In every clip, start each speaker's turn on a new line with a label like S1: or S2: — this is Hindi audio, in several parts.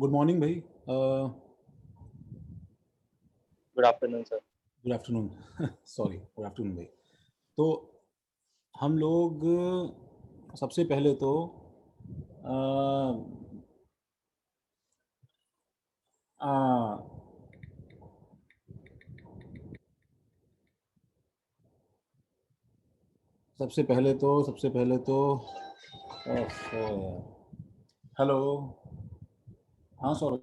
S1: गुड मॉर्निंग भाई।
S2: Good afternoon sir.
S1: Good afternoon. Sorry, good afternoon भाई। तो हम लोग सबसे पहले तो अ, अ, सबसे पहले तो हेलो। हाँ सॉरी।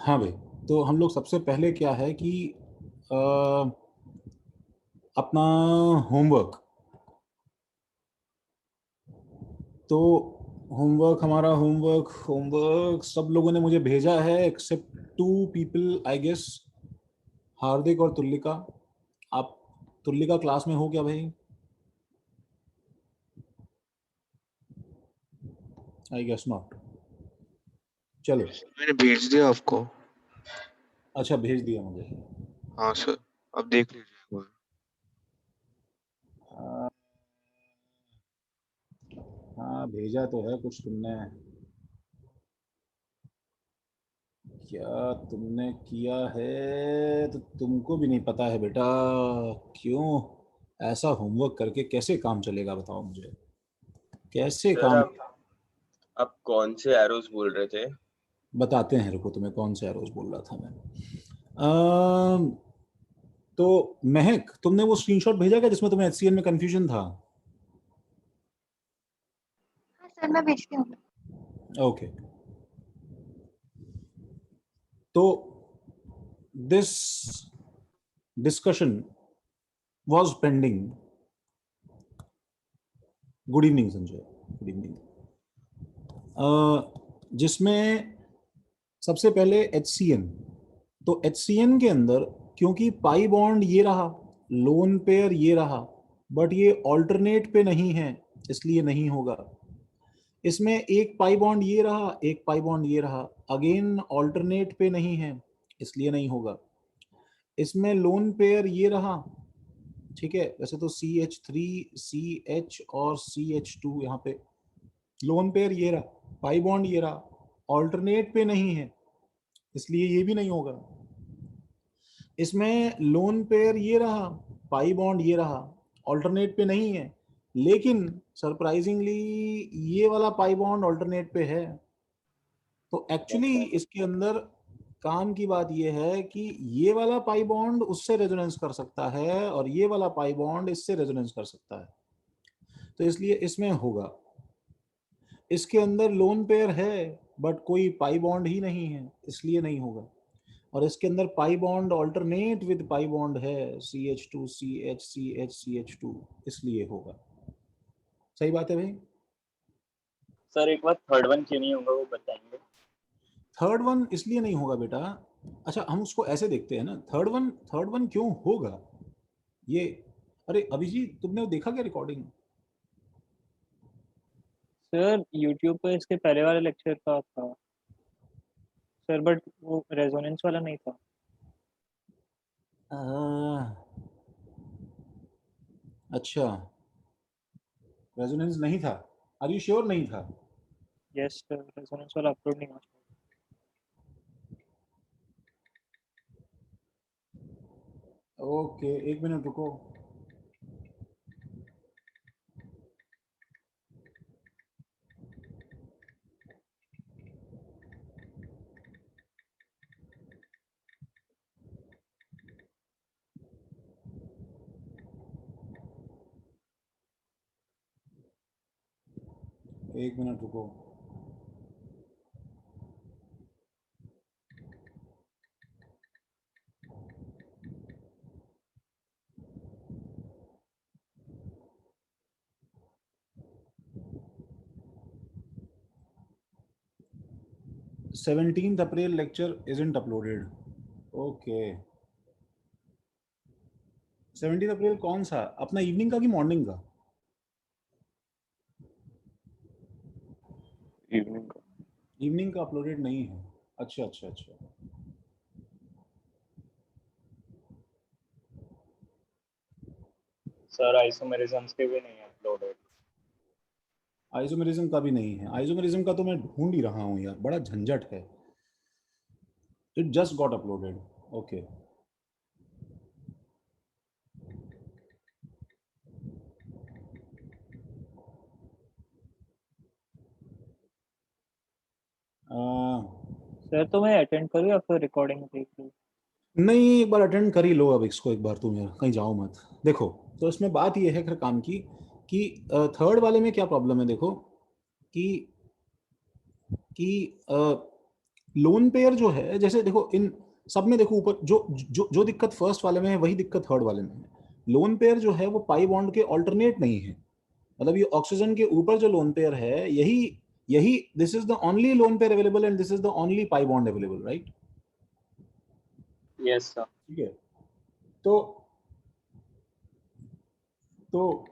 S1: हाँ भाई, तो हम लोग सबसे पहले क्या है कि अ, अपना होमवर्क, तो हमारा होमवर्क होमवर्क सब लोगों ने मुझे भेजा है except 2 people I guess, Hardik और तुल्लिका। आप तुल्लिका क्लास में हो क्या भाई? I guess not. चलो,
S3: मैंने भेज दिया आपको।
S1: अच्छा भेज दिया मुझे।
S3: हाँ सर, अब देख लीजिए एक बार।
S1: हाँ भेजा तो है कुछ तुमने। क्या तुमने किया है तो तुमको भी नहीं पता है बेटा। क्यों? ऐसा होमवर्क करके कैसे काम चलेगा बताओ मुझे, कैसे
S2: सर
S1: काम?
S2: आप कौन से एरोज बोल रहे थे?
S1: बताते हैं, रुको तुम्हें कौन सा रोज बोल रहा था मैं। अम, तो महक, तुमने वो स्क्रीनशॉट भेजा क्या जिसमें तुम्हें एचसीएन में कंफ्यूजन था?
S4: हाँ सर, मैं भेजती हूँ।
S1: ओके, तो this discussion was pending. Good evening Sanjay, good evening. जिसमें सबसे पहले एचसीएन, तो एचसीएन के अंदर क्योंकि पाई बॉन्ड ये रहा, लोन पेयर ये रहा, बट ये ऑल्टरनेट पे नहीं है, इसलिए नहीं होगा। इसमें एक पाई बॉन्ड ये रहा, एक पाई बॉन्ड ये रहा, अगेन ऑल्टरनेट पे नहीं है, इसलिए नहीं होगा। इसमें लोन पेयर ये रहा, ठीक है, वैसे तो CH3 CH और CH2 यहाँ पे लोन पेयर ये रहा, पाई बॉन्ड ये रहा, ऑल्टरनेट पे नहीं है, इसलिए ये भी नहीं होगा। इसमें लोन पेयर ये रहा, पाई बॉन्ड ये रहा, ऑल्टरनेट पे नहीं है, लेकिन सरप्राइजिंगली ये वाला पाई बॉन्ड ऑल्टरनेट पे है। तो एक्चुअली इसके अंदर काम की बात ये है कि ये वाला पाई बॉन्ड उससे रेजोनेंस कर सकता है और ये वाला पाई बॉन्ड इससे रेजोनेंस कर सकता है, तो इसलिए इसमें होगा। इसके अंदर लोन पेयर है बट कोई पाई बॉन्ड ही नहीं है, इसलिए नहीं होगा। और इसके अंदर pi bond alternate with pi bond है, CH2 CH CH CH2, इसलिए होगा। सही बात है भाई?
S2: सर एक बार थर्ड वन क्यों नहीं होगा वो बताएंगे?
S1: थर्ड वन इसलिए नहीं होगा बेटा। अच्छा, हम उसको ऐसे देखते हैं ना, थर्ड वन क्यों होगा ये। अरे अभिजीत, तुमने वो देखा क्या रिकॉर्डिंग?
S5: सर यूट्यूब पर इसके पहले वाले लेक्चर का था सर, बट वो रेजोनेंस वाला नहीं था।
S1: अच्छा, रेजोनेंस नहीं था? आर यू श्योर नहीं था?
S5: यस सर, रेजोनेंस वाला अपलोड नहीं हुआ।
S1: ओके, एक मिनट रुको। एक मिनट रुको। Seventeenth April lecture isn't uploaded. Okay 17 अप्रैल कौन सा, अपना इवनिंग का कि मॉर्निंग का?
S2: इवनिंग का।
S1: इवनिंग का अपलोडेड नहीं है। अच्छा अच्छा अच्छा,
S2: सर आइसोमेरिज्म्स के भी नहीं है अपलोडेड।
S1: आइसोमेरिज्म का भी नहीं है। आइसोमेरिज्म का तो मैं ढूंढ ही रहा हूँ यार, बड़ा झंझट है। It just got uploaded. Okay
S5: sir तो मैं अटेंड करूँ या फिर रिकॉर्डिंग देख लूँ?
S1: नहीं, एक बार अटेंड कर ही लो अब इसको एक बार, तुम यार कहीं जाओ मत। देखो तो इसमें बात ये है खैर काम की कि थर्ड वाले में क्या प्रॉब्लम है, देखो कि लोन पेयर जो है, जैसे देखो इन सब में देखो ऊपर जो दिक्कत फर्स्ट वाले में है वही दिक्कत थर्ड वाले में है। लोन पेयर जो है वो पाई बॉन्ड के ऑल्टरनेट नहीं है। मतलब ये ऑक्सीजन के ऊपर जो लोन पेयर है, यही यही this is the only lone pair available and this is the only pi bond available, right?
S2: Yes sir.
S1: ठीक है, तो तो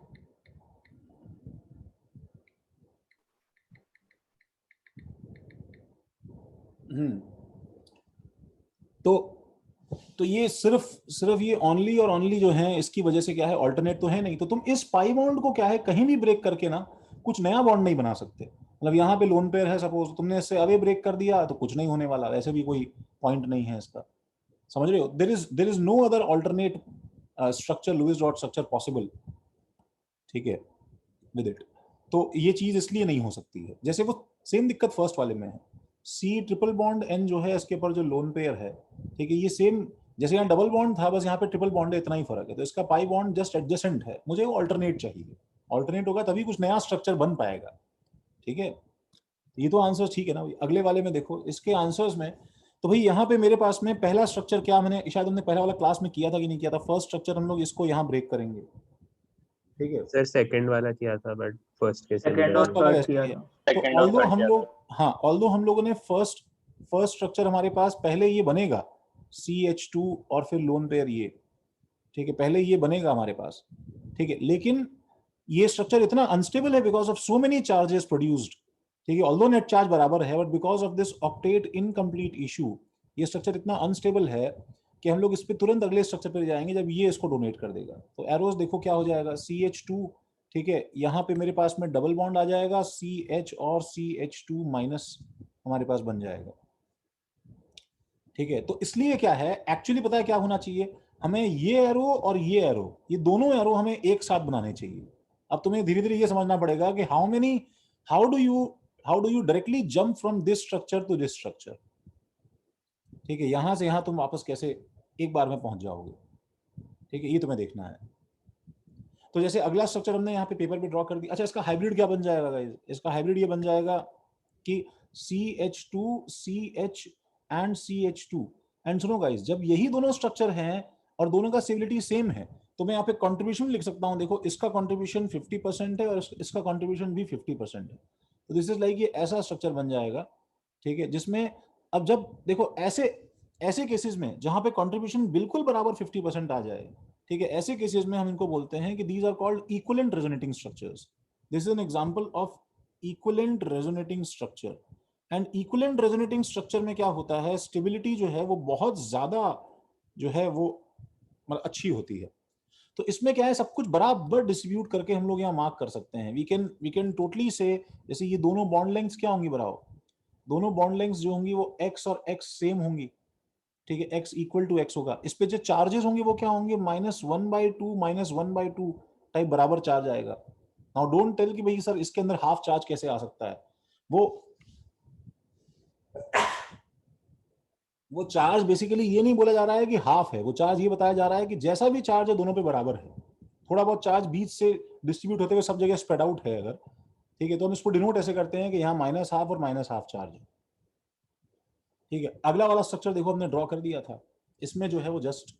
S1: हम्म तो तो ये सिर्फ सिर्फ ये ओनली और ओनली जो है इसकी वजह से क्या है, ऑल्टरनेट तो है नहीं। तो तुम इस पाई बॉन्ड को क्या है कहीं भी ब्रेक करके ना कुछ नया बॉन्ड नहीं बना सकते। मतलब यहाँ पे लोन पेयर है, सपोज तुमने इससे अवे ब्रेक कर दिया तो कुछ नहीं होने वाला, वैसे भी कोई पॉइंट नहीं है इसका। समझ रहे हो? There is no other alternate structure, Lewis dot structure possible, ठीक है, विद इट। तो ये चीज इसलिए नहीं हो सकती है। जैसे वो सेम दिक्कत फर्स्ट वाले में है, सी ट्रिपल बॉन्ड एन जो है इसके ऊपर जो लोन पेयर है, ठीक है, ये सेम जैसे यहाँ डबल बॉन्ड था, बस यहाँ पे ट्रिपल बॉन्ड है, इतना ही फर्क है। तो इसका पाई बॉन्ड जस्ट एडजेसेंट है, मुझे वो ऑल्टरनेट चाहिए। ऑल्टरनेट होगा तभी कुछ नया स्ट्रक्चर बन पाएगा, ठीक है। ये तो आंसर ठीक है ना भाई। अगले वाले में देखो, इसके आंसर्स में तो भाई यहाँ पे मेरे पास में पहला स्ट्रक्चर क्या, मैंने शायद हमने पहला वाला क्लास में किया था कि नहीं किया था, फर्स्ट स्ट्रक्चर हम लोग इसको यहाँ ब्रेक करेंगे, ठीक है।
S6: सर सेकंड वाला किया था बट फर्स्ट के
S5: सेकंड
S6: सिमिलर
S5: और
S1: फर्स्ट वाला
S5: थर्ड
S1: ऐसे
S5: किया
S1: किया।
S5: था।
S1: तो
S2: सेकंड और
S1: ऑल्दो
S2: थर्ड
S1: हम
S2: किया
S1: लोग,
S2: था।
S1: हाँ ऑल्दो हम लोगों ने फर्स्ट स्ट्रक्चर हमारे पास पहले ये बनेगा CH2 और फिर लोन पेयर ये, ठीक है, पहले ये बनेगा हमारे पास, ठीक है। लेकिन ये स्ट्रक्चर इतना अनस्टेबल है because of so many charges produced, ठीक है। ऑल्दो नेट चार्ज बराबर है but because of this octet incomplete issue ये स्ट्रक्चर इतना अनस्टेबल है कि हम लोग इस पे तुरंत अगले स्ट्रक्चर पर जाएंगे जब ये इसको डोनेट कर देगा। तो एरोज देखो क्या हो जाएगा, CH2, ठीक है, यहाँ पे मेरे पास में डबल बॉन्ड आ जाएगा, CH और CH2 माइनस हमारे पास बन जाएगा, ठीक है। तो इसलिए क्या है एक्चुअली पता है क्या होना चाहिए, हमें ये एरो और ये एरो, ये दोनों एरो हमें एक साथ बनाने चाहिए। अब तुम्हें धीरे धीरे ये समझना पड़ेगा कि how do you directly jump from this structure to this structure, ठीक है। यहां से यहां तुम वापस कैसे एक बार में पहुंच जाओगे, ठीक है, ये तुम्हें देखना है। तो जैसे अगला स्ट्रक्चर हमने यहाँ पे पेपर पे ड्रॉ कर दिया। अच्छा, इसका हाइब्रिड क्या बन जाएगा गाइस? इसका हाइब्रिड ये बन जाएगा कि CH2 CH and CH2। And सुनो गाइस, जब यही दोनों स्ट्रक्चर हैं और दोनों का स्टेबिलिटी सेम है तो मैं यहाँ पे कंट्रीब्यूशन लिख सकता हूँ। देखो इसका कंट्रीब्यूशन 50% है और इसका कंट्रीब्यूशन भी 50% है। तो दिस इज लाइक ये ऐसा स्ट्रक्चर बन जाएगा, ठीक है, जिसमें अब जब देखो ऐसे ऐसे केसेस में जहां पे कंट्रीब्यूशन बिल्कुल बराबर 50% आ जाए, ठीक है, ऐसे केसेस में हम इनको बोलते हैं कि these are called equivalent resonating structures. This is an example of equivalent resonating structure. And equivalent resonating structure में क्या होता है, स्टेबिलिटी जो है वो बहुत ज्यादा जो है वो मतलब अच्छी होती है। तो इसमें क्या है, सब कुछ बराबर डिस्ट्रीब्यूट करके हम लोग यहाँ मार्क कर सकते हैं। वी कैन टोटली से, जैसे ये दोनों बॉन्ड लेंथ्स क्या होंगी बराबर, दोनों बॉन्ड लेंथ्स जो होंगी वो x और x सेम होंगी, ठीक है, x इक्वल टू x होगा। इस पे जो चार्जेस होंगे वो क्या होंगे, -1/2 -1/2 टाइप बराबर चार्ज आएगा। नाउ डोंट टेल कि भाई सर इसके अंदर हाफ चार्ज कैसे आ सकता है। वो चार्ज बेसिकली ये नहीं बोला जा रहा है कि हाफ है, वो चार्ज ये बताया जा रहा है कि जैसा भी चार्ज है दोनों पे बराबर है। थोड़ा बहुत चार्ज बीच से डिस्ट्रीब्यूट होते हुए सब जगह स्प्रेड आउट है अगर, ठीक है, तो हम इसको डिनोट ऐसे करते हैं कि यहाँ -1/2 और -1/2 चार्ज है, ठीक है। अगला वाला स्ट्रक्चर देखो हमने ड्रॉ कर दिया था, इसमें जो है वो जस्ट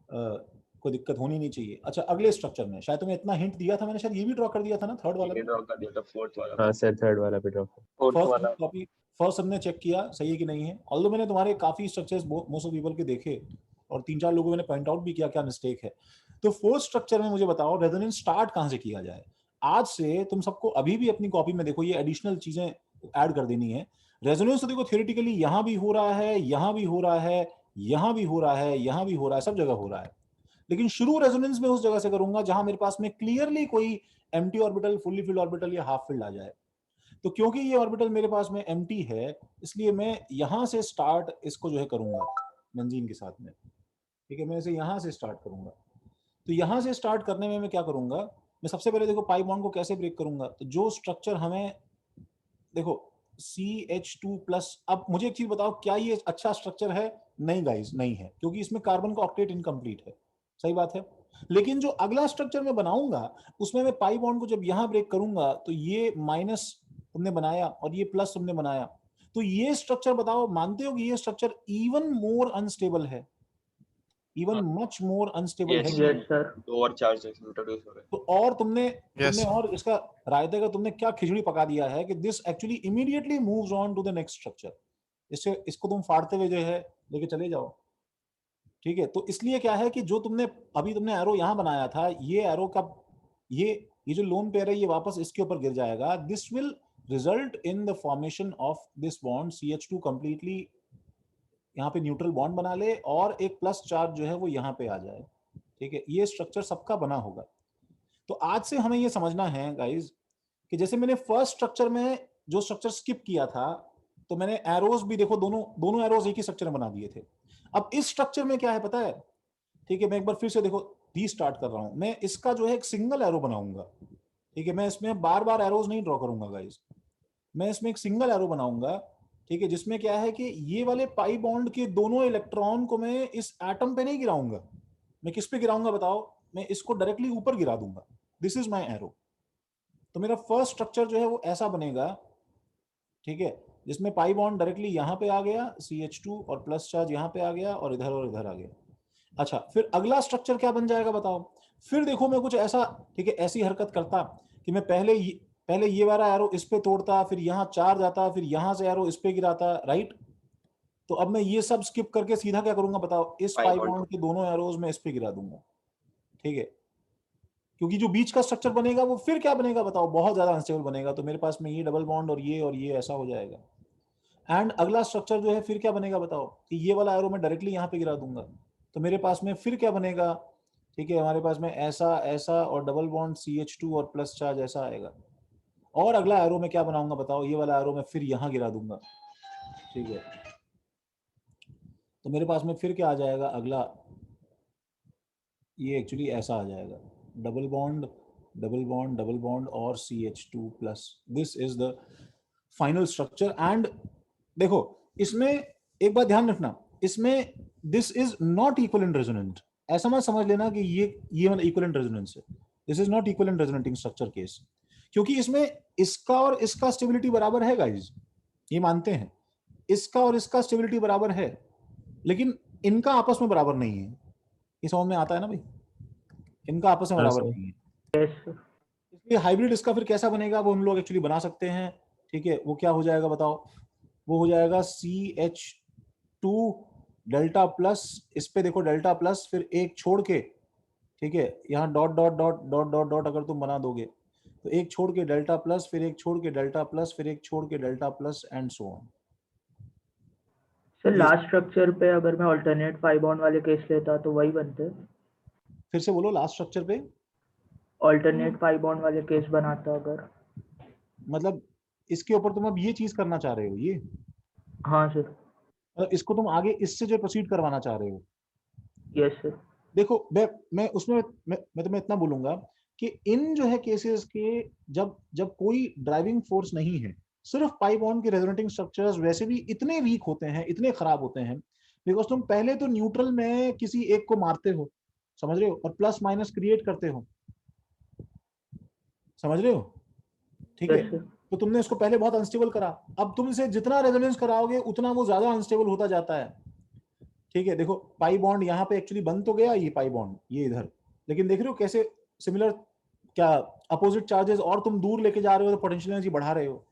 S1: कोई दिक्कत होनी नहीं चाहिए। अच्छा, अगले स्ट्रक्चर में शायद तुम्हें इतना हिंट दिया था मैंने, शायद ये भी ड्रॉ कर दिया था ना थर्ड वाला
S2: ये
S1: में।
S2: ड्रॉ कर दिया था फोर्थ वाला।
S6: हाँ सर थर्ड वाला पे ड्रॉप
S2: फोर्थ वाला।
S1: फर्स्ट हमने चेक किया सही है कि नहीं है। ऑल्दो मैंने तुम्हारे काफी स्ट्रक्चर्स मोस्ट ऑफ पीपल के देखे और 3-4 लोगों ने पॉइंट आउट भी किया क्या मिस्टेक है। तो फोर्थ स्ट्रक्चर में मुझे बताओ रेजोनेंस स्टार्ट कहां से किया जाए। आज से तुम सबको अभी भी अपनी कॉपी में देखो, ये एडिशनल चीजें ऐड कर देनी है। रेजोनेंस तो देखो थियोरेटिकली यहां भी हो रहा है, यहां भी हो रहा है, यहां भी हो रहा है, यहां भी हो रहा है, सब जगह हो रहा है। लेकिन शुरू रेजोनेंस में उस जगह से करूंगा जहां मेरे पास में क्लियरली कोई empty orbital, fully filled orbital या हाफ फिल्ड आ जाए। तो क्योंकि ये ऑर्बिटल मेरे पास में एम्प्टी है, इसलिए मैं यहां से स्टार्ट इसको जो है करूंगा बेंजीन के साथ में। ठीक है, मैं इसे यहां से स्टार्ट करूंगा। तो यहां से स्टार्ट करने में मैं क्या करूंगा, मैं सबसे पहले देखो पाई बॉन्ड को कैसे ब्रेक करूंगा। तो जो स्ट्रक्चर हमें देखो CH2+, अब मुझे एक चीज बताओ, क्या ये अच्छा स्ट्रक्चर है? नहीं गाइस, नहीं है, क्योंकि इसमें कार्बन का ऑक्टेट इनकम्प्लीट है। सही बात है। लेकिन जो अगला स्ट्रक्चर मैं बनाऊंगा उसमें मैं पाई बॉन्ड को जब यहां ब्रेक करूंगा तो ये माइनस तुमने बनाया और ये प्लस तुमने बनाया, तो ये स्ट्रक्चर बताओ, मानते हो कि ये स्ट्रक्चर इवन मोर अनस्टेबल है, इवन मच मोर अनस्टेबल है?
S2: यस सर, दो और चार्जेस इंट्रोड्यूस हो रहे हैं।
S1: तो और तुमने
S7: Yes.
S1: और इसका रायते का तुमने क्या खिचड़ी पका दिया है कि this actually immediately moves on to the next structure. इससे इसको तुम फाड़ते हुए जो है लेके चले जाओ। ठीक है, तो इसलिए क्या है कि जो तुमने अभी तुमने एरो यहां बनाया था, ये एरो का ये जो लोन पेयर है ये वापस इसके ऊपर गिर जाएगा। This will result in the formation of this bond CH2 completely यहाँ पे न्यूट्रल बॉन्ड बना ले और एक प्लस चार्ज जो है वो यहाँ पे आ जाए। ठीक है, ये स्ट्रक्चर सबका बना होगा। तो आज से हमें ये समझना है गाइज कि जैसे मैंने फर्स्ट स्ट्रक्चर में जो स्ट्रक्चर स्किप किया था, तो मैंने एरोज भी देखो दोनों एरोज एक ही स्ट्रक्चर में बना दिए थे। अब इस स्ट्रक्चर में क्या है पता है? ठीक है, मैं एक बार फिर से देखो रीस्टार्ट कर रहा हूं। मैं इसका जो है एक सिंगल एरो बनाऊंगा। ठीक है, मैं इसमें बार बार एरोज नहीं ड्रॉ करूंगा गाइज, मैं इसमें एक सिंगल एरो बनाऊंगा। ठीक है, जिसमें क्या है कि ये वाले पाई बॉन्ड के दोनों इलेक्ट्रॉन को मैं इस एटम पे नहीं गिराऊंगा। मैं किस पे गिराऊंगा बताओ? मैं इसको डायरेक्टली ऊपर गिरा दूंगा। This is my arrow. तो मेरा फर्स्ट स्ट्रक्चर जो है वो ऐसा बनेगा। ठीक है, जिसमें पाई बॉन्ड डायरेक्टली यहां पे आ गया CH2 और प्लस चार्ज यहां पे आ गया और इधर आ गया। अच्छा, फिर अगला स्ट्रक्चर क्या बन जाएगा बताओ? फिर देखो मैं कुछ ऐसा, ठीक है, ऐसी हरकत करता कि मैं पहले ये वाला एरो इस पे तोड़ता, फिर यहाँ चार्ज आता, फिर यहां से एरो इस पे गिराता, राइट? तो अब मैं ये सब स्किप करके सीधा क्या करूंगा बताओ? इस पाई बॉन्ड के दोनों एरोज में इस पे गिरा दूंगा। ठीक है, क्योंकि जो बीच का स्ट्रक्चर बनेगा वो फिर क्या बनेगा बताओ? बहुत ज्यादा अनस्टेबल बनेगा। तो मेरे पास में ये डबल बॉन्ड और ये ऐसा हो जाएगा। एंड अगला स्ट्रक्चर जो है फिर क्या बनेगा बताओ? कि ये वाला एरो मैं डायरेक्टली यहाँ पे गिरा दूंगा, तो मेरे पास में फिर क्या बनेगा? ठीक है, हमारे पास में ऐसा और डबल बॉन्ड CH2 और प्लस चार्ज ऐसा आएगा। और अगला एरो में क्या बनाऊंगा बताओ? ये वाला एरो मैं फिर यहाँ गिरा दूंगा। ठीक है, तो मेरे पास में फिर क्या आ जाएगा? अगला ये एक्चुअली ऐसा आ जाएगा, double bond double bond double bond और CH2+। This is the final structure. And देखो इसमें एक बात ध्यान रखना, इसमें this is not equivalent resonant. ऐसा मत समझ लेना कि ये मतलब इक्विवेलेंट रेजोनेंस है। This is not equivalent resonating structure case, क्योंकि इसमें इसका और इसका स्टेबिलिटी बराबर है गाइज, ये मानते हैं। इसका और इसका स्टेबिलिटी बराबर है, लेकिन इनका आपस में बराबर नहीं है। ये समझ में आता है ना भाई? इनका आपस में
S6: हाँ
S1: बराबर
S6: सर।
S1: नहीं है। इसलिए हाइब्रिड इसका फिर कैसा बनेगा वो हम लोग एक्चुअली बना सकते हैं। ठीक है, वो क्या हो जाएगा बताओ? वो हो जाएगा CH2 डेल्टा प्लस, इस पे देखो डेल्टा प्लस, फिर एक छोड़ के, ठीक है, यहाँ dot dot dot dot dot dot अगर तुम बना दोगे तो एक छोड़ के डेल्टा प्लस, फिर एक छोड़ के डेल्टा प्लस, फिर एक छोड़ के delta plus and so on.
S8: Sir last structure पे अगर मैं अल्टरनेट पाई बॉन्ड वाले केस लेता तो वही बनते?
S1: फिर से बोलो, लास्ट स्ट्रक्चर पे
S8: अल्टरनेट पाई बॉन्ड वाले केस बनाता अगर?
S1: मतलब इसके ऊपर तुम अब ये चीज करना चाह रहे हो? ये
S8: हाँ सर।
S1: मतलब इसको तुम आगे इससे जो प्रोसीड करवाना चाह रहे हो?
S8: Yes sir.
S1: देखो मैं उसमें मैं तुम्हें इतना बोलूंगा कि इन जो है केसेस के जब कोई ड्राइविंग फोर्स नहीं है, सिर्फ पाई बॉन्ड के रेजोनेटिंग स्ट्रक्चर्स वैसे भी इतने वीक होते हैं, इतने खराब होते हैं, बिकॉज तुम पहले तो न्यूट्रल में किसी एक को मारते हो, समझ रहे हो, और प्लस माइनस क्रिएट करते हो, समझ रहे हो? ठीक है,
S8: यस सर।
S1: तो तुमने इसको पहले बहुत अनस्टेबल करा, अब तुम इसे जितना रेजोनेंस कराओगे उतना वो ज्यादा अनस्टेबल होता जाता है। ठीक है, देखो पाई बॉन्ड यहाँ पे एक्चुअली बन तो गया ये पाई बॉन्ड, ये इधर, लेकिन देख रहे हो कैसे सिमिलर, क्या अपोजिट चार्जेस, और तुम दूर लेके जा रहे हो तो पोटेंशियल एनर्जी बढ़ा रहे हो।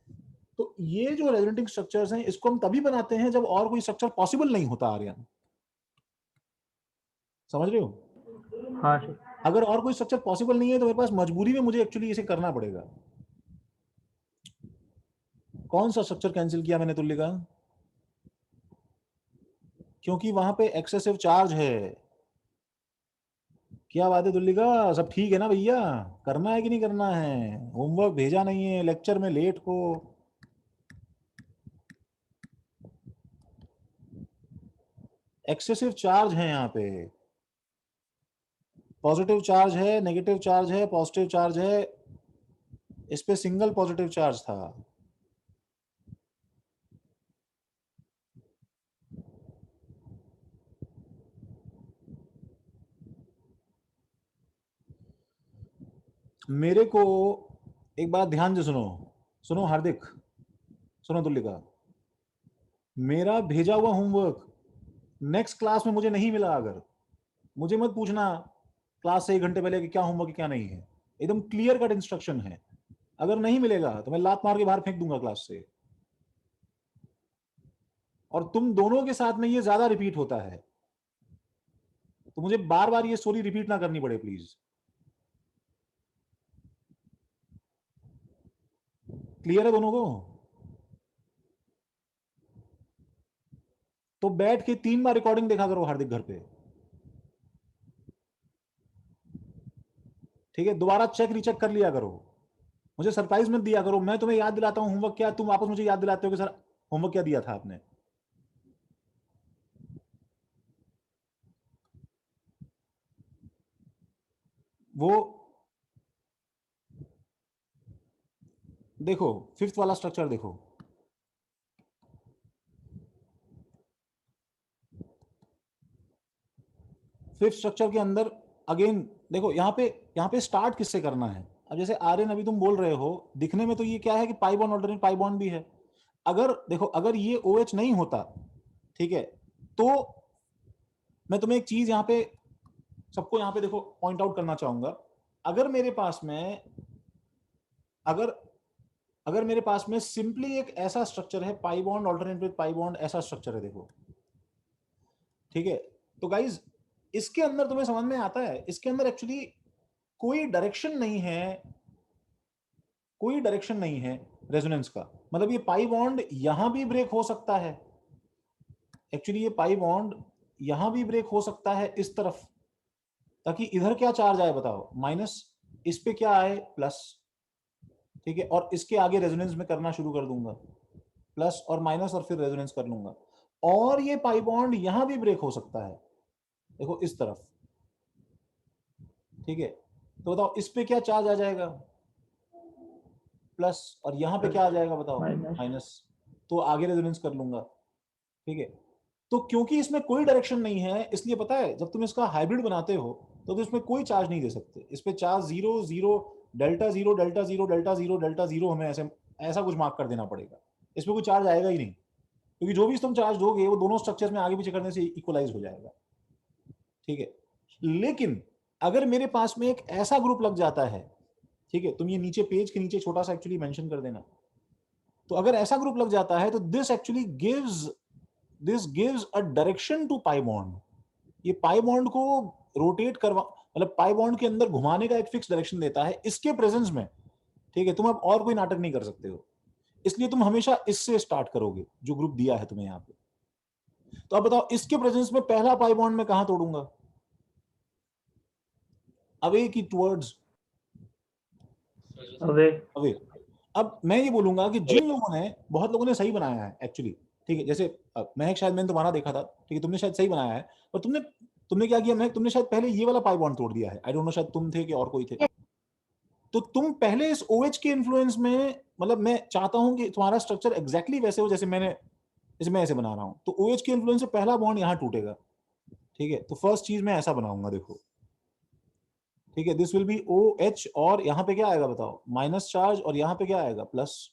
S1: तो ये जो रेजोनेटिंग स्ट्रक्चर्स हैं इसको हम तभी बनाते हैं जब और कोई स्ट्रक्चर पॉसिबल नहीं होता आर्यन। समझ रहे हो?
S8: हाँ सर।
S1: अगर और कोई स्ट्रक्चर पॉसिबल नहीं है तो मेरे पास मजबूरी में मुझे एक्चुअली इसे करना पड़ेगा। कौन सा स्ट्रक्चर कैंसिल किया मैंने तुल्य का? क्योंकि वहां पे एक्सेसिव चार्ज है। क्या बात है तुल्य का, सब ठीक है ना भैया? करना है कि नहीं करना है? होमवर्क भेजा नहीं है, लेक्चर में लेट हो। एक्सेसिव चार्ज है यहाँ पे, पॉजिटिव चार्ज है, नेगेटिव चार्ज है, पॉजिटिव चार्ज है, इस पे सिंगल पॉजिटिव चार्ज था। मेरे को एक बात ध्यान से सुनो, सुनो हार्दिक, सुनो तुल्लिका, मेरा भेजा हुआ होमवर्क नेक्स्ट क्लास में मुझे नहीं मिला, अगर मुझे मत पूछना क्लास से 1 घंटे पहले कि क्या होमवर्क क्या नहीं है। एकदम क्लियर कट इंस्ट्रक्शन है, अगर नहीं मिलेगा तो मैं लात मार के बाहर फेंक दूंगा क्लास से। और तुम दोनों के साथ में ये ज्यादा रिपीट होता है, तो मुझे बार बार ये स्टोरी रिपीट ना करनी पड़े प्लीज। क्लियर है दोनों को? तो बैठ के 3 बार रिकॉर्डिंग देखा करो हार्दिक घर पे, ठीक है? दोबारा चेक रीचेक कर लिया करो, मुझे सरप्राइज मत दिया करो। मैं तुम्हें याद दिलाता हूं होमवर्क क्या, तुम वापस मुझे याद दिलाते हो कि सर होमवर्क क्या दिया था आपने। वो देखो 5th वाला स्ट्रक्चर देखो, फिफ्थ स्ट्रक्चर के अंदर अगेन देखो, यहाँ पे स्टार्ट किससे करना है। अब जैसे आर्यन अभी तुम बोल रहे हो, दिखने में तो ये क्या है कि pi bond alternate pi bond भी है। अगर देखो, अगर ये OH नहीं होता, ठीक है, तो मैं तुम्हें एक चीज यहाँ पे सबको यहाँ पे देखो पॉइंट आउट करना चाहूंगा। अगर मेरे पास में अगर मेरे पास में सिंपली एक ऐसा स्ट्रक्चर है, pi bond alternate with pi bond, ऐसा स्ट्रक्चर है देखो, ठीक है, तो गाइज इसके अंदर तुम्हें समझ में आता है, इसके अंदर एक्चुअली कोई डायरेक्शन नहीं है, कोई डायरेक्शन नहीं है रेजोनेंस का। मतलब ये पाई बॉन्ड यहां भी ब्रेक हो सकता है, एक्चुअली ये पाई बॉन्ड यहां भी ब्रेक हो सकता है इस तरफ, ताकि इधर क्या चार्ज आए बताओ, माइनस, इस पे क्या आए प्लस, ठीक है, और इसके आगे रेजोनेंस में करना शुरू कर दूंगा, प्लस और माइनस, और फिर रेजोनेंस कर लूंगा। और ये पाई बॉन्ड यहां भी ब्रेक हो सकता है, देखो इस तरफ, ठीक है, तो बताओ इस पे क्या चार्ज आ जाएगा, प्लस, और यहां पे क्या आ जाएगा बताओ, माइनस, तो आगे रेजोनेंस कर लूंगा, ठीक है। तो क्योंकि इसमें कोई डायरेक्शन नहीं है, इसलिए पता है जब तुम इसका हाइब्रिड बनाते हो तो इसमें कोई चार्ज नहीं दे सकते, इस पे charge 0 0 delta 0 delta 0 delta 0 delta 0 हमें ऐसा कुछ मार्क कर देना पड़ेगा, इसमें कोई चार्ज आएगा ही नहीं, क्योंकि जो भी तुम चार्ज दोगे वो दोनों स्ट्रक्चर्स में आगे पीछे करने से इक्वलाइज हो जाएगा, ठीक है। लेकिन अगर मेरे पास में एक ऐसा ग्रुप लग जाता है, ठीक है, तुम ये नीचे पेज के नीचे छोटा सा एक्चुअली मेंशन कर देना, तो अगर ऐसा ग्रुप लग जाता है तो this actually gives a direction to pi bond. ये पाई बॉन्ड को रोटेट करवा, मतलब पाई बॉन्ड के अंदर घुमाने का एक फिक्स डायरेक्शन देता है इसके प्रेजेंस में, ठीक है। तुम अब और कोई नाटक नहीं कर सकते हो, इसलिए तुम हमेशा इससे स्टार्ट करोगे जो ग्रुप दिया है तुम्हें यहाँ पे। तो अब बताओ इसके प्रेजेंस में पहला पाई बॉन्ड में कहां तोड़ूंगा, अवे की टुवर्ड्स,
S8: अवे।
S1: अवे। अब मैं ये बोलूंगा कि जिन लोगों ने, बहुत लोगों ने सही बनाया है एक्चुअली, ठीक है, जैसे महक, शायद मैंने तुम्हारा देखा था, ठीक है, तुमने शायद सही बनाया है, पर तुमने क्या किया महक, तुमने शायद पहले ये वाला पाई बॉन्ड तोड़ दिया है, आई डोंट नो शायद तुम थे कि और कोई थे। तो तुम पहले इस OH के इन्फ्लुएंस में, मतलब मैं चाहता हूं कि तुम्हारा स्ट्रक्चर एग्जैक्टली वैसे हो जैसे मैं ऐसे बना रहा हूं, तो OH के इन्फ्लुएंस से पहला बॉन्ड यहां टूटेगा, ठीक है। तो फर्स्ट चीज मैं ऐसा बनाऊंगा देखो, ठीक है, दिस विल बी OH, और यहां पे क्या आएगा बताओ, माइनस चार्ज, और यहां पे क्या आएगा प्लस,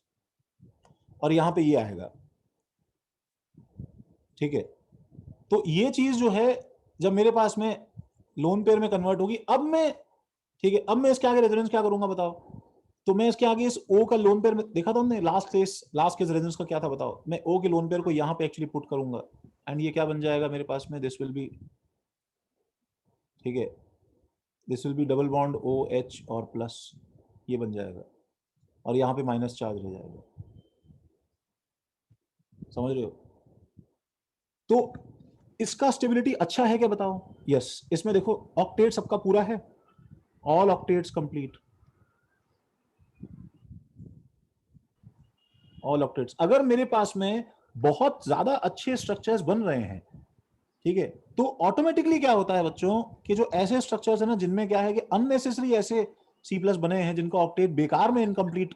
S1: और यहां पे ये आएगा, ठीक है। तो ये चीज जो है जब मेरे पास में लोन पेयर में कन्वर्ट होगी, अब मैं, ठीक है, अब मैं इसके आगे रेजोनेंस क्या करूंगा बताओ, तो मैं इसके आगे इस O का लोन पेयर में देखा था हमने लास्ट केस रेजोनेंस का क्या था बताओ, मैं O के लोन पेयर को यहां पे एक्चुअली पुट करूंगा, एंड ये क्या बन जाएगा मेरे पास में, दिस विल बी ठीक है, this will be double bond OH और प्लस, ये बन जाएगा, और यहाँ पे माइनस चार्ज रह जाएगा। समझ रहे हो? तो इसका स्टेबिलिटी अच्छा है क्या बताओ? यस, इसमें देखो ऑक्टेट सबका पूरा है, all octets complete, all octets. अगर मेरे पास में बहुत ज्यादा अच्छे स्ट्रक्चर्स बन रहे हैं, ठीक है, तो ऑटोमेटिकली क्या होता है बच्चों कि जो ऐसे स्ट्रक्चर्स है ना जिनमें क्या है कि अननेसेसरी ऐसे C+ बने हैं जिनका ऑक्टेट बेकार में इनकम्प्लीट,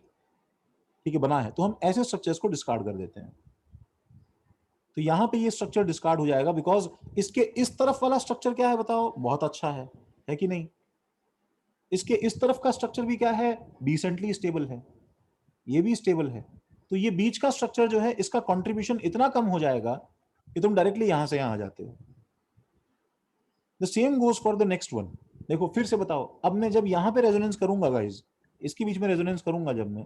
S1: ठीक है, बना है, तो हम ऐसे स्ट्रक्चर्स को डिस्कार्ड कर देते हैं। तो यहां पे ये स्ट्रक्चर डिस्कार्ड हो जाएगा बिकॉज इसके इस तरफ वाला स्ट्रक्चर क्या है बताओ? बहुत अच्छा है कि नहीं? इसके इस तरफ का स्ट्रक्चर भी क्या है? डिसेंटली स्टेबल है, ये भी स्टेबल है। तो ये बीच का स्ट्रक्चर जो है इसका कंट्रीब्यूशन इतना कम हो जाएगा कि तुम डायरेक्टली यहां से यहां आ जाते हो। The same goes for the next one. देखो फिर से बताओ, अब मैं जब यहां पे रेजोनेंस करूंगा गाइस, इसके बीच में रेजोनेंस करूंगा जब मैं,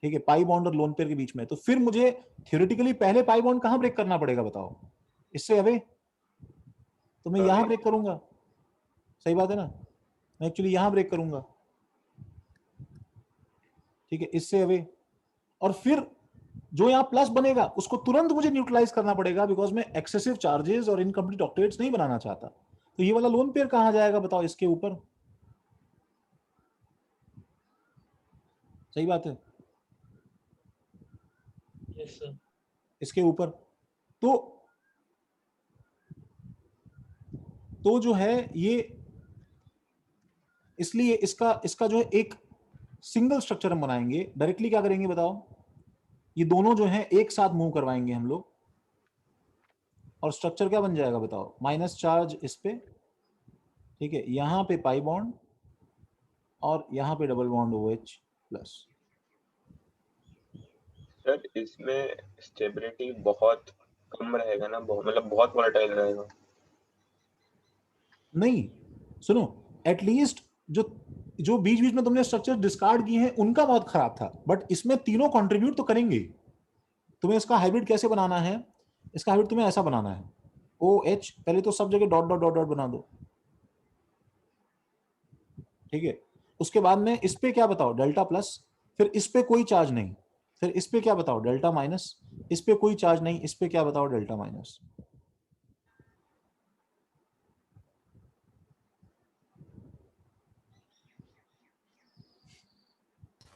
S1: ठीक है, पाई बॉन्ड और लोन पेयर के बीच में, तो फिर मुझे थ्योरेटिकली पहले पाई बॉन्ड कहां ब्रेक करना पड़ेगा बताओ? इससे अवे, तो मैं यहां ब्रेक करूंगा, सही बात है ना? मैं एक्चुअली यहां ब्रेक करूंगा, ठीक है, इससे अवे, और फिर जो यहां प्लस बनेगा उसको तुरंत मुझे न्यूट्रलाइज करना पड़ेगा बिकॉज मैं एक्सेसिव चार्जेस और इनकम्प्लीट ऑक्टेट्स नहीं बनाना चाहता। तो ये वाला लोन पेयर कहां जाएगा बताओ? इसके ऊपर, सही बात है,
S8: यस सर।
S1: इसके ऊपर। तो जो है ये, इसलिए इसका इसका जो है एक सिंगल स्ट्रक्चर हम बनाएंगे। डायरेक्टली क्या करेंगे बताओ? ये दोनों जो है एक साथ मूव करवाएंगे हम लोग, और स्ट्रक्चर क्या बन जाएगा बताओ? माइनस चार्ज इस पे, ठीक है, यहां पे पाई बॉन्ड और यहां पे double bond OH plus.
S7: Sir इसमें स्टेबिलिटी बहुत कम रहेगा ना, मतलब बहुत वोलेटाइल रहेगा।
S1: नहीं, सुनो, एटलीस्ट जो बीच बीच में तुमने स्ट्रक्चर डिस्कार्ड किए हैं उनका बहुत खराब था, बट इसमें तीनों कंट्रीब्यूट तो करेंगे। तुम्हें इसका हाइब्रिड कैसे बनाना है? इसका हाइब्रिड तुम्हें ऐसा बनाना है, OH पहले तो सब जगह डॉट डॉट डॉट डॉट बना दो, ठीक है, उसके बाद में इस पे क्या बताओ? डेल्टा प्लस, फिर इस पे कोई चार्ज नहीं, फिर इस पे क्या बताओ? डेल्टा माइनस, इस पे कोई चार्ज नहीं, इस पे क्या बताओ? Delta minus.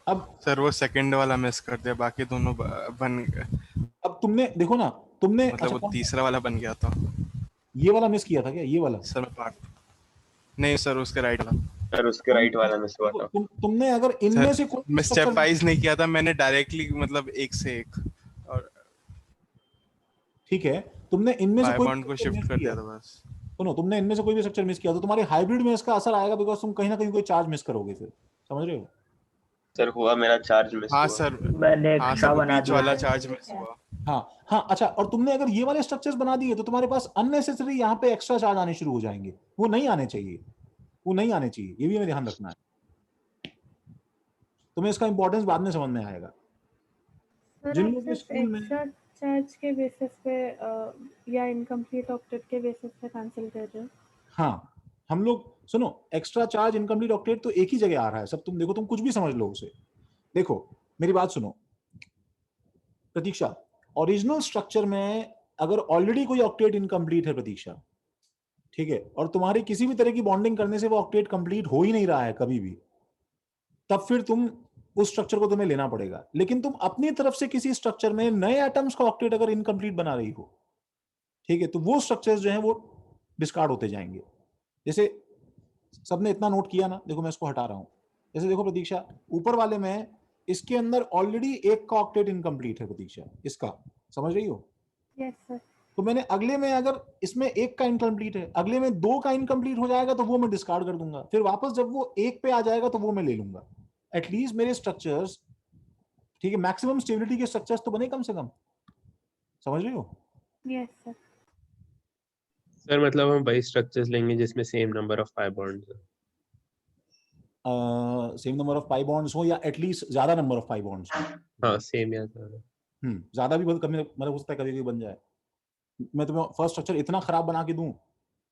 S1: अब
S9: सर वो सेकंड वाला मिस कर दिया, बाकी दोनों बन गए।
S1: अब तुमने देखो ना, तुमने
S9: मतलब
S1: अच्छा,
S9: वो तीसरा वाला बन गया था।
S1: ये वाला मिस किया था क्या? ये वाला?
S9: सर मैं पार्ट नहीं सर, उसके राइट वाला।
S7: सर उसके राइट वाला मिस हुआ था।
S1: तुमने अगर इनमें से कोई
S9: मैं स्टेप वाइज नहीं किया था, मैंने डायरेक्टली मतलब एक से एक, और
S1: ठीक है, तुमने इनमें से
S9: पाई
S1: कोई
S9: बॉन्ड को शिफ्ट कर दिया था बस।
S1: सुनो, तुमने इनमें से कोई भी स्ट्रक्चर मिस किया तो तुम्हारे हाइब्रिड में इसका असर आएगा बिकॉज तुम कहीं ना कहीं कोई चार्ज मिस करोगे फिर। समझ रहे हो?
S7: सर हुआ, मेरा चार्ज मिस
S9: हाँ
S7: हुआ।
S9: सर,
S8: मैंने
S9: हाँ
S8: एक्स्ट्रा
S9: सर,
S8: बना
S9: बीच
S8: दिया
S9: वाला
S8: है।
S9: चार्ज मिस हुआ।
S1: हाँ अच्छा, और तुमने अगर ये वाले स्ट्रक्चर्स बना दिए तो तुम्हारे पास अननेसेसरी यहाँ पे एक्स्ट्रा चार्ज आने शुरू हो जाएंगे, वो नहीं आने चाहिए, वो नहीं आने चाहिए, ये भी हमें ध्यान रखना है। तुम्हें इसका इंपॉर्टेंस बाद में समझ में आएगा।
S10: सर
S1: जिन
S10: आप
S1: लोगों के
S10: सिर्फ
S1: स्कूल में
S10: एक्स्ट्रा चार्ज के बेसिस पे या इनकम्प्लीट ऑक्टेट के बेसिस पे कैंसिल कर रहे हो?
S1: हाँ, हम लोग सुनो, एक्स्ट्रा चार्ज इनकम्प्लीट ऑक्टेट तो एक ही जगह आ रहा है सब, तुम देखो, तुम कुछ भी समझ लो उसे। देखो मेरी बात सुनो प्रतीक्षा, ओरिजिनल स्ट्रक्चर में अगर ऑलरेडी कोई ऑक्टेट इनकम्प्लीट है प्रतीक्षा, ठीक है, और तुम्हारी किसी भी तरह की बॉन्डिंग करने से वो ऑक्टेट कंप्लीट हो ही नहीं रहा है कभी भी, तब फिर तुम उस स्ट्रक्चर को तुम्हें लेना पड़ेगा। लेकिन तुम अपनी तरफ से किसी स्ट्रक्चर में नए एटम्स का ऑक्टेट अगर इनकम्प्लीट बना रही हो, ठीक है, तो वो स्ट्रक्चर्स जो हैं वो डिस्कार्ड होते जाएंगे। जैसे सबने इतना नोट किया ना, देखो मैं इसको हटा रहा हूं, जैसे देखो प्रतीक्षा, ऊपर वाले में इसके अंदर ऑलरेडी एक का ऑक्टेट इनकम्प्लीट है प्रतीक्षा, इसका समझ रही हो?
S10: Yes sir.
S1: तो मैंने अगले में अगर इसमें एक का इनकम्प्लीट है, अगले में दो का इनकम्प्लीट हो जाएगा तो वो मैं डिस्कार्ड कर दूंगा, फिर वापस जब वो एक पे आ जाएगा तो वो मैं ले लूंगा। एटलीस्ट मेरे स्ट्रक्चर्स, ठीक है, मैक्सिमम स्टेबिलिटी के स्ट्रक्चर्स तो बने कम से कम। समझ रहे हो?
S10: Yes sir.
S6: सर मतलब हम वही स्ट्रक्चर्स लेंगे जिसमें same number of pi bonds हो।
S1: Same number of pi bonds हो या एटलीस्ट ज्यादा नंबर ऑफ पाई बॉन्ड्स हो।
S6: हाँ सेम या ज्यादा।
S1: ज्यादा भी बहुत कभी मतलब हो सकता है कभी कभी बन जाए। मैं तुम्हें फर्स्ट स्ट्रक्चर इतना खराब बना के दूं,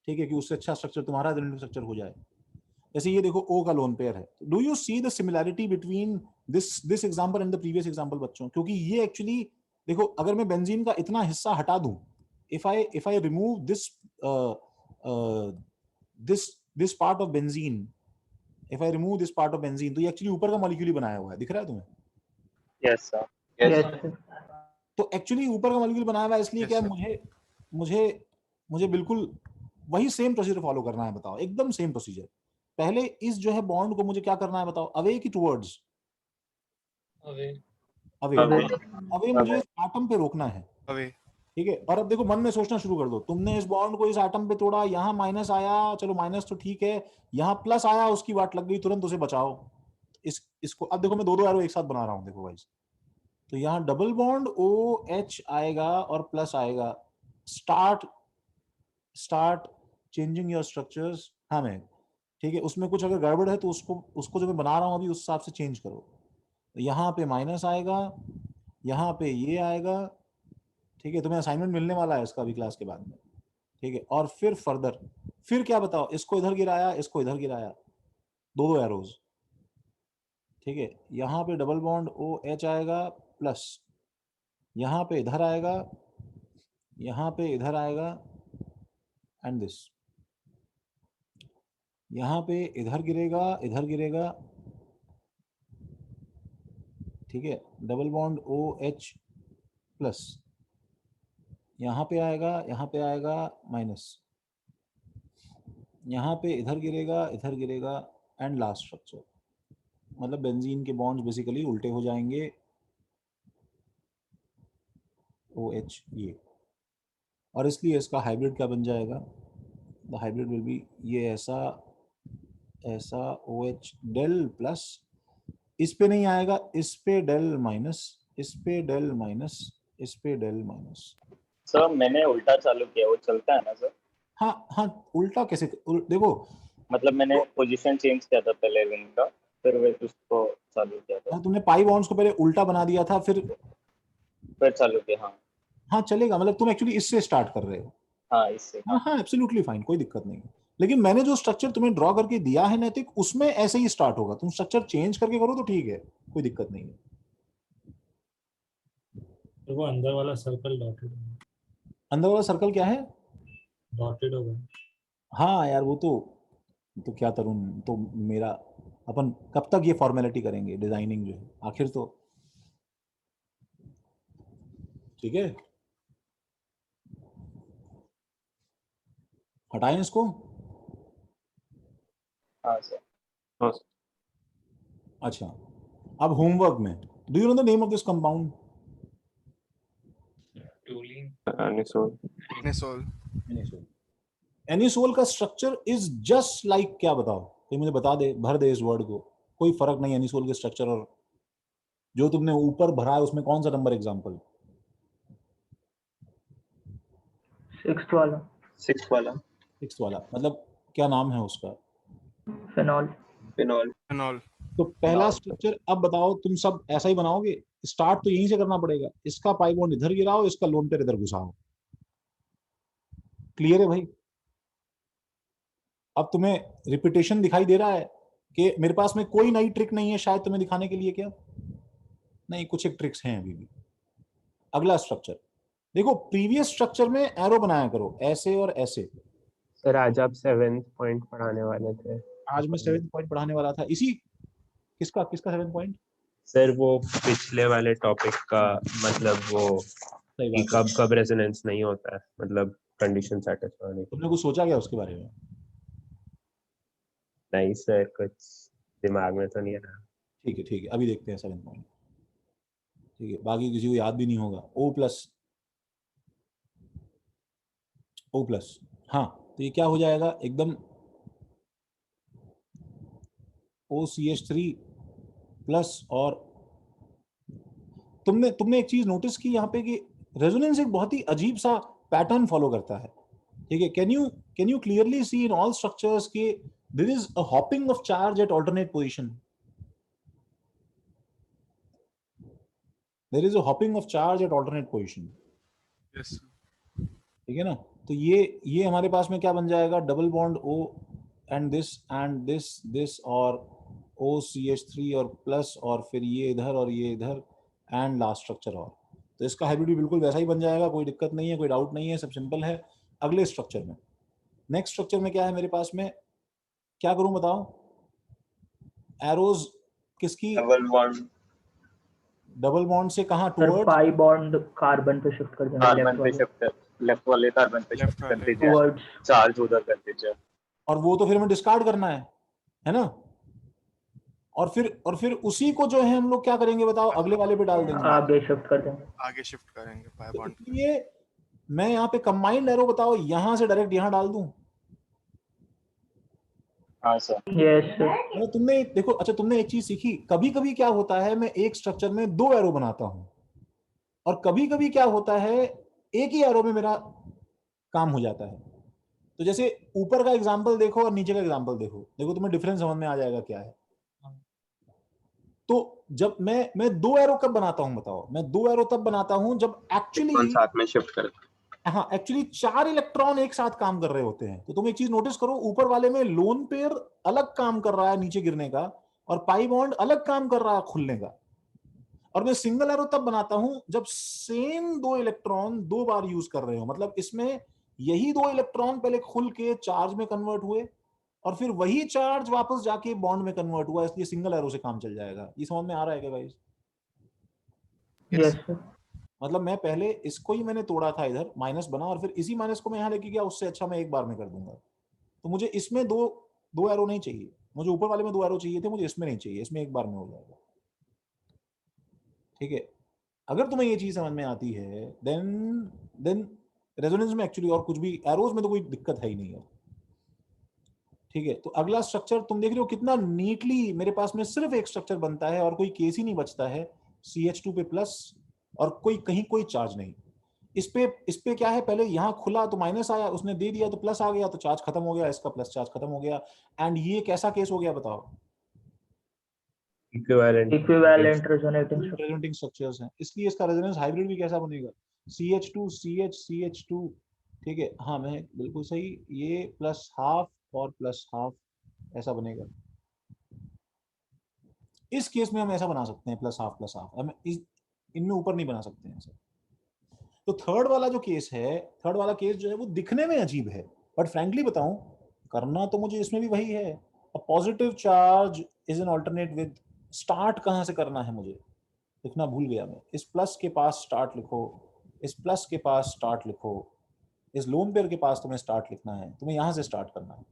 S1: ठीक है, कि उससे अच्छा स्ट्रक्चर तुम्हारा रेजोनेंस स्ट्रक्चर हो जाए। जैसे ये देखो O का लोन पेयर है, do you see the similarity between this example and the previous example बच्चों? क्योंकि ये एक्चुअली देखो, अगर मैं बेंजीन का इतना हिस्सा हटा दूं, if I remove this part of benzene, if I remove this part of benzene, तो ये एक्चुअली ऊपर का मॉलिक्यूल ही बनाया हुआ है, दिख रहा है तुम्हें?
S2: Yes sir.
S8: Yes sir.
S1: तो एक्चुअली ऊपर का मॉलिक्यूल बनाया हुआ है, इसलिए
S9: Yes,
S1: क्या
S9: sir.
S1: मुझे बिल्कुल वही सेम प्रोसीजर फॉलो करना है। बताओ, एकदम सेम प्रोसीजर। पहले इस जो है बॉन्ड को मुझे क्या करना है बताओ, अवे की टुवर्ड्स?
S6: अवे।
S1: अवे मुझे एटम पे रोकना है,
S9: अवे।
S1: ठीक है। और अब देखो, मन में सोचना शुरू कर दो, तुमने इस बॉन्ड को इस एटम पे तोड़ा, यहाँ माइनस आया, चलो माइनस तो ठीक है, यहाँ प्लस आया, उसकी वाट लग गई, तुरंत उसे बचाओ। इसको अब देखो, मैं दो एरो एक साथ बना रहा हूँ, देखो गाइस। तो यहाँ डबल बॉन्ड OH आएगा और प्लस आएगा, स्टार्ट चेंजिंग योर स्ट्रक्चर्स। हाँ मैं, ठीक है, उसमें कुछ अगर गड़बड़ है तो उसको जो मैं बना रहा हूँ अभी, उस हिसाब से चेंज करो। तो यहाँ पे माइनस आएगा, यहाँ पे ये आएगा, ठीक है। तुम्हें असाइनमेंट मिलने वाला है इसका अभी क्लास के बाद में, ठीक है। और फिर फर्दर, फिर क्या बताओ, इसको इधर गिराया, इसको इधर गिराया, दो एरोज, ठीक है। यहाँ पे डबल बॉन्ड OH आएगा प्लस, यहाँ पे इधर आएगा, यहाँ पे इधर आएगा, एंड दिस यहाँ पे इधर गिरेगा, इधर गिरेगा, ठीक है। डबल बॉन्ड OH प्लस, यहाँ पे आएगा माइनस, यहाँ पे इधर गिरेगा, एंड लास्ट स्ट्रक्चर। मतलब बेंजीन के बॉन्ड्स बेसिकली उल्टे हो जाएंगे, OH ये, और इसलिए इसका हाइब्रिड क्या बन जाएगा? द हाइब्रिड विल बी ये ऐसा OH डेल प्लस, इस पे नहीं आएगा, इस पे डेल माइनस, इस पे डेल माइनस, इस पे डेल माइनस।
S2: सर मैंने उल्टा चालू किया, वो चलता है ना सर?
S1: हाँ, उल्टा कैसे? देखो,
S2: मतलब मैंने पोजीशन चेंज किया था पहले रिंग का, फिर वे उसको चालू किया था,
S1: तुमने पाई बॉन्ड्स को पहले उल्टा बना दिया था, फिर
S2: चालू किया। हाँ
S1: हाँ चलेगा, मतलब तुम एक्चुअली इससे स्टार्ट कर रहे हो।
S2: हाँ, इससे।
S1: हाँ एब्सोल्युटली फाइन, कोई दिक्कत नहीं है। लेकिन मैंने जो स्ट्रक्चर तुम्हें ड्रॉ करके दिया है नैतिक, उसमें ऐसे ही स्टार्ट होगा। तुम स्ट्रक्चर चेंज करके करो तो ठीक है, कोई दिक्कत नहीं है।
S11: तो वो अंदर वाला सर्कल डॉटेड
S1: अंदर वाला सर्कल क्या है?
S11: डॉटेड होगा।
S1: हाँ यार, वो तो क्या तरुण, तो मेरा अपन कब तक ये फॉर्मेलिटी करेंगे, डिजाइनिंग जो है आखिर तो, ठीक है। हटाएं इसको।
S2: हाँ सर।
S1: अच्छा, अब होमवर्क में, do you know the name of this compound? Anisole का स्ट्रक्चर इज जस्ट लाइक, क्या बताओ, कोई मुझे बता दे, भर दे इस वर्ड को। कोई फर्क नहीं एनिसोल के स्ट्रक्चर और जो तुमने ऊपर भरा है उसमें कौन सा नंबर एग्जांपल?
S8: सिक्स्थ वाला।
S7: सिक्स वाला।
S1: मतलब क्या नाम है उसका?
S7: फिनॉल।
S1: तो पहला स्ट्रक्चर, अब बताओ तुम सब ऐसा ही बनाओगे? स्टार्ट तो यहीं से करना पड़ेगा। इसका पाई बॉन्ड इधर गिराओ, इसका लोन पेयर इधर घुसाओ। क्लियर है भाई? अब तुम्हें रिपीटेशन दिखाई दे रहा है कि मेरे पास में कोई नई ट्रिक नहीं है शायद तुम्हें दिखाने के लिए? क्या नहीं, कुछ एक ट्रिक्स हैं अभी भी। अगला स्ट्रक्चर देखो, प्रीवियस स्ट्रक्चर में एरो बनाया करो, ऐसे और ऐसे।
S6: सर आज आप 7th पॉइंट पढ़ाने वाले थे।
S1: आज मैं 7th पॉइंट पढ़ाने वाला था। इसी किसका 7th पॉइंट?
S6: सर वो पिछले वाले टॉपिक का, मतलब वो कि कब रेजोनेंस नहीं होता है, मतलब कंडीशन सेटिस्फाई होने की।
S1: तुमने कुछ सोचा क्या उसके बारे में?
S6: नहीं सर, कुछ दिमाग में तो नहीं आ रहा।
S1: ठीक है, अभी देखते हैं 7th पॉइंट। ठीक है, बाकी किसी को याद भी नहीं होगा। O प्लस, हाँ, तो ये क्या हो जाएगा एकदम? OCH3 plus. और तुमने एक चीज नोटिस की यहाँ पे कि रेजोनेंस एक बहुत ही अजीब सा पैटर्न फॉलो करता है, ठीक है। Can you clearly see in all structures कि there is a hopping of charge at alternate position? There is a hopping of charge at alternate position,
S9: Yes.
S1: ठीक है ना। तो ये हमारे पास में क्या बन जाएगा, double bond O and this और OCH3 और प्लस और फिर ये इधर और ये इधर एंड लास्ट स्ट्रक्चर और। तो इसका हाइब्रिड भी बिल्कुल वैसा ही बन जाएगा, कोई दिक्कत नहीं है, कोई डाउट नहीं है, सब सिंपल है। अगले स्ट्रक्चर में, नेक्स्ट स्ट्रक्चर में क्या है मेरे पास में, क्या करूं बताओ, एरोज किसकी, डबल बॉन्ड से कहां
S8: sir
S1: towards,
S8: pi bond carbon पे शिफ्ट कर देंगे,
S2: कार्बन पे शिफ्ट कर, लेफ्ट वाले कार्बन पे शिफ्ट कर दीजिए,
S8: टुवर्ड्स।
S2: चार्ज उधर कर दीजिए।
S1: और वो तो फिर हमें डिस्कार्ड करना है ना। और फिर उसी को जो है हम लोग क्या करेंगे बताओ, अगले वाले पे डाल देंगे,
S8: आगे शिफ्ट कर देंगे।
S9: आगे शिफ्ट करेंगे पाई
S1: तो
S9: बॉन्ड।
S1: इसलिए मैं यहाँ पे कंबाइंड एरो बताओ, यहां से डायरेक्ट यहां डाल दूं।
S2: हाँ सर।
S8: Yes sir.
S1: तो तुमने देखो, अच्छा तुमने एक चीज सीखी, कभी कभी क्या होता है मैं एक स्ट्रक्चर में 2 एरो बनाता हूं, और कभी कभी क्या होता है एक ही एरो में मेरा काम हो जाता है। तो जैसे ऊपर का एग्जांपल देखो और नीचे का एग्जांपल देखो तुम्हें डिफरेंस समझ में आ जाएगा क्या है। तो जब मैं 2 एरो कब बनाता हूं बताओ, मैं 2 एरो तब बनाता हूं जब एक्चुअली
S7: साथ में शिफ्ट कर,
S1: हाँ एक्चुअली 4 इलेक्ट्रॉन एक साथ काम कर रहे होते हैं। तो तुम एक चीज नोटिस करो, ऊपर वाले में लोन पेयर अलग काम कर रहा है नीचे गिरने का, और पाई बॉन्ड अलग काम कर रहा है खुलने का। और मैं सिंगल एरो तब बनाता हूं जब सेम 2 इलेक्ट्रॉन 2 बार यूज कर रहे हो, मतलब इसमें यही 2 इलेक्ट्रॉन पहले खुल के चार्ज में कन्वर्ट हुए और फिर वही चार्ज वापस जाके बॉन्ड में कन्वर्ट हुआ, इसलिए सिंगल एरो से काम चल जाएगा। ये समझ में आ रहा है क्या गाइस?
S8: Yes sir.
S1: मतलब मैं पहले इसको ही मैंने तोड़ा था, इधर माइनस बना और फिर इसी माइनस को मैं यहाँ लेके गया, उससे अच्छा मैं एक बार में कर दूंगा। तो मुझे इसमें दो एरो नहीं चाहिए, मुझे ऊपर वाले में 2 एरो चाहिए थे, मुझे इसमें नहीं चाहिए, इसमें एक बार में हो जाएगा। ठीक है, अगर तुम्हें ये चीज समझ में आती है देन रेजोनेंस में एक्चुअली और कुछ भी, एरोज में तो कोई दिक्कत है ही नहीं है। ठीक है, तो अगला स्ट्रक्चर तुम देख रहे हो कितना नीटली मेरे पास में सिर्फ एक स्ट्रक्चर बनता है और कोई केस ही नहीं बचता है, CH2 पे प्लस और कहीं कोई चार्ज नहीं। इस पे क्या है, पहले यहाँ खुला तो माइनस आया, उसने दे दिया तो प्लस आ गया, तो चार्ज खत्म हो गया, इसका प्लस चार्ज खत्म हो गया। एंड ये कैसा केस हो गया बताओ?
S8: इक्विवेलेंट रेजोनेटिंग
S1: स्ट्रक्चर्स हैं, इसलिए इसका रेजोनेंस हाइब्रिड भी कैसा बनेगा, CH2 CH CH2। ठीक है, हाँ मैं बिल्कुल सही, ये प्लस हाफ और प्लस हाफ ऐसा बनेगा। इस केस में हम ऐसा बना सकते हैं, प्लस हाफ हम इनमें ऊपर नहीं बना सकते हैं ऐसा। तो थर्ड वाला जो केस है, थर्ड वाला केस जो है वो दिखने में अजीब है, बट फ्रैंकली बताऊं करना तो मुझे इसमें भी वही है। A positive charge is an alternate with, start कहां से करना है मुझे लिखना भूल गया मैं, इस प्लस के पास स्टार्ट लिखो, इस प्लस के पास स्टार्ट लिखो, इस लोन पेयर के पास तुम्हें स्टार्ट लिखना है, तुम्हें यहां से स्टार्ट करना है।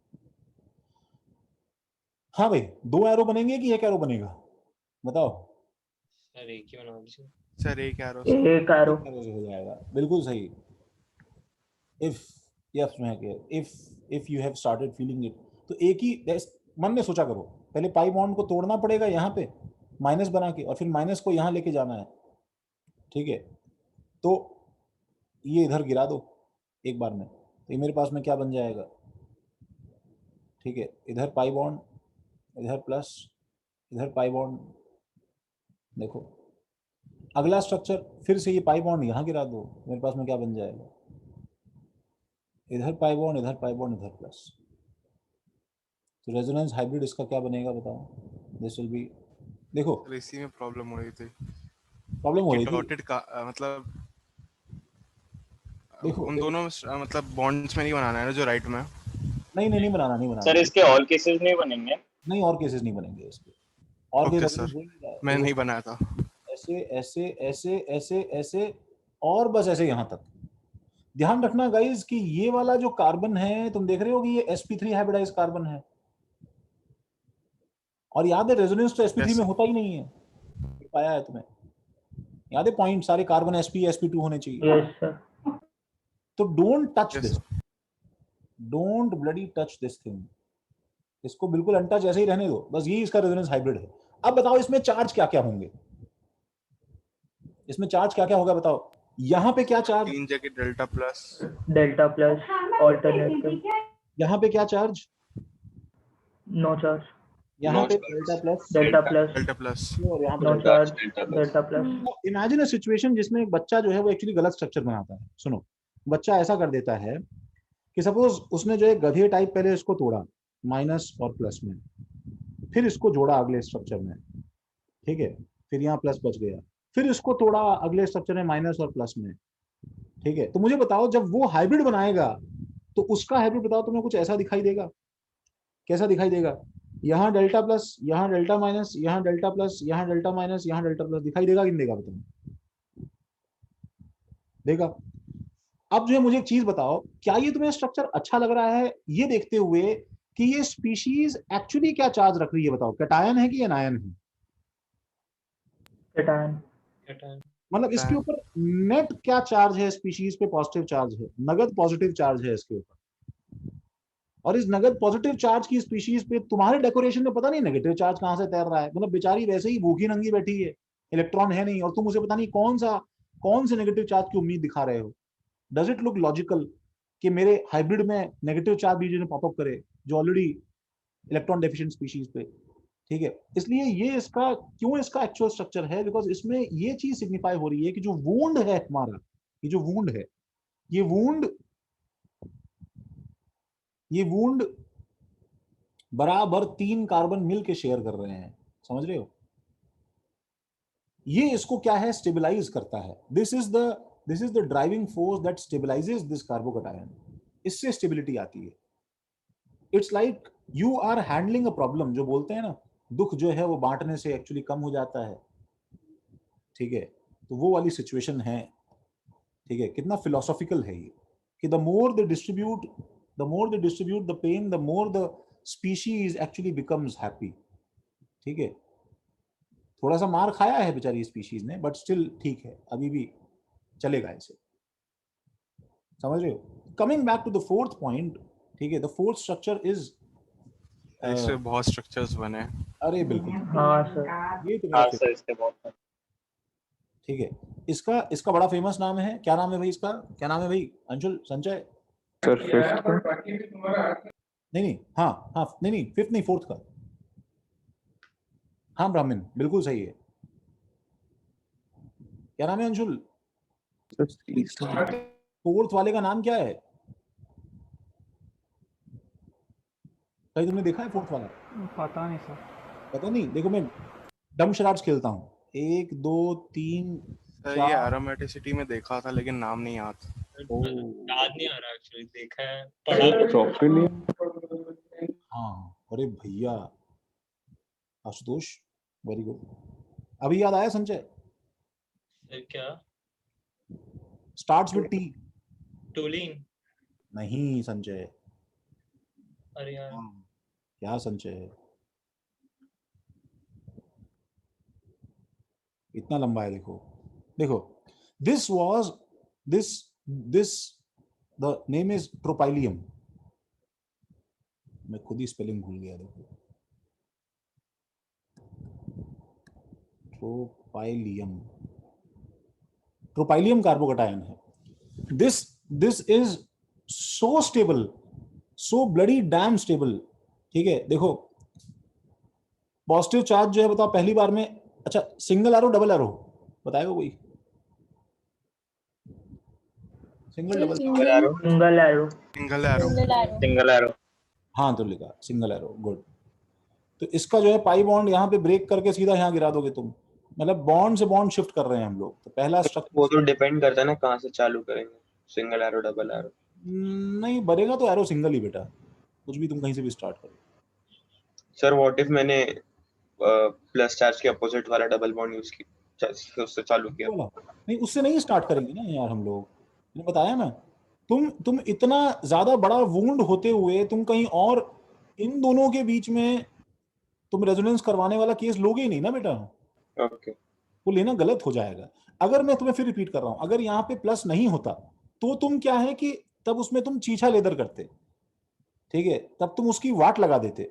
S1: हाँ भाई, 2 एरो बनेंगे कि 1 एरो बनेगा बताओ?
S11: सर एक ही बना दीजिए।
S9: सर एक एरो
S8: एक एरो
S1: हो जाएगा, बिल्कुल सही। If you have started feeling it, तो एक ही मन में सोचा करो, पहले पाई बॉन्ड को तोड़ना पड़ेगा यहाँ पे माइनस बना के, और फिर माइनस को यहाँ लेके जाना है। ठीक है, तो ये इधर गिरा दो एक बार में, तो ये मेरे पास में क्या बन जाएगा? ठीक है, इधर पाई बॉन्ड, इधर प्लस, इधर पाई बॉन्ड। देखो अगला स्ट्रक्चर, फिर से ये पाई बॉन्ड यहाँ गिरा दो, मेरे पास में क्या बन जाएगा? इधर पाई बॉन्ड, इधर पाई बॉन्ड, इधर प्लस। तो रेजोनेंस हाइब्रिड इसका क्या बनेगा बताओ? दिस विल बी, देखो
S9: इसी में प्रॉब्लम हो रही थी,
S1: डॉटेड
S9: का मतलब
S1: देखो
S9: उन दोनों मतलब बॉन्ड्स में नहीं बनाना है ना जो राइट में?
S1: नहीं बनाना
S2: सर इसके ऑल केसेस नहीं बनेंगे?
S1: नहीं, और केसेस नहीं बनेंगे इसके, और
S9: ओके सर, मैं नहीं बनाया था।
S1: ऐसे ऐसे ऐसे ऐसे ऐसे और बस ऐसे यहाँ तक। ध्यान रखना गाइस कि ये वाला जो कार्बन है तुम देख रहे हो कि ये sp3 हाइब्रिडाइज कार्बन है, और याद है रेजोनेंस तो sp3 में होता ही नहीं है, पाया है तुम्हें? याद है पॉइंट, सारे कार्बन sp2 होने चाहिए।
S8: Yes sir.
S1: तो don't touch this, don't bloody touch this thing, इसको बिल्कुल अनटच ऐसे ही रहने दो, बस ये इसका रेजोनेंस हाइब्रिड है। अब बताओ इसमें चार्ज क्या क्या होंगे, इसमें चार्ज क्या क्या होगा बताओ? यहाँ पे क्या चार्ज?
S9: 3 जगह डेल्टा प्लस
S8: ऑल्टरनेटिव।
S1: यहाँ पे क्या चार्ज?
S8: No charge.
S1: यहाँ पे डेल्टा प्लस और यहाँ पे
S8: no charge delta plus.
S1: Imagine a situation जिसमें एक बच्चा जो है वो एक्चुअली गलत स्ट्रक्चर बनाता है। सुनो, बच्चा ऐसा कर देता है कि सपोज उसने जो है गधे टाइप पहले इसको तोड़ा माइनस और प्लस में, फिर इसको जोड़ा अगले स्ट्रक्चर में, ठीक है, फिर यहाँ प्लस बच गया, फिर इसको तोड़ा अगले स्ट्रक्चर में माइनस और प्लस में, ठीक है। तो मुझे बताओ जब वो हाइब्रिड बनाएगा तो उसका हाइब्रिड बताओ तुम्हें कुछ ऐसा दिखाई देगा, कैसा दिखाई देगा? यहाँ डेल्टा प्लस, यहाँ डेल्टा माइनस, यहाँ डेल्टा प्लस, यहाँ डेल्टा माइनस, यहाँ डेल्टा प्लस, दिखाई देगा कि नहीं देगा बताओ? देगा। अब जो है मुझे एक चीज बताओ, क्या ये तुम्हें स्ट्रक्चर अच्छा लग रहा है ये देखते हुए कि ये स्पीशीज एक्चुअली क्या चार्ज रख रही है? बताओ, कैटायन है कि एनायन है?
S8: कैटायन।
S1: मतलब इसके ऊपर नेट क्या चार्ज है? स्पीशीज पे पॉजिटिव चार्ज है, नगद पॉजिटिव चार्ज है इसके ऊपर। और इस नगद पॉजिटिव चार्ज की स्पीशीज पे तुम्हारे डेकोरेशन में पता नहीं नेगेटिव चार्ज कहां से तैर रहा है। मतलब बेचारी वैसे ही भूखी नंगी बैठी है, इलेक्ट्रॉन है नहीं, और तुम उसे पता नहीं कौन से नेगेटिव चार्ज की उम्मीद दिखा रहे हो। डज इट लुक लॉजिकल कि मेरे हाइब्रिड में नेगेटिव चार्ज बीच में पॉपअप करे जो ऑलरेडी इलेक्ट्रॉन डेफिशिएंट स्पीशीज पे, ठीक है? इसलिए ये इसका क्यों इसका एक्चुअल स्ट्रक्चर है, बिकॉज इसमें ये चीज सिग्निफाई हो रही है कि जो वूंड है हमारा, ये जो वूंड है, ये वूंड बराबर 3 कार्बन मिल के शेयर कर रहे हैं, समझ रहे हो? ये इसको क्या है, स्टेबलाइज करता है। This is the driving force that stabilises this carbocation. इससे स्टेबिलिटी आती है। It's like you are handling a problem, जो बोलते हैं ना, दुख जो है वो बांटने से एक्चुअली कम हो जाता है, ठीक है? तो वो वाली सिचुएशन है, ठीक है? कितना फिलोसॉफिकल है ये कि the more they distribute the pain, the more the species actually becomes happy, ठीक है? थोड़ा सा मार खाया है बेचारी स्पीशीज ने, बट स्टिल ठीक है, अभी भी चलेगा ऐसे, समझ रहे हो? Coming back to the fourth point, ठीक है, द फोर्थ स्ट्रक्चर इज,
S9: इससे बहुत स्ट्रक्चर्स बने हैं।
S1: अरे बिल्कुल,
S8: हाँ सर।
S1: ये तो मेरा
S2: हाँ सर, इसके बहुत
S1: ठीक है। इसका बड़ा फेमस नाम है, क्या नाम है भाई इसका? क्या नाम है भाई? अंशुल, संचय?
S3: सर फिफ्थ
S1: नहीं, हाँ हाँ, नहीं फिफ्थ नहीं, फोर्थ का। हाँ ब्राह्मण, बिल्कुल सही है। क्या नाम है अंशुल? फोर्थ वाले का नाम क्या है? कहीं तुमने देखा है फोर्थ वाला?
S5: पता नहीं सर।
S1: पता नहीं? देखो मैं डम शराब्स खेलता हूँ, 1 2 3
S9: सर ये एरोमेटिसिटी में देखा था लेकिन नाम नहीं याद।
S11: याद नहीं आ रहा एक्चुअली, देखा है पढ़ा।
S1: हाँ, अरे भैया आशुतोष, वेरी गुड। अभी याद आया संचय?
S11: क्या?
S1: Starts with T.
S11: टोलिन?
S1: नहीं संचय।
S11: अरे यार,
S1: क्या संचय, इतना लंबा है। देखो दिस द नेम इज ट्रोपाइलियम। मैं खुद ही स्पेलिंग भूल गया। देखो, ट्रोपाइलियम कार्बोकैटायन है। This is so stable, so bloody dam stable, ठीक है? देखो पॉजिटिव चार्ज जो है, बताओ पहली बार में, अच्छा सिंगल एरो डबल एरो बताएगा कोई? Single double
S2: single arrow.
S1: हाँ तो लिखा सिंगल एरो, गुड। तो इसका जो है पाई बॉन्ड यहाँ पे ब्रेक करके सीधा यहाँ गिरा दोगे तुम, मतलब बॉन्ड से बॉन्ड शिफ्ट कर रहे हैं हम लोग। तो पहला स्ट्रक्चर
S7: वो तो डिपेंड करता है ना कहाँ से चालू करेंगे, सिंगल एरो डबल एरो।
S1: नहीं बनेगा तो एरो सिंगल ही बेटा, कुछ भी तुम कहीं से भी स्टार्ट करो।
S7: सर व्हाट इफ मैंने प्लस चार्ज के अपोजिट वाला डबल बॉन्ड यूज किया, उससे चालू किया?
S1: नहीं, उससे नहीं स्टार्ट करेंगे ना यार हम लोग, मैंने बताया ना। तुम इतना ज्यादा बड़ा वुंड होते हुए तुम कहीं और इन दोनों के बीच में तुम रेजोनेंस करवाने वाला केस लोगे ही नहीं ना बेटा।
S7: ओके,
S1: वो लेना गलत हो जाएगा। अगर मैं तुम्हें फिर रिपीट कर रहा हूं, अगर यहाँ पे प्लस नहीं होता तो तुम क्या है कि तब उसमें तुम चीछा लेदर करते, ठीक है? तब तुम उसकी वाट लगा देते,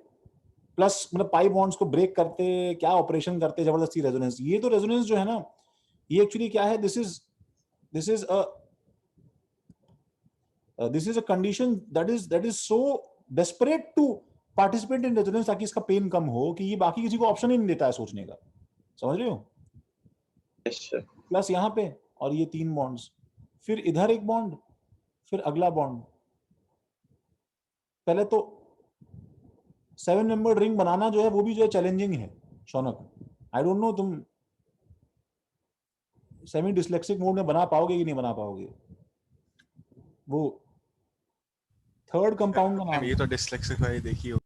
S1: प्लस मतलब पाई बॉन्ड्स को ब्रेक करते, क्या ऑपरेशन करते, जबरदस्ती रेजोनेंस। ये तो रेजोनेंस जो है ना, ये एक्चुअली क्या है, this is a condition that is so desperate to participate in resonance, ताकि इसका पेन कम हो, कि ये बाकी किसी को ऑप्शन ही नहीं देता है सोचने का, समझ रहे हो? प्लस यहाँ पे और ये 3 बॉन्ड्स, फिर इधर एक बॉन्ड, फिर अगला बॉन्ड, पहले तो 7 मेंबर रिंग बनाना जो है वो भी जो है चैलेंजिंग है शौनक। आई डोंट नो तुम सेमी डिसलेक्सिक मोड में बना पाओगे कि नहीं बना पाओगे। वो थर्ड कंपाउंड का नाम,
S9: ये तो डिसलेक्सिक वाली देखी हो।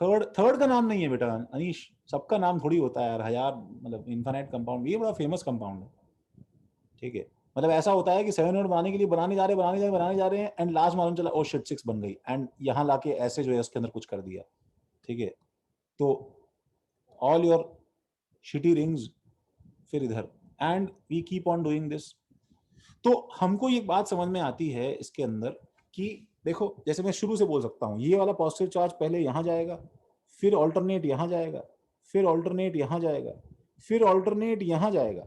S1: थर्ड का नाम नहीं है बेटा अनीश, सबका नाम थोड़ी होता है यार। हजार मतलब इनफाइनाइट कंपाउंड, ये बड़ा फेमस कंपाउंड है, ठीक है। मतलब ऐसा होता है कि 7 नोड बनाने के लिए बनाने जा रहे हैं एंड लास्ट मालूम चला ओ शिट 6 बन गई एंड यहाँ लाके ऐसे जो है उसके अंदर कुछ कर दिया, ठीक है। तो ऑल योर शिटी रिंग्स फिर इधर and we keep on doing this. तो हमको ये बात समझ में आती है इसके अंदर कि देखो जैसे मैं शुरू से बोल सकता हूँ, ये वाला पॉजिटिव चार्ज पहले यहाँ जाएगा, फिर ऑल्टरनेट यहाँ जाएगा, फिर ऑल्टरनेट यहाँ जाएगा, फिर ऑल्टरनेट यहाँ जाएगा,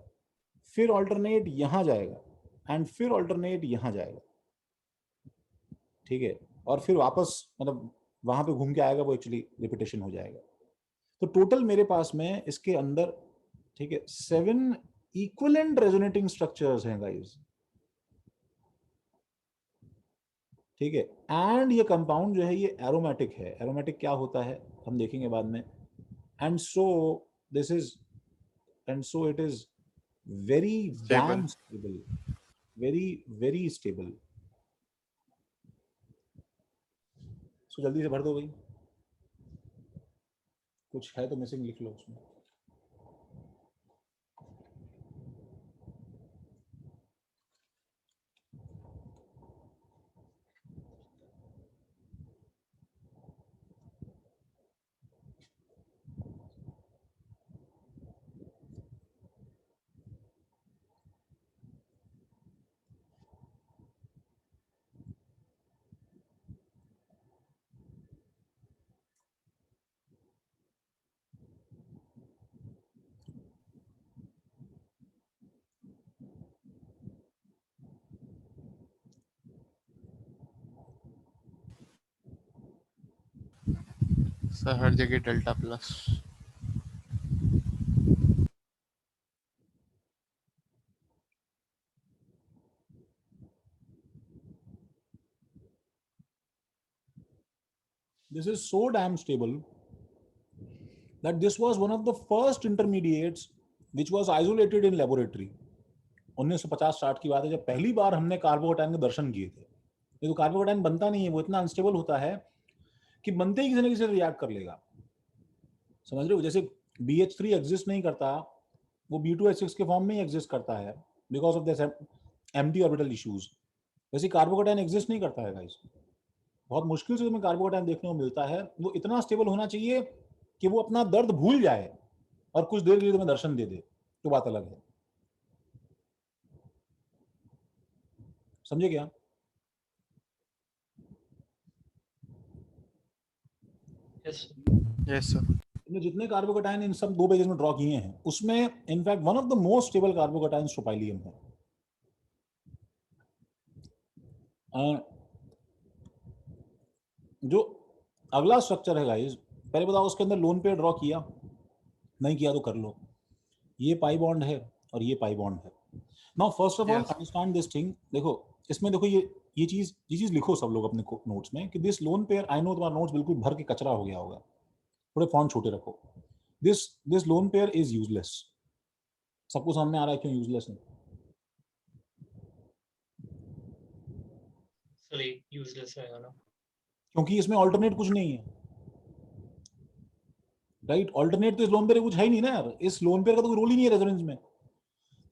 S1: फिर ऑल्टरनेट यहाँ जाएगा एंड फिर ऑल्टरनेट यहाँ जाएगा, ठीक है। और फिर वापस मतलब वहां पे घूम के आएगा, वो एक्चुअली रिपीटेशन हो जाएगा। तो टोटल मेरे पास में इसके अंदर, ठीक है, 7 इक्विवेलेंट रेजोनेटिंग स्ट्रक्चर्स हैं गाइस, ठीक है। एंड ये कंपाउंड जो है ये एरोमेटिक है। एरोमेटिक क्या होता है हम देखेंगे बाद में। And so this is and so it is very damn stable, very stable। सो जल्दी से भर दो भाई, कुछ है तो मिसिंग लिख लो उसमें।
S9: सर हर जगह delta plus.
S1: This is so damn stable that this was one of the first intermediates which was isolated in laboratory। 1950-60 की बात है जब पहली बार हमने कार्बोकैटायन के दर्शन किए थे। ये तो कार्बोकैटायन बनता नहीं है, वो इतना अनस्टेबल होता है कि बनते ही किसी न किसी से रिएक्ट कर लेगा, समझ रहे हो। जैसे BH3 एग्जिस्ट नहीं करता, वो B2H6 के फॉर्म में ही एग्जिस्ट करता है because of this empty orbital issues. वैसे कार्बोकैटायन एग्जिस्ट नहीं करता है गाइस, बहुत मुश्किल से तुम्हें कार्बोकैटायन देखने को मिलता है। वो इतना स्टेबल होना चाहिए कि वो अपना दर्द भूल जाए और कुछ देर के लिए तुम्हें दर्शन दे दे, तो बात अलग है, समझे क्या।
S9: Yes sir.
S1: तुमने जितने कार्बोकैटायन इन सब 2 पेजेस में ड्रॉ किए हैं उसमें in fact one of the most stable carbocation tropylium है। जो अगला स्ट्रक्चर है गाइस, पहले बताओ उसके अंदर लोन पेयर ड्रॉ किया, नहीं किया तो कर लो। ये पाई बॉन्ड है और ये पाई बॉन्ड है। Now first of all understand this thing. देखो इसमें देखो ये चीज लिखो सब लोग अपने नोट्स में कि this lone pair, I know तुम्हारा नोट्स बिल्कुल भर के कचरा हो गया होगा, थोड़े फॉन्ट छोटे रखो। This lone pair is useless. सबको समझ में आ रहा है क्यों यूजलेस है?
S11: सॉरी यूजलेस रहेगा ना,
S1: क्योंकि इसमें ऑल्टरनेट कुछ नहीं है, राइट। ऑल्टरनेट तो इस लोन पेयर कुछ है ही नहीं ना यार, इस लोन पेयर का तो कोई रोल ही नहीं है रेजोनेंस में।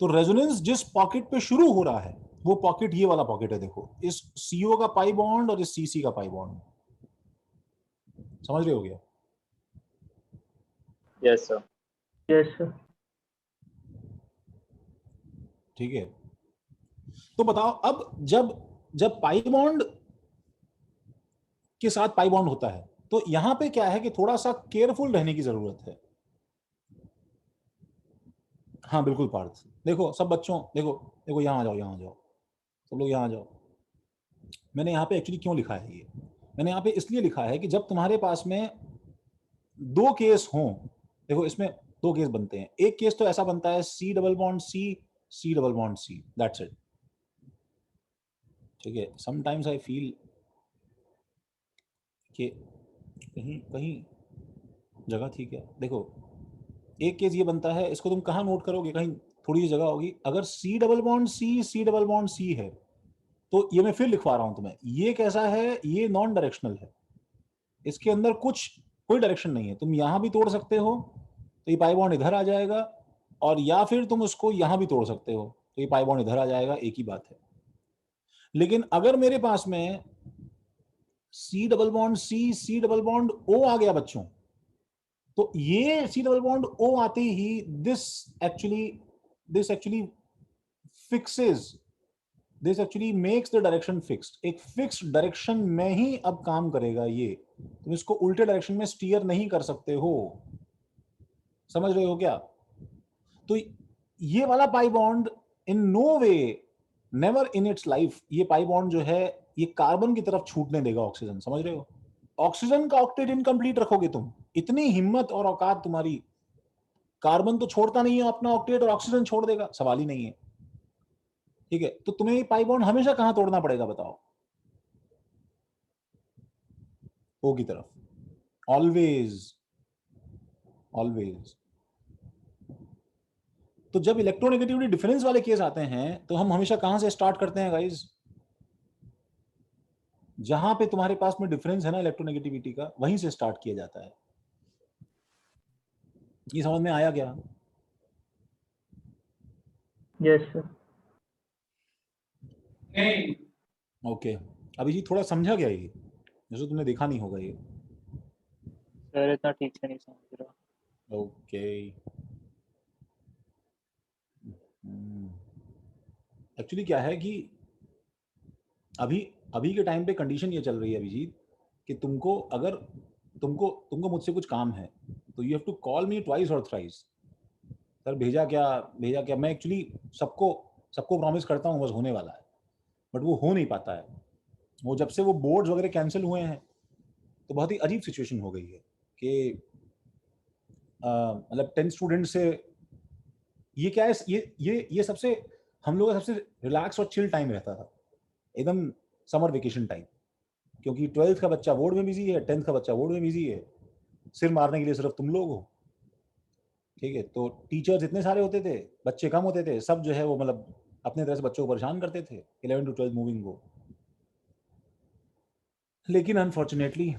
S1: तो रेजोनेंस जिस पॉकेट पे शुरू हो रहा है वो पॉकेट ये वाला पॉकेट है। देखो इस CO का पाई बॉन्ड और इस CC का पाई बॉन्ड, समझ रहे हो गया?
S2: Yes sir.
S8: Yes sir.
S1: ठीक है, तो बताओ अब जब पाई बॉन्ड के साथ पाई बॉन्ड होता है तो यहां पे क्या है कि थोड़ा सा केयरफुल रहने की जरूरत है। हाँ बिल्कुल पार्थ, देखो सब बच्चों, देखो यहाँ आ जाओ सब लोग यहाँ आ जाओ। मैंने यहाँ पे एक्चुअली क्यों लिखा है ये, मैंने यहाँ पे इसलिए लिखा है कि जब तुम्हारे पास में 2 केस हों, देखो इसमें 2 केस बनते हैं। एक केस तो ऐसा बनता है C double bond C double bond C, that's it, ठीक है। समटाइम्स आई फील कि कहीं कहीं जगह थी क्या, देखो एक केस ये बनता है, इसको तुम कहाँ नोट करोगे, कहीं थोड़ी सी जगह होगी, अगर C डबल बॉन्ड C है, तो ये मैं फिर लिखवा रहा हूं तुम्हें, ये कैसा है, ये नॉन डायरेक्शनल है, इसके अंदर कोई डायरेक्शन नहीं है, तुम यहां भी तोड़ सकते हो तो ये पाई बॉन्ड इधर आ जाएगा, और या फिर तुम उसको यहां भी तोड़ सकते हो तो ये पाई बॉन्ड इधर आ जाएगा, एक ही बात है। लेकिन अगर मेरे पास में C double bond C double bond O आ गया बच्चों, तो ये C डबल बॉन्ड O आते ही this actually fixes, this actually makes the direction fixed, एक फिक्स्ड डायरेक्शन में ही अब काम करेगा ये, तुम इसको उल्टे डायरेक्शन में स्टीयर नहीं कर सकते हो, समझ रहे हो क्या? तो ये वाला pi bond in no way, never in its life, ये पाई बॉन्ड जो है ये कार्बन की तरफ छूटने देगा ऑक्सीजन, समझ रहे हो? ऑक्सीजन का ऑक्टेट इनकम्प्लीट रखोगे तुम, इतनी हिम्मत और औकात तुम्हारी, कार्बन तो छोड़ता नहीं है अपना ऑक्टेट और ऑक्सीजन छोड़ देगा, सवाल ही नहीं है, ठीक है? तो तुम्हें ये पाई बॉन्ड हमेशा कहां तोड़ना पड़ेगा बताओ? ओ की तरफ, ऑलवेज ऑलवेज। तो जब इलेक्ट्रोनेगेटिविटी डिफरेंस वाले केस आते हैं तो हम हमेशा कहां से स्टार्ट करते हैं गाइस? जहां पे तुम्हारे पास में डिफरेंस है ना इलेक्ट्रोनेगेटिविटी का, वहीं से स्टार्ट किया जाता है। ये समझ में आया क्या?
S8: Yes sir.
S1: ओके, अभी जी थोड़ा समझा गया ये, जैसे तुमने देखा नहीं होगा ये।
S5: सर इतना ठीक से नहीं समझ रहा।
S1: ओके, एक्चुअली क्या है कि अभी के टाइम पे कंडीशन ये चल रही है अभिजीत कि तुमको अगर तुमको मुझसे कुछ काम है तो you have to call me twice और थ्राइस। सर भेजा क्या, मैं एक्चुअली सबको प्रॉमिस करता हूँ बस होने वाला है, बट वो हो नहीं पाता है। वो जब से वो बोर्ड्स वगैरह कैंसिल हुए हैं तो बहुत ही अजीब सिचुएशन हो गई है कि मतलब 10 स्टूडेंट से ये क्या है, ये सबसे हम लोगों का सबसे रिलैक्स और चिल टाइम रहता था, एकदम समर वेकेशन टाइम, क्योंकि 12th का बच्चा बोर्ड में बिजी है, 10th का बच्चा बोर्ड में बिजी है, सिर मारने के लिए सिर्फ तुम लोग हो, ठीक है? तो टीचर्स इतने सारे होते थे, बच्चे कम होते थे, सब जो है वो मतलब अपने तरह से बच्चों को परेशान करते थे, 11 to 12 मूविंग को। लेकिन अनफॉर्चुनेटली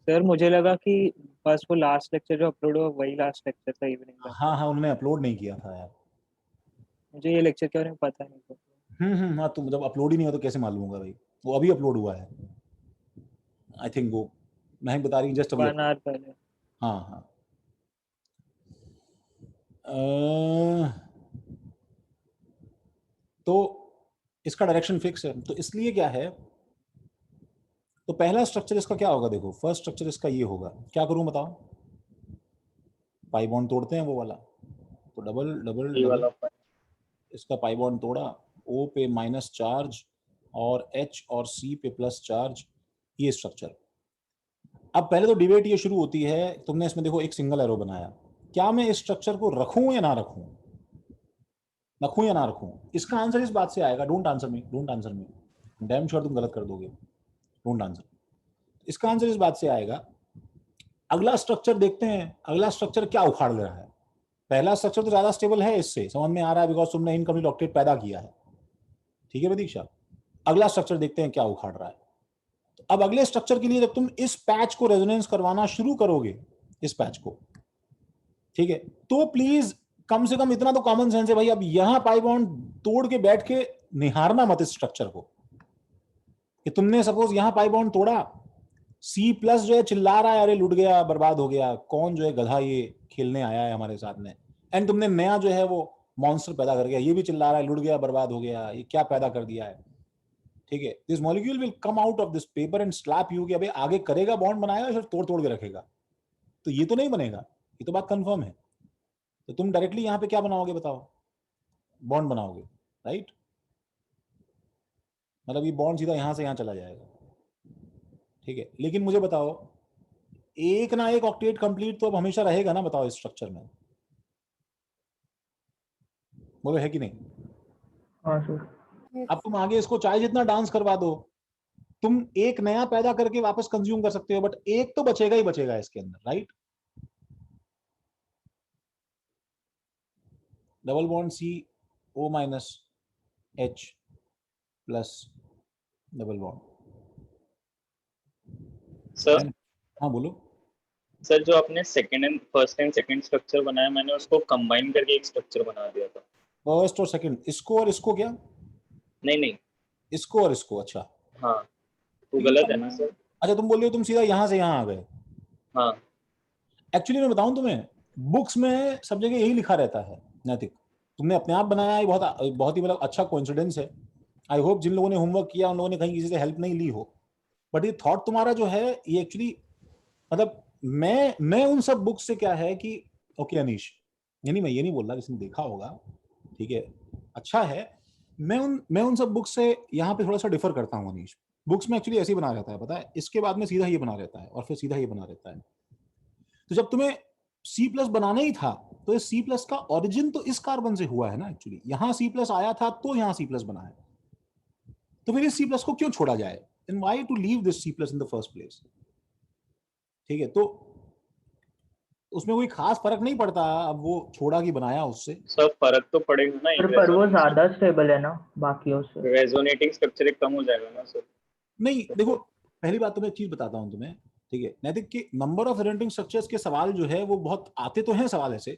S5: सर मुझे लगा कि बस वो लास्ट लेक्चर जो अपलोड हुआ वही लास्ट लेक्चर था इवनिंग का।
S1: हाँ उन्होंने अपलोड नहीं किया था यार,
S5: मुझे ये लेक्चर के बारे में पता नहीं था।
S1: हाँ, तुम जब अपलोड ही नहीं हो तो कैसे मालूम होगा भाई? वो अभी अपलोड हुआ है, आई थिंक वो महक बता रही जस्ट अभी
S5: 1 आवर पहले।
S1: हाँ। तो इसका डायरेक्शन फिक्स है, तो इसलिए क्या है, तो पहला स्ट्रक्चर इसका क्या होगा, देखो फर्स्ट स्ट्रक्चर इसका ये होगा, क्या करूं बताओ? पाई बॉन्ड तोड़ते हैं वो वाला, तो डबल इसका पाई बॉन्ड तोड़ा, O पे माइनस चार्ज और H और C पे प्लस चार्ज, ये स्ट्रक्चर। अब पहले तो डिबेट ये शुरू होती है, तुमने इसमें देखो एक सिंगल एरो बनाया, क्या मैं इस स्ट्रक्चर को रखूं या ना रखूं, इसका आंसर इस बात से आएगा, don't answer me, damn sure तुम गलत कर दोगे, डोंट आंसर। इसका आंसर इस बात से आएगा, अगला स्ट्रक्चर देखते हैं, अगला स्ट्रक्चर क्या उखाड़ रहा है। पहला स्ट्रक्चर तो ज्यादा स्टेबल है, इससे समझ में आ रहा है, बिकॉज तुमने इनकम्प्लीट ऑक्टेट पैदा किया है, ठीक है प्रतीक्षा? अगला स्ट्रक्चर देखते हैं क्या उखाड़ रहा है। तो अब अगले स्ट्रक्चर के लिए जब तुम इस पैच को रेजोनेंस करवाना शुरू करोगे, इस पैच को, ठीक है, तो प्लीज कम से कम इतना तो कॉमन सेंस है भाई, अब यहां पाई बॉन्ड तोड़ के बैठ के निहारना मत इस स्ट्रक्चर को, कि तुमने सपोज यहां पाई बॉन्ड तोड़ा, C प्लस जो है चिल्ला रहा है अरे लुट गया, बर्बाद हो गया, कौन जो है गधा ये खेलने आया है हमारे साथ में, एंड तुमने नया जो है वो मॉन्स्टर पैदा कर गया, ये भी चिल्ला रहा है लुट गया, बर्बाद हो गया, ये क्या पैदा कर दिया है, ठीक है? This molecule will come out of this paper and slap you, कि अबे आगे करेगा, बॉन्ड बनाएगा, फिर तोड़ के रखेगा, तो ये तो नहीं बनेगा, ये तो बात कंफर्म है। तो तुम डायरेक्टली यहाँ पे क्या बनाओगे बताओ? बॉन्ड बनाओगे, राइट? मतलब ये बॉन्ड सीधा यहां से यहां चला जाएगा, ठीक है? लेकिन मुझे बताओ, एक ना एक ऑक्टेट कंप्लीट तो अब हमेशा रहेगा ना, बताओ इस स्ट्रक्चर में, बोलो है कि नहीं?
S8: हाँ सर।
S1: अब तुम आगे इसको चाहे जितना डांस करवा दो, तुम एक नया पैदा करके वापस कंज्यूम कर सकते हो, बट एक तो बचेगा ही बचेगा इसके अंदर, right? Double bond CO minus H plus double bond.
S2: Sir
S1: हाँ बोलो।
S2: सर जो आपने second and first and second structure बनाया, मैंने उसको कंबाइन करके एक स्ट्रक्चर बना दिया था।
S1: फर्स्ट और सेकंड, इसको और इसको क्या?
S2: नहीं,
S1: इसको और इसको, अच्छा।
S2: हाँ तो गलत है ना सर?
S1: अच्छा तुम बोल रहे हो तुम सीधा यहां से यहां आ गए।
S2: हाँ
S1: एक्चुअली मैं बताऊं तुम्हें, बुक्स में सब जगह यही लिखा रहता है नैतिक। तुमने अपने आप बनाया है, बहुत ही मतलब अच्छा कोइंसिडेंस है। आई होप जिन लोगों ने होमवर्क किया उन लोगों ने कहीं किसी से हेल्प नहीं ली हो, बट ये थॉट तुम्हारा जो है ये एक्चुअली मतलब मैं उन सब बुक्स से क्या है कि ओके अनीश, यानी मैं ये नहीं बोल रहा, किसी ने देखा होगा, ठीक है, अच्छा है। मैं उन सब बुक्स से यहाँ पे थोड़ा सा डिफर करता हूँ अनीश। बुक्स में एक्चुअली ऐसे ही बना रहता है, पता है, इसके बाद में सीधा ये बना रहता है और फिर सीधा ये बना रहता है। तो जब तुम्हें C+ बनाना ही था तो ये C+ का ओरिजिन तो इस कार्बन से हुआ है ना एक्चुअली। यहाँ C+ आया था तो यहाँ C+ बना है, तो फिर इस C+ को क्यों छोड़ा जाए? And why to leave this C+ in the first place? ठीक है, तो उसमें कोई खास फर्क नहीं पड़ता अब वो छोड़ा कि बनाया उससे।
S2: सब फर्क तो पड़ेगा ना, एक
S8: पर वो ज्यादा स्टेबल है ना बाकियों से।
S2: रेजोनेटिंग स्ट्रक्चर एक कम हो जाएगा ना सर?
S1: नहीं देखो, पहली बात तो मैं एक चीज बताता हूँ तुम्हें, ठीक है, नैतिक कि नंबर ऑफ रेजोनेटिंग स्ट्रक्चर्स के सवाल जो है वो बहुत आते तो हैं सवाल ऐसे,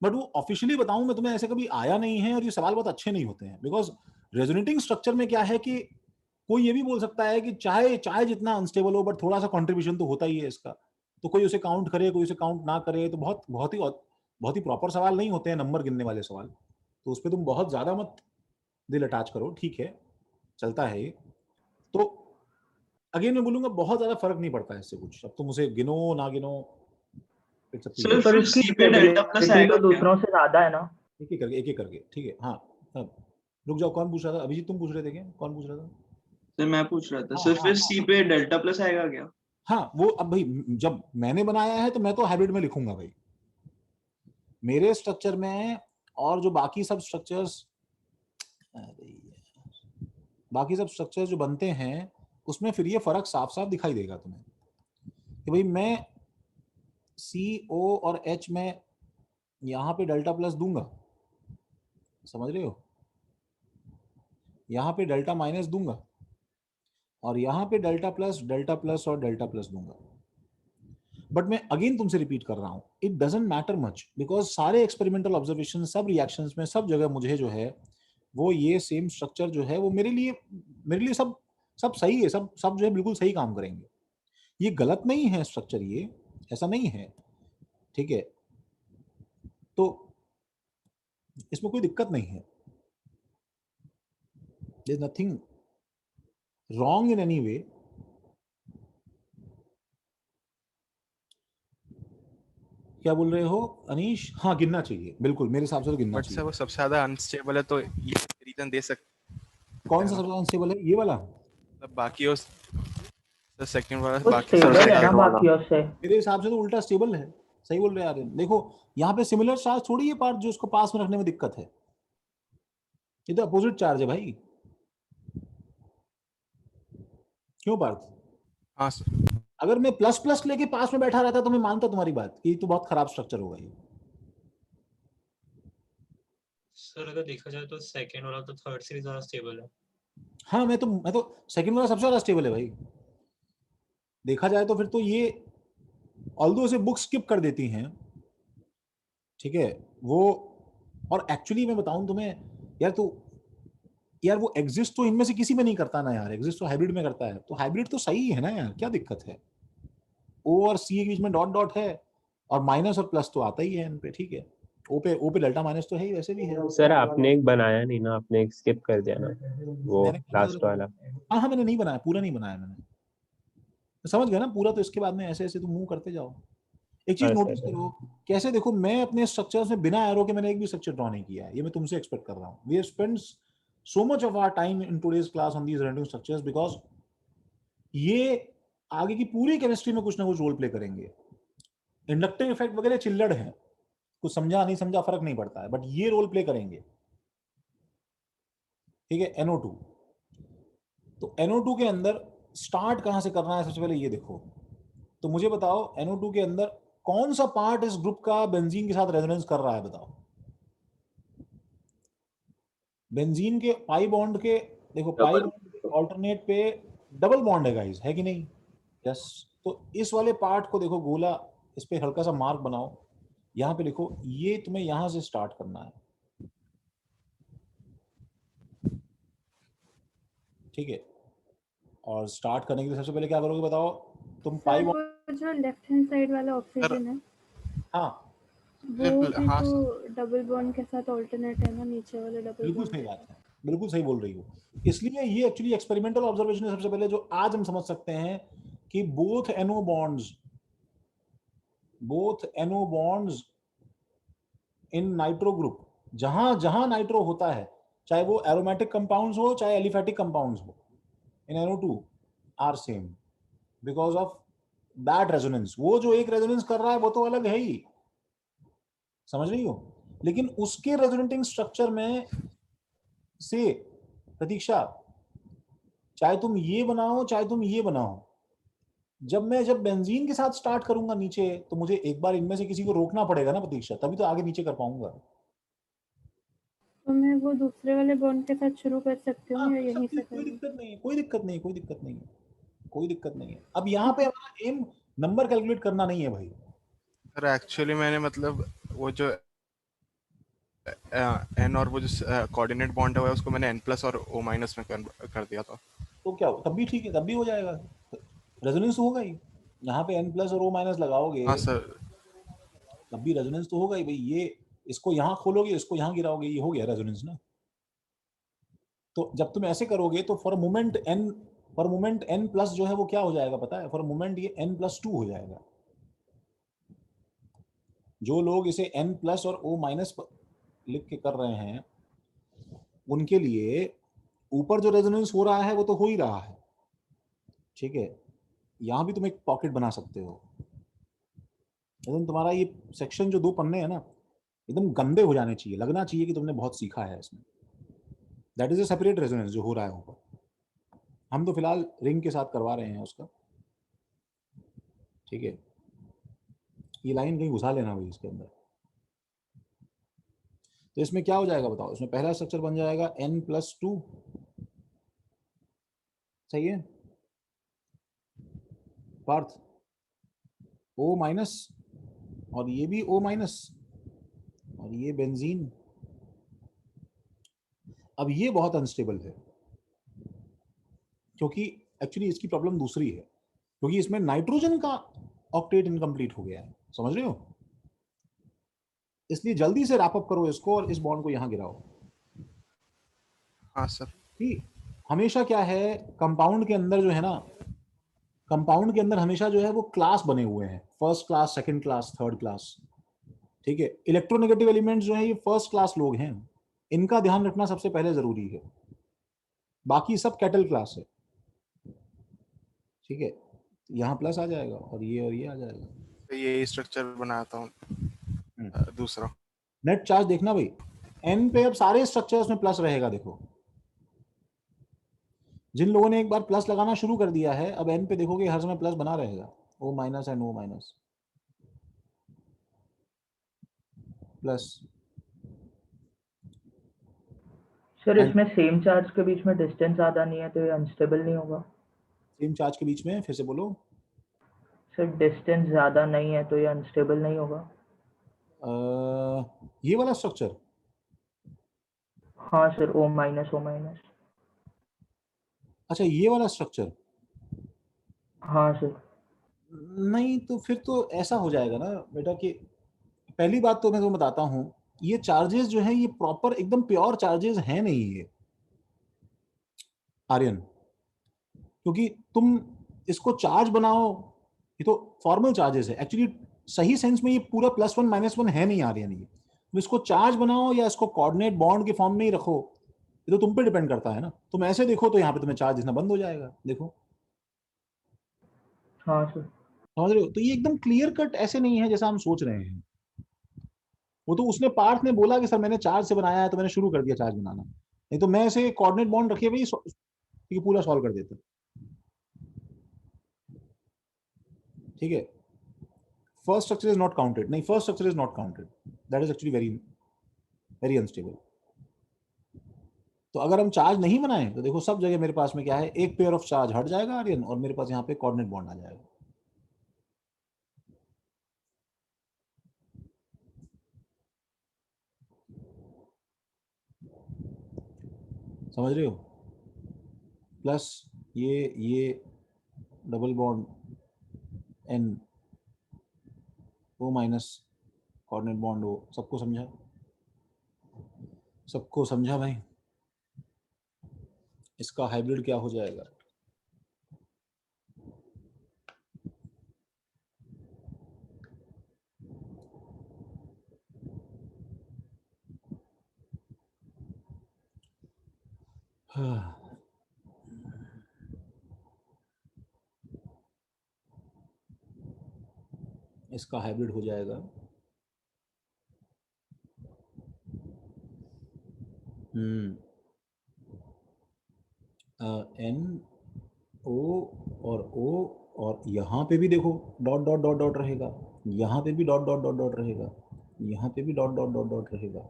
S1: बट वो ऑफिशियली बताऊं मैं तुम्हें ऐसे कभी आया नहीं है, और ये सवाल बहुत अच्छे नहीं होते हैं। बिकॉज रेजोनेटिंग स्ट्रक्चर में क्या है कि कोई ये भी बोल सकता है कि चाहे चाहे जितना अनस्टेबल हो बट थोड़ा सा कंट्रीब्यूशन तो होता ही है इसका, तो कोई उसे काउंट करे कोई उसे काउंट ना करे, तो बहुत ही प्रॉपर सवाल नहीं होते हैं नंबर गिनने वाले सवाल। तो उस पर तुम बहुत ज्यादा मत दिल अटैच करो, ठीक है, चलता है ये। तो अगेन मैं बोलूंगा बहुत ज्यादा फर्क नहीं पड़ता है इससे कुछ, अब तुम उसे गिनो ना गिनो।
S8: सर पर उसकी स्टेबिलिटी तो दूसरों से ज्यादा है ना।
S1: एक एक करके ठीक है। हाँ रुक जाओ, कौन पूछ रहा था? अभिजीत तुम पूछ रहे थे क्या? कौन पूछ रहा था?
S12: सर मैं पूछ रहा था सर, फिर C पे डेल्टा प्लस आएगा क्या?
S1: हाँ वो अब भाई जब मैंने बनाया है तो मैं तो हाइब्रिड में लिखूंगा भाई, मेरे स्ट्रक्चर में। और जो बाकी सब स्ट्रक्चर्स जो बनते हैं उसमें फिर ये फर्क साफ साफ दिखाई देगा तुम्हें कि भाई मैं CO और H में यहाँ पे डेल्टा प्लस दूंगा, समझ रहे हो, यहाँ पे डेल्टा माइनस दूंगा, और यहाँ पे डेल्टा प्लस और डेल्टा प्लस दूंगा। बट मैं अगेन तुमसे रिपीट कर रहा हूँ, it doesn't matter much, because सारे एक्सपेरिमेंटल ऑब्जर्वेशन, सब रिएक्शंस में, सब जगह मुझे जो है वो ये सेम स्ट्रक्चर जो है वो मेरे लिए सब सही है, सब जो है बिल्कुल सही काम करेंगे। ये गलत नहीं है स्ट्रक्चर, ये ऐसा नहीं है, ठीक है, तो इसमें कोई दिक्कत नहीं है। There is nothing wrong in any way. क्या बोल रहे हो अनीश? हाँ गिनना चाहिए, बिल्कुल मेरे हिसाब से तो गिनना चाहिए।
S9: बट सर वो सबसे ज्यादा अनस्टेबल है, तो ये रीजन दे सकते।
S1: कौन सा सबसे अनस्टेबल है? ये वाला?
S9: बाकी उस सेकंड वाला
S8: वो
S9: बाकी
S8: स्टेबल है ना बाकियों से।
S1: मेरे हिसाब से तो उल्टा स्टेबल है। सही बोल रहे हैं यार। देखो यहाँ पे सिमिलर चार्ज थोड़ी ये पार्ट जो इसको पास में रखने में दिक्कत है, ये तो अपोजिट चार्ज है भाई। क्यों पार्थ?
S9: हाँ सर।
S1: अगर मैं प्लस प्लस लेके पास में बैठा रहता तो मैं मानता तुम्हारी बात कि तो बहुत खराब स्ट्रक्चर होगा ये।
S11: सर अगर देखा जाए तो सेकंड वाला तो थर्ड से ज्यादा स्टेबल है।
S1: हाँ मैं तो सेकंड वाला सबसे ज्यादा स्टेबल है भाई, देखा जाए तो। फिर तो ये ऑल्दो से बुक स्किप कर देती हैं, ठीक है वो। और एक्चुअली मैं बताऊं तुम्हें यार वो एग्जिस्ट तो इनमें से किसी में नहीं करता ना यार, एग्जिस्ट तो हाइब्रिड में करता है, तो हाइब्रिड तो सही है ना यार, क्या दिक्कत है? O और C के बीच में डॉट डॉट है, और माइनस और प्लस तो आता ही है इन पे, ठीक है। O पे डेल्टा माइनस तो है ही, वैसे भी है।
S6: सर आपने एक बनाया नहीं ना, आपने एक स्किप कर दिया ना, वो लास्ट वाला।
S1: हाँ मैंने नहीं बनाया, पूरा नहीं बनाया मैंने, समझ गया ना पूरा। तो इसके बाद में ऐसे ऐसे तुम मूव करते जाओ। एक चीज नोटिस करो कैसे, देखो मैं अपने स्ट्रक्चर्स में बिना एरो के मैंने एक भी स्ट्रक्चर ड्रॉ नहीं किया है, ये मैं तुमसे एक्सपेक्ट कर रहा हूँ। We have spent so much of our time in today's class on these random structures, because ये आगे की पूरी केमिस्ट्री में कुछ ना कुछ रोल प्ले करेंगे। इंडक्टिव इफेक्ट वगैरह चिल्लड़ है, कुछ समझा नहीं समझा फर्क नहीं पड़ता है, बट ये रोल प्ले करेंगे, ठीक है। NO2, तो NO2 के अंदर स्टार्ट कहाँ से करना है सबसे पहले ये देखो। तो मुझे बताओ NO2 के अंदर कौन सा पार्ट इस ग्रुप का बेंजीन के साथ रेजोनेंस कर रहा है, बताओ। बेंजीन के पाई बॉन्ड के, देखो पाई बॉन्ड के ऑल्टरनेट पे डबल बॉन्ड है गाइस, है कि नहीं? यस। तो इस वाले पार्ट को देखो गोला, इस पे हल्का सा मार्क बनाओ, यहाँ पे लिखो, ये तुम्हें यहां से स्टार्ट करना है, ठीक है। और स्टार्ट करने के लिए सबसे पहले क्या करोगे बताओ तुम? पाई बॉन्ड,
S10: वो जो लेफ्ट हैंड साइड वाला ऑक्सीजन है,
S1: हाँ
S10: वो भी तो डबल बॉन्ड के साथ ऑल्टरनेट है ना, नीचे वाले डबल
S1: बिल्कुल
S10: बॉन्ड।
S1: सही बात है, बिल्कुल सही बोल रही हो। इसलिए ये एक्चुअली एक्सपेरिमेंटल ऑब्जर्वेशन है सबसे पहले, जो आज हम समझ सकते हैं कि बोथ NO bonds इन नाइट्रो ग्रुप, जहां जहां नाइट्रो होता है, चाहे वो एरोमेटिक कंपाउंड्स हो चाहे एलिफेटिक कंपाउंड्स हो, in NO2 are same because of that resonance. वो जो एक रेजोनेंस कर रहा है वो तो अलग है ही, समझ रही हो? लेकिन उसके रेजोनेटिंग स्ट्रक्चर में से प्रतीक्षा, चाहे तुम ये बनाओ चाहे तुम ये बनाओ, जब बेंजीन के साथ स्टार्ट करूंगा नीचे, तो मुझे एक बार इनमें से किसी को रोकना पड़ेगा ना प्रतीक्षा, तभी तो आगे नीचे कर पाऊंगा।
S10: तो मैं वो दूसरे वाले बॉन्ड के साथ शुरू कर सकती हूँ या यहीं से
S1: कोई
S10: करूँ?
S1: दिक्कत नहीं है, कोई दिक्कत नहीं है, कोई दिक्कत नहीं है, कोई दिक्कत नहीं है। अब यहाँ पे हमारा एम नंबर कैलकुलेट करना नहीं है भाई।
S9: सर एक्चुअली मैंने मतलब वो जो N और वो जो कोऑर्डिनेट बॉन्ड है उसको मैंने N+ और O- में कर दिया था।
S1: तो क्या हो, तब भी ठीक है, तब भी हो जाएगा, रेजोनेंस होगा ही। यहाँ पे N+ और O- लगाओगे,
S9: हाँ सर,
S1: तब भी रेजोनेंस तो होगा ही भाई। ये इसको यहाँ खोलोगे, इसको यहाँ गिराओगे, ये हो गया रेजोनेंस ना। तो जब तुम ऐसे करोगे तो फॉर मोमेंट N+ जो है वो क्या हो जाएगा पता है? फॉर मोमेंट ये N+2 हो जाएगा। जो लोग इसे N+ और O- लिख के कर रहे हैं, उनके लिए ऊपर जो रेजोनेंस हो रहा है वो तो हो ही रहा है, ठीक है। यहां भी तुम एक पॉकेट बना सकते हो, लेकिन तुम्हारा ये सेक्शन जो 2 पन्ने हैं ना, एकदम गंदे हो जाने चाहिए, लगना चाहिए कि तुमने बहुत सीखा है इसमें। That is a separate resonance जो हो रहा है ऊपर। हम तो फिलहाल रिंग के साथ करवा रहे हैं उसका, ठीक है। ये लाइन कहीं घुसा लेना भाई इसके अंदर। तो इसमें क्या हो जाएगा बताओ? इसमें पहला स्ट्रक्चर बन जाएगा N+2, सही है पार्थ? O- और ये भी O- और ये बेंजीन। अब ये बहुत अनस्टेबल है, क्योंकि एक्चुअली इसकी प्रॉब्लम दूसरी है, क्योंकि इसमें नाइट्रोजन का ऑक्टेट इनकम्प्लीट हो गया है, समझ रहे हो? इसलिए जल्दी से रैप अप करो इसको और इस बॉन्ड को यहां गिराओ।
S9: हाँ सर।
S1: ठीक, हमेशा क्या है कंपाउंड के अंदर जो है ना, कंपाउंड के अंदर हमेशा जो है वो क्लास बने हुए हैं, first class, second class, third class, ठीक है। इलेक्ट्रोनेगेटिव एलिमेंट्स जो है ये फर्स्ट क्लास लोग हैं, इनका ध्यान रखना सबसे पहले जरूरी है, बाकी सब कैटल क्लास है, ठीक है। यहाँ प्लस आ जाएगा और ये आ जाएगा।
S9: तो ये स्ट्रक्चर बनाता हूँ दूसरा।
S1: नेट चार्ज देखना भाई, N पे अब सारे स्ट्रक्चर्स में प्लस रहेगा। देखो जिन लोगों ने एक बार प्लस लगाना शुरू कर दिया है, अब N पे देखोगे हर समय प्लस बना रहेगा, O- and O- plus.
S8: Sir इसमें सेम चार्ज के बीच में डिस्टेंस ज़्यादा नहीं है तो ये अनस्टेबल नहीं होगा?
S1: सेम चार्ज के बीच में फिर से बोलो।
S8: सर डिस्टेंस ज़्यादा नहीं है तो ये अनस्टेबल नहीं होगा?
S1: ये वाला स्ट्रक्चर?
S8: हाँ सर, O-O-।
S1: अच्छा ये वाला स्ट्रक्चर?
S8: हाँ सर।
S1: नहीं तो फिर तो ऐसा हो जाएगा ना बेटा कि पहली बात तो मैं तुम्हें बताता हूं, ये चार्जेस जो है ये प्रॉपर एकदम प्योर चार्जेस हैं नहीं ये आर्यन, क्योंकि तुम इसको चार्ज बनाओ, ये तो फॉर्मल चार्जेस है एक्चुअली, सही सेंस में ये पूरा +1 -1 है नहीं आर्यन। ये तुम इसको चार्ज बनाओ या इसको कोऑर्डिनेट बॉन्ड के फॉर्म में ही रखो, ये तो तुम पे डिपेंड करता है ना। तुम ऐसे देखो तो यहाँ पे तुम्हें चार्ज दिखना बंद हो जाएगा, देखो।
S8: हाँ सर।
S1: समझ रहे हो? तो ये एकदम क्लियर कट ऐसे नहीं है जैसा हम सोच रहे हैं। वो तो उसने पार्थ ने बोला कि सर मैंने चार्ज से बनाया है तो मैंने शुरू कर दिया चार्ज बनाना, नहीं तो मैं इसे कोऑर्डिनेट बॉन्ड रखे हुए ही पूरा सॉल्व कर देता। ठीक है, first structure is not counted, नहीं first structure is not counted, that is actually very very unstable. तो अगर हम चार्ज नहीं बनाएं तो देखो सब जगह मेरे पास में क्या है, एक पेयर ऑफ चार्ज हट जाएगा आर्यन, और मेरे पास यहाँ पे कोऑर्डिनेट बॉन्ड आ जाएगा। समझ रहे हो? प्लस ये double bond N O minus coordinate bond O, सबको समझा? सबको समझा भाई? इसका हाइब्रिड क्या हो जाएगा? इसका हाइब्रिड हो जाएगा N O और O, और यहाँ पे भी देखो डॉट डॉट डॉट डॉट रहेगा, यहाँ पे भी डॉट डॉट डॉट डॉट रहेगा, यहाँ पे भी डॉट डॉट डॉट डॉट रहेगा,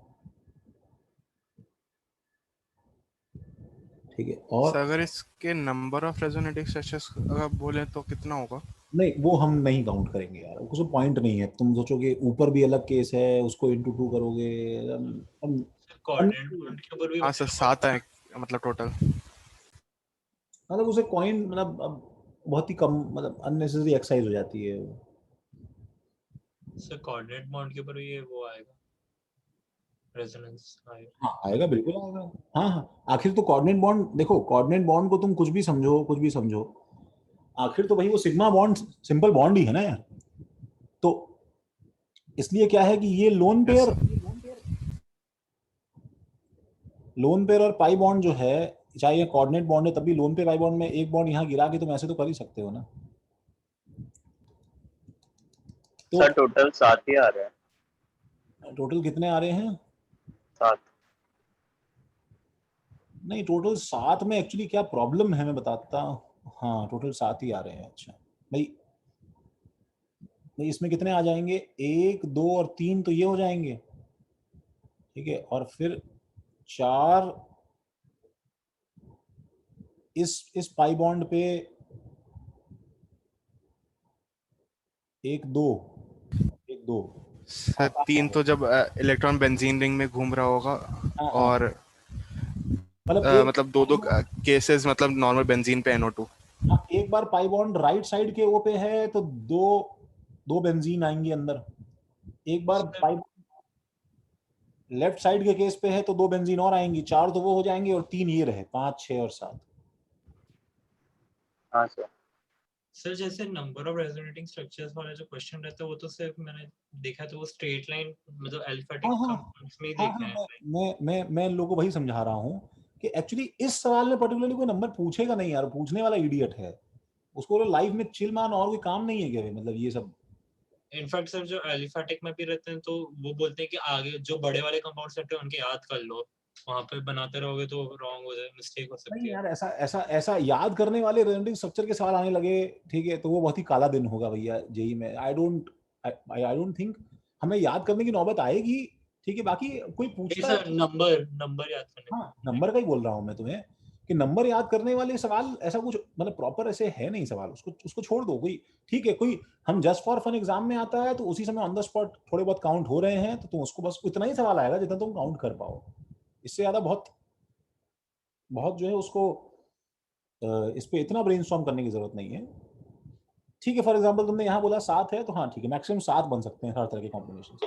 S1: ठीक है। और
S9: अगर इसके नंबर ऑफ रेजोनेटिंग स्ट्रक्चर्स अगर बोले तो कितना होगा?
S1: नहीं, वो हम नहीं काउंट करेंगे यार, उसमें पॉइंट नहीं है। तुम सोचोगे ऊपर भी अलग केस है, उसको इंटू 2 करोगे,
S11: कोऑर्डिनेट बॉन्ड के ऊपर भी
S9: हाँ सर 7 है मतलब टोटल,
S1: मतलब उसे कॉइन मतलब बहुत ही कम, मतलब अननेसेसरी एक्सरसाइज हो जाती है।
S11: सर कोऑर्डिनेट बॉन्ड के ऊपर भी ये वो आएगा, रेजोनेंस आएगा।
S1: हाँ आएगा, बिल्कुल आएगा। हाँ हाँ, आखिर तो कोऑर्डिनेट बॉन्ड, देखो कोऑर्डिनेट बॉन्ड को तुम कुछ भी समझो, कुछ भी समझो, आखिर तो भाई वो सिग्मा बॉन्ड सिंपल बॉन्ड ही है ना यार। तो इसलिए क्या है कि ये लोन पेयर और पाई बॉन्ड जो है, चाहे ये कोऑर्डिनेट बॉन्ड है तब भी लोन पेयर पाई बॉन्ड में एक बॉन्ड यहाँ गिरा के तुम ऐसे तो कर ही सकते हो ना। तो
S2: सर टोटल 7 ही आ रहे हैं।
S1: टोटल कितने आ रहे हैं?
S2: 7।
S1: नहीं, टोटल 7 में एक्चुअली क्या प्रॉब्लम है मैं बताता हूँ। हाँ टोटल 7 ही आ रहे हैं। अच्छा भाई इसमें कितने आ जाएंगे? 1 2 और 3 तो ये हो जाएंगे, ठीक है, और फिर 4 इस पाई बॉन्ड पे 1 2 1 2
S9: सर 3 तो जब इलेक्ट्रॉन बेंजीन रिंग में घूम रहा होगा, और मतलब दो केसेस मतलब नॉर्मल बेंजीन पे NO2।
S1: एक बार पाई बॉन्ड राइट साइड के ओ पे है तो दो बेंजीन आएंगे अंदर। एक बार पाई लेफ्ट साइड के केस पे है तो 2 बेंजीन और आएंगी, 4 तो वो हो जाएंगे, और 3 ये रहे, 5 6 और 7।
S2: हाँ सर।
S11: सर जैसे नंबर ऑफ रेजोनेटिंग स्ट्रक्चर्स वाला जो क्वेश्चन रहता है वो तो सिर्फ मैंने देखा तो वो स्ट्रेट लाइन मतलब अल्फाटिक कंपाउंड्स में ही देखा है।
S1: मैं लोगों को वही समझा रहा हूँ कि एक्चुअली इस सवाल में पर्टिकुलरली कोई नंबर पूछेगा नहीं यार, पूछने वाला इडियट है, उसको लाइफ में चिल मान और कोई काम नहीं है क्या? मतलब ये सब
S11: इनफैक्ट सर जो अल्फाटिक में भी रहते हैं तो वो बोलते हैं कि आगे जो बड़े वाले कंपाउंड्स रहते हैं उनके याद कर लो, वहां पे बनाते रहोगे तो रॉन्ग हो जाए, मिस्टेक हो सकती
S1: नहीं
S11: है।
S1: यार, ऐसा याद करने वाले रेजोनेटिंग स्ट्रक्चर के सवाल आने लगे, ठीक है, तो वो बहुत ही काला दिन होगा भैया जेई में। आई डोंट थिंक हमें याद करने की नौबत आएगी, ठीक है। बाकी कोई पूछता
S11: सर नंबर याद करने,
S1: हाँ नंबर का ही बोल रहा हूँ मैं तुम्हें कि नंबर याद करने वाले सवाल ऐसा कुछ मतलब प्रॉपर ऐसे है नहीं सवाल, उसको छोड़ दो। कोई ठीक है, कोई हम जस्ट फॉर फन एग्जाम में आता है तो उसी समय ऑन द स्पॉट थोड़े बहुत काउंट हो रहे हैं तो तुम उसको बस इतना ही सवाल आएगा जितना तुम काउंट कर पाओ, इससे ज्यादा बहुत जो है उसको इस पे इतना ब्रेनस्टॉर्म करने की जरूरत नहीं है, ठीक है। फॉर एग्जांपल तुमने यहाँ बोला 7 है तो हाँ ठीक है, मैक्सिमम 7 बन सकते हैं हर तरह के combination,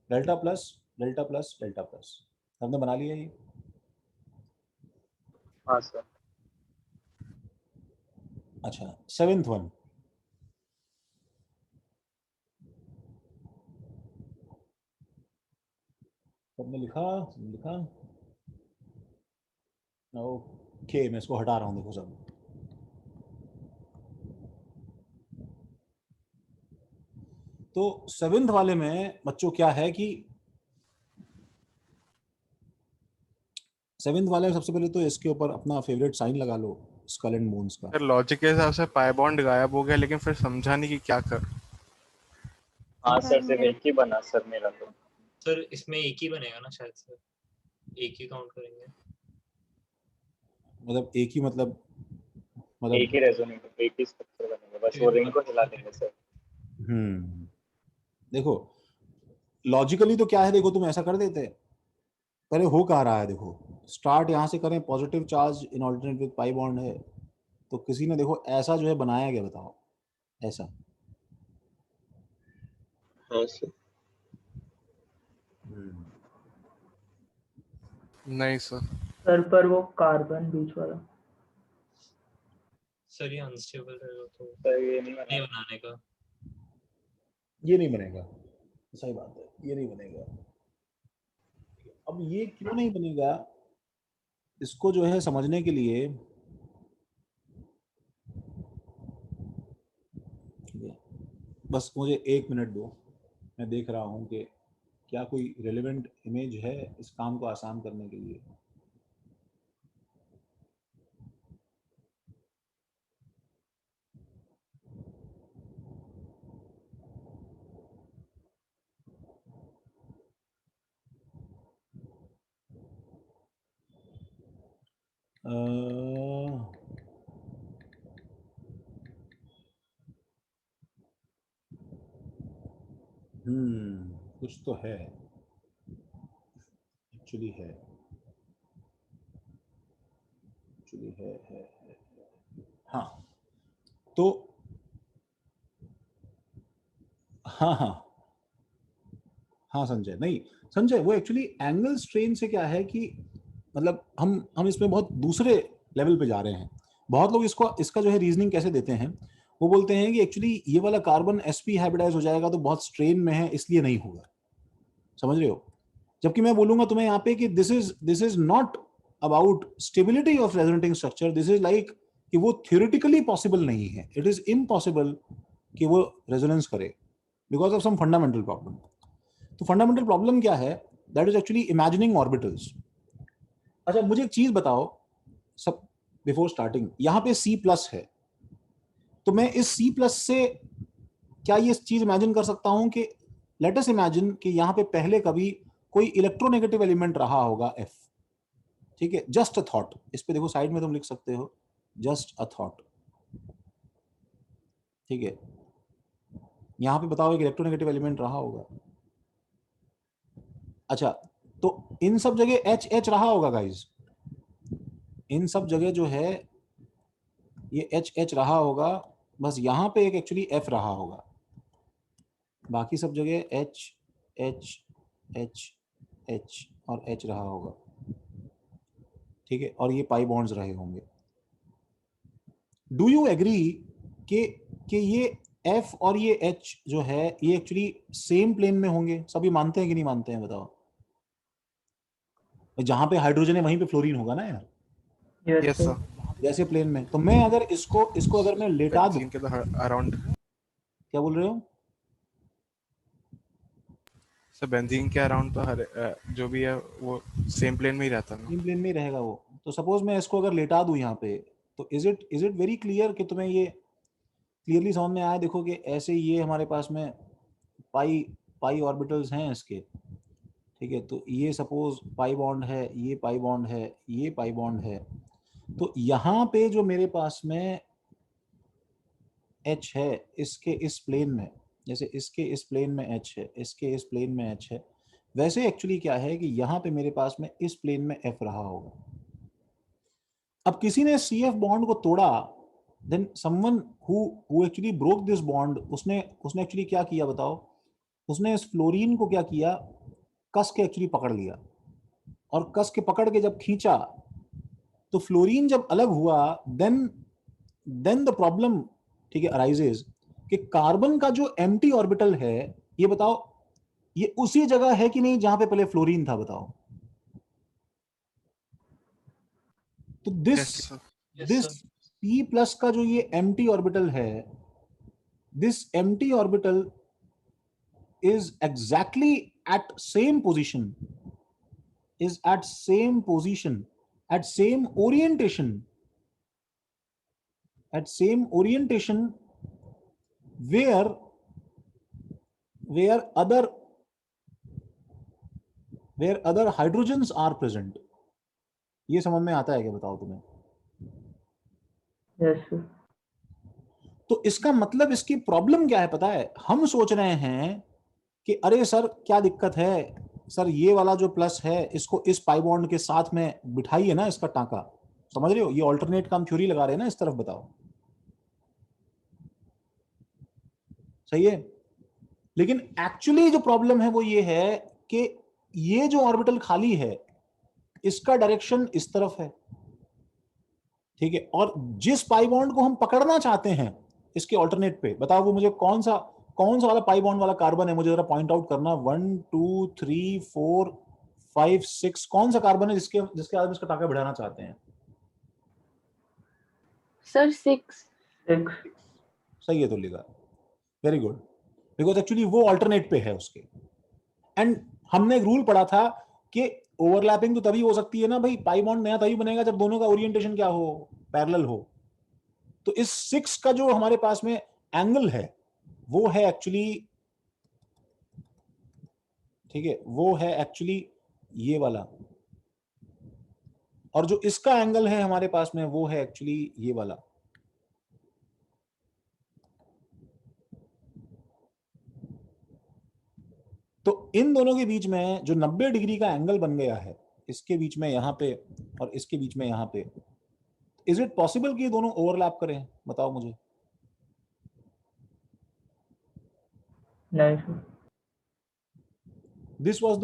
S1: delta plus delta plus delta plus. हमने बना लिया ये।
S2: हाँ सर।
S1: अच्छा 7th वन, सबने लिखा ओके, मैं इसको हटा रहा हूँ, देखो सब। तो 7th वाले में बच्चों क्या है कि 7th वाले में सबसे पहले तो इसके ऊपर अपना फेवरेट साइन लगा लो, स्कल एंड बोन्स का।
S9: सर लॉजिक के हिसाब से पाई बॉन्ड गायब हो गया, लेकिन फिर समझा नहीं कि क्या कर।
S2: हाँ सर, सिर्फ एक ही बना सर मेरा तो।
S11: सर इसमें एक ही बनेगा ना शायद सर, एक ही काउंट करेंगे।
S1: मतलब एक ही मतलब
S2: एक ही रेजोनेटर, एक ही स्ट्रक्चर बनेगा, बस वो रिंग को हिला देंगे सर।
S1: देखो लॉजिकली तो क्या है, देखो तुम ऐसा कर देते, पहले हो कहा रहा है, देखो स्टार्ट यहाँ से करें, positive charge in alternate with pi bond है, तो किसी ने देखो ऐसा जो है बनाया गया, बताओ ऐसा।
S7: हाँ सर।
S9: नहीं सर।
S8: सर पर वो कार्बन बीच वाला
S11: सर ये अनस्टेबल रहेगा तो
S2: सर ये नहीं
S11: बनाने का।
S1: ये नहीं बनेगा, सही बात है, ये नहीं बनेगा। अब ये क्यों नहीं बनेगा, इसको जो है समझने के लिए बस मुझे 1 मिनट दो, मैं देख रहा हूँ कि क्या कोई रेलेवेंट इमेज है इस काम को आसान करने के लिए। कुछ तो है, एक्चुअली है, हाँ तो हाँ संजय, नहीं संजय, वो एक्चुअली एंगल स्ट्रेन से क्या है कि मतलब हम इसमें बहुत दूसरे लेवल पे जा रहे हैं। बहुत लोग इसका जो है रीजनिंग कैसे देते हैं, वो बोलते हैं कि एक्चुअली ये वाला कार्बन sp हाइब्रिडाइज हो जाएगा तो बहुत स्ट्रेन में है, इसलिए नहीं होगा, समझ रहे हो। जबकि मैं बोलूंगा तुम्हें यहाँ पे कि this is not about stability of resonating structure, this is like कि वो थियोरेटिकली पॉसिबल नहीं है, इट इज इम्पॉसिबल कि वो रेजोनेंस करे because of some fundamental problem. तो फंडामेंटल प्रॉब्लम क्या है, that is actually imagining orbitals. अच्छा मुझे एक चीज बताओ सब बिफोर स्टार्टिंग, यहाँ पे C+ है, तो मैं इस C+ से क्या ये चीज इमेजिन कर सकता हूं कि लेट अस इमेजिन कि यहाँ पे पहले कभी कोई इलेक्ट्रोनेगेटिव एलिमेंट रहा होगा F, ठीक है, जस्ट अ थॉट, इस पे देखो साइड में तुम लिख सकते हो जस्ट अ थॉट, ठीक है, यहाँ पे बताओ एक इलेक्ट्रोनेगेटिव एलिमेंट रहा होगा। अच्छा तो इन सब जगह H रहा होगा गाइज, इन सब जगह जो है ये H रहा होगा, बस यहाँ पे एक एक्चुअली F रहा होगा, बाकी सब जगह H और H रहा होगा, ठीक है, और ये पाई बॉन्ड्स रहे होंगे। डू यू एग्री कि ये F और ये H जो है ये एक्चुअली सेम प्लेन में होंगे? सभी मानते हैं कि नहीं मानते हैं, बताओ। जहां पे हाइड्रोजन है वहीं पे फ्लोरीन होगा ना यार,
S9: यस सर,
S1: जैसे प्लेन में। तो मैं अगर इसको अगर मैं लेटा दूं,
S9: के अराउंड,
S1: क्या बोल रहे हो
S9: सर बेंजीन के अराउंड तो हर जो भी है वो सेम प्लेन में ही रहता है,
S1: सेम प्लेन में ही रहेगा वो। तो सपोज मैं इसको अगर लेटा दूं यहाँ पे, तो इज इट वेरी क्लियर कि तुम्हें ये क्लियरली समझ में आया? देखो कि ऐसे ये हमारे पास में पाई ऑर्बिटल्स हैं इसके, ठीक है, तो ये सपोज पाई बॉन्ड है, ये पाई बॉन्ड है, ये पाई बॉन्ड है, तो यहाँ पे जो मेरे पास में H है इसके इस प्लेन में, जैसे इसके इस प्लेन में H है, इसके इस प्लेन में H है, वैसे एक्चुअली क्या है कि यहाँ पे मेरे पास में इस प्लेन में F रहा होगा। अब किसी ने CF बॉन्ड को तोड़ा, then someone who actually broke this bond, उसने एक्चुअली क्या किया बताओ? उसने इस फ्लोरीन को क्या किया, कस के एक्चुअली पकड़ लिया, और कस के पकड़ के जब खींचा तो फ्लोरीन जब अलग हुआ, देन द प्रॉब्लम, ठीक है, अराइजेज कि कार्बन का जो एम्प्टी ऑर्बिटल है, ये बताओ ये उसी जगह है कि नहीं जहां पे पहले फ्लोरीन था, बताओ। तो दिस P+ का जो ये एम्प्टी ऑर्बिटल है, this empty orbital is exactly at same position, at same orientation at same orientation where other hydrogens are present. ये समझ में आता है क्या, बताओ तुम्हें?
S8: Yes sir.
S1: तो इसका मतलब इसकी प्रॉब्लम क्या है पता है? हम सोच रहे हैं कि अरे सर क्या दिक्कत है सर, ये वाला जो प्लस है इसको इस पाई बॉन्ड के साथ में बिठाइए ना, इसका टांका, समझ रहे हो? ये ऑल्टरनेट का हम थ्योरी लगा रहे हैं ना इस तरफ, बताओ सही है? लेकिन एक्चुअली जो प्रॉब्लम है वो ये है कि ये जो ऑर्बिटल खाली है इसका डायरेक्शन इस तरफ है, ठीक है, और जिस पाई बॉन्ड को हम पकड़ना चाहते हैं इसके ऑल्टरनेट पे, बताओ वो मुझे कौन सा वाला पाई बॉन्ड वाला कार्बन है, मुझे जरा पॉइंट आउट करना। 1 2 3 4 5 6 कौन सा कार्बन है जिसके आगे इसका टाका बढ़ाना चाहते हैं?
S13: सर 6।
S1: सही है तो लिखा, वेरी गुड, बिकॉज एक्चुअली वो ऑल्टरनेट पे है उसके। एंड हमने एक रूल पढ़ा था कि ओवरलैपिंग तो तभी हो सकती है ना भाई, पाई बॉन्ड नया तभी बनेगा जब दोनों का ओरिएंटेशन क्या हो, पैरेलल हो। तो इस 6 का जो हमारे पास में एंगल है वो है एक्चुअली, ठीक है, वो है एक्चुअली ये वाला, और जो इसका एंगल है हमारे पास में वो है एक्चुअली ये वाला। तो इन दोनों के बीच में जो 90 डिग्री का एंगल बन गया है, इसके बीच में यहां पे और इसके बीच में यहां पे, इज इट पॉसिबल कि ये दोनों ओवरलैप करें? बताओ मुझे।
S8: नहीं sir.
S1: This was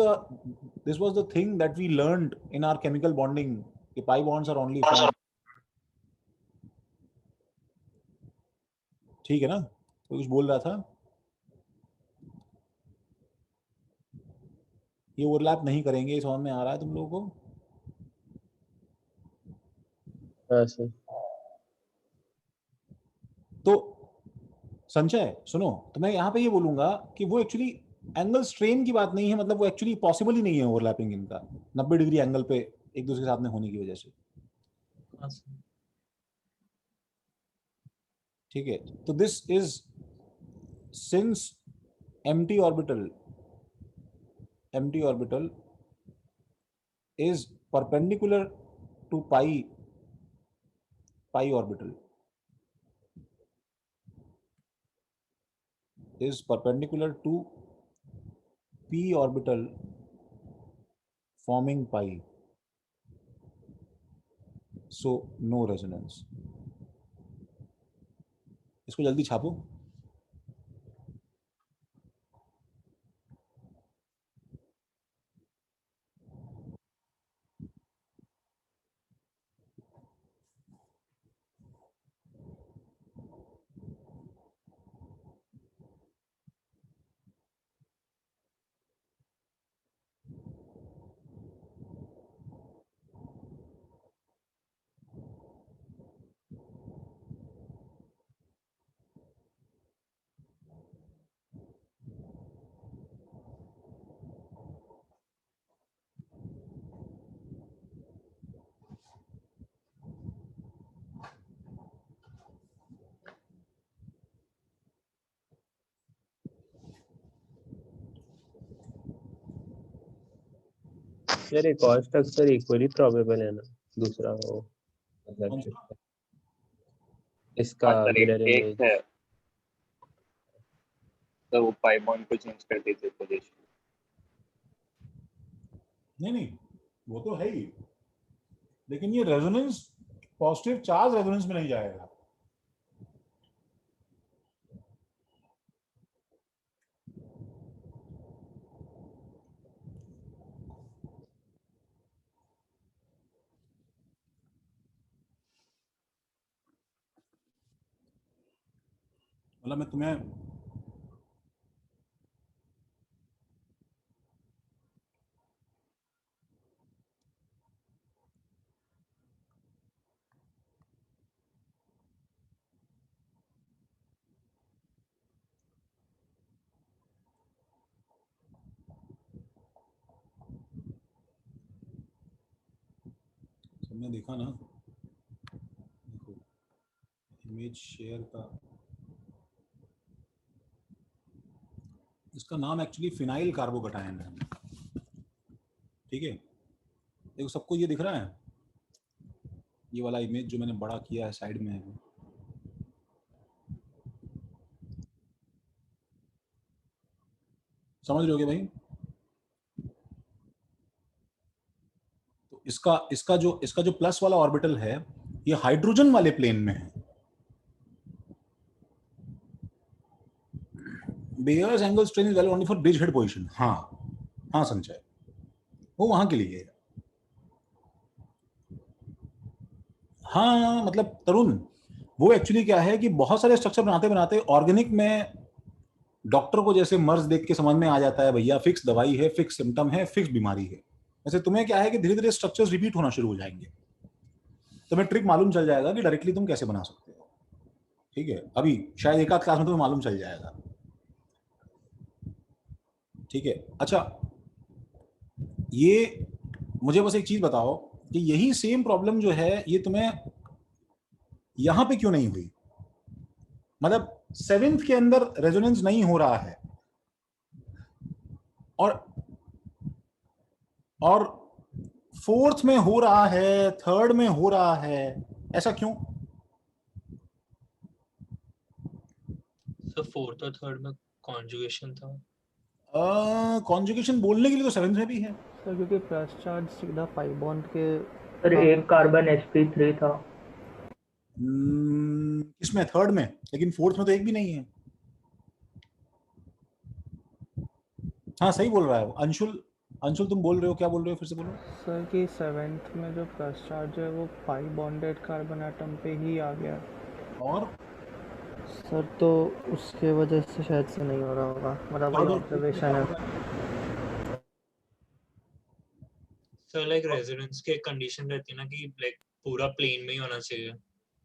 S1: the thing that we learned in our chemical bonding. कि pi bonds are only formed, ठीक है ना? कोई कुछ बोल रहा था? ये ओवरलैप नहीं करेंगे, ये समझ में आ रहा है तुम लोगों को?
S6: हाँ सर।
S1: तो संचय सुनो, तो मैं यहाँ पे ये बोलूंगा कि वो एक्चुअली एंगल स्ट्रेन की बात नहीं है, मतलब वो एक्चुअली पॉसिबल ही नहीं है ओवरलैपिंग इनका 90 डिग्री एंगल पे एक दूसरे के साथ में होने की वजह से,
S11: हाँ सर।
S1: ठीक है? तो this is since empty orbital is perpendicular to pi orbital, is perpendicular to p orbital forming pi, so no resonance. इसको जल्दी छापो।
S6: यार एक और स्ट्रक्चर इक्वली प्रोबेबल है ना, दूसरा वो मतलब इसका मिरर
S2: एक
S6: इमेज।
S2: है तो वो पाई बॉन्ड को चेंज कर देते पोजीशन।
S1: नहीं वो तो है ही, लेकिन ये रेजोनेंस पॉजिटिव चार्ज रेजोनेंस में नहीं जाएगा। मतलब मैं तुम्हें सबने देखा ना, देखो इमेज शेयर का, इसका नाम एक्चुअली फिनाइल कार्बोकटायन है, ठीक है। देखो सबको ये दिख रहा है, ये वाला इमेज जो मैंने बड़ा किया है साइड में है, समझ रहे हो भाई? तो इसका जो प्लस वाला ऑर्बिटल है ये हाइड्रोजन वाले प्लेन में है। Baeyer's angle strain is valid only for bridge head position. हाँ संचय, वो वहां के लिए है। हाँ मतलब तरुण, वो एक्चुअली क्या है कि बहुत सारे स्ट्रक्चर बनाते बनाते ऑर्गेनिक में डॉक्टर को जैसे मर्ज देख के समझ में आ जाता है भैया फिक्स दवाई है, फिक्स सिम्टम है, फिक्स बीमारी है। वैसे तुम्हें क्या है कि धीरे धीरे स्ट्रक्चर्स रिपीट होना शुरू हो जाएंगे, तुम्हें ट्रिक मालूम चल जाएगा कि डायरेक्टली तुम कैसे बना सकते हो, ठीक है। अभी शायद एक आध क्लास में तुम्हें मालूम चल जाएगा, ठीक है। अच्छा, ये मुझे बस एक चीज बताओ कि यही सेम प्रॉब्लम जो है ये तुम्हें यहां पे क्यों नहीं हुई? मतलब 7th के अंदर रेजोनेंस नहीं हो रहा है और 4th में हो रहा है, 3rd में हो रहा है, ऐसा क्यों?
S11: सर 4th और 3rd में कॉन्जुगेशन था।
S1: कॉन्जुगेशन बोलने के लिए तो 7th में भी है
S5: सर, क्योंकि प्लस चार्ज सीधा 5 बॉन्ड के
S8: सर एक कार्बन sp3 था।
S1: इसमें 3rd में, लेकिन 4th में तो एक भी नहीं है। हाँ सही बोल रहा है अंशुल तुम बोल रहे हो, क्या बोल रहे हो, फिर से बोलो।
S5: सर कि 7th में जो प्लस चार्ज है वो 5 बॉन्डेड कार्बन एटम पे ही आ गया,
S1: और
S5: सर तो उसके वजह से शायद से नहीं हो रहा होगा, मतलब वही ऑब्जर्वेशन है।
S11: सर लाइक रेजोनेंस के कंडीशन रहती है ना कि लाइक पूरा प्लेन में ही होना चाहिए।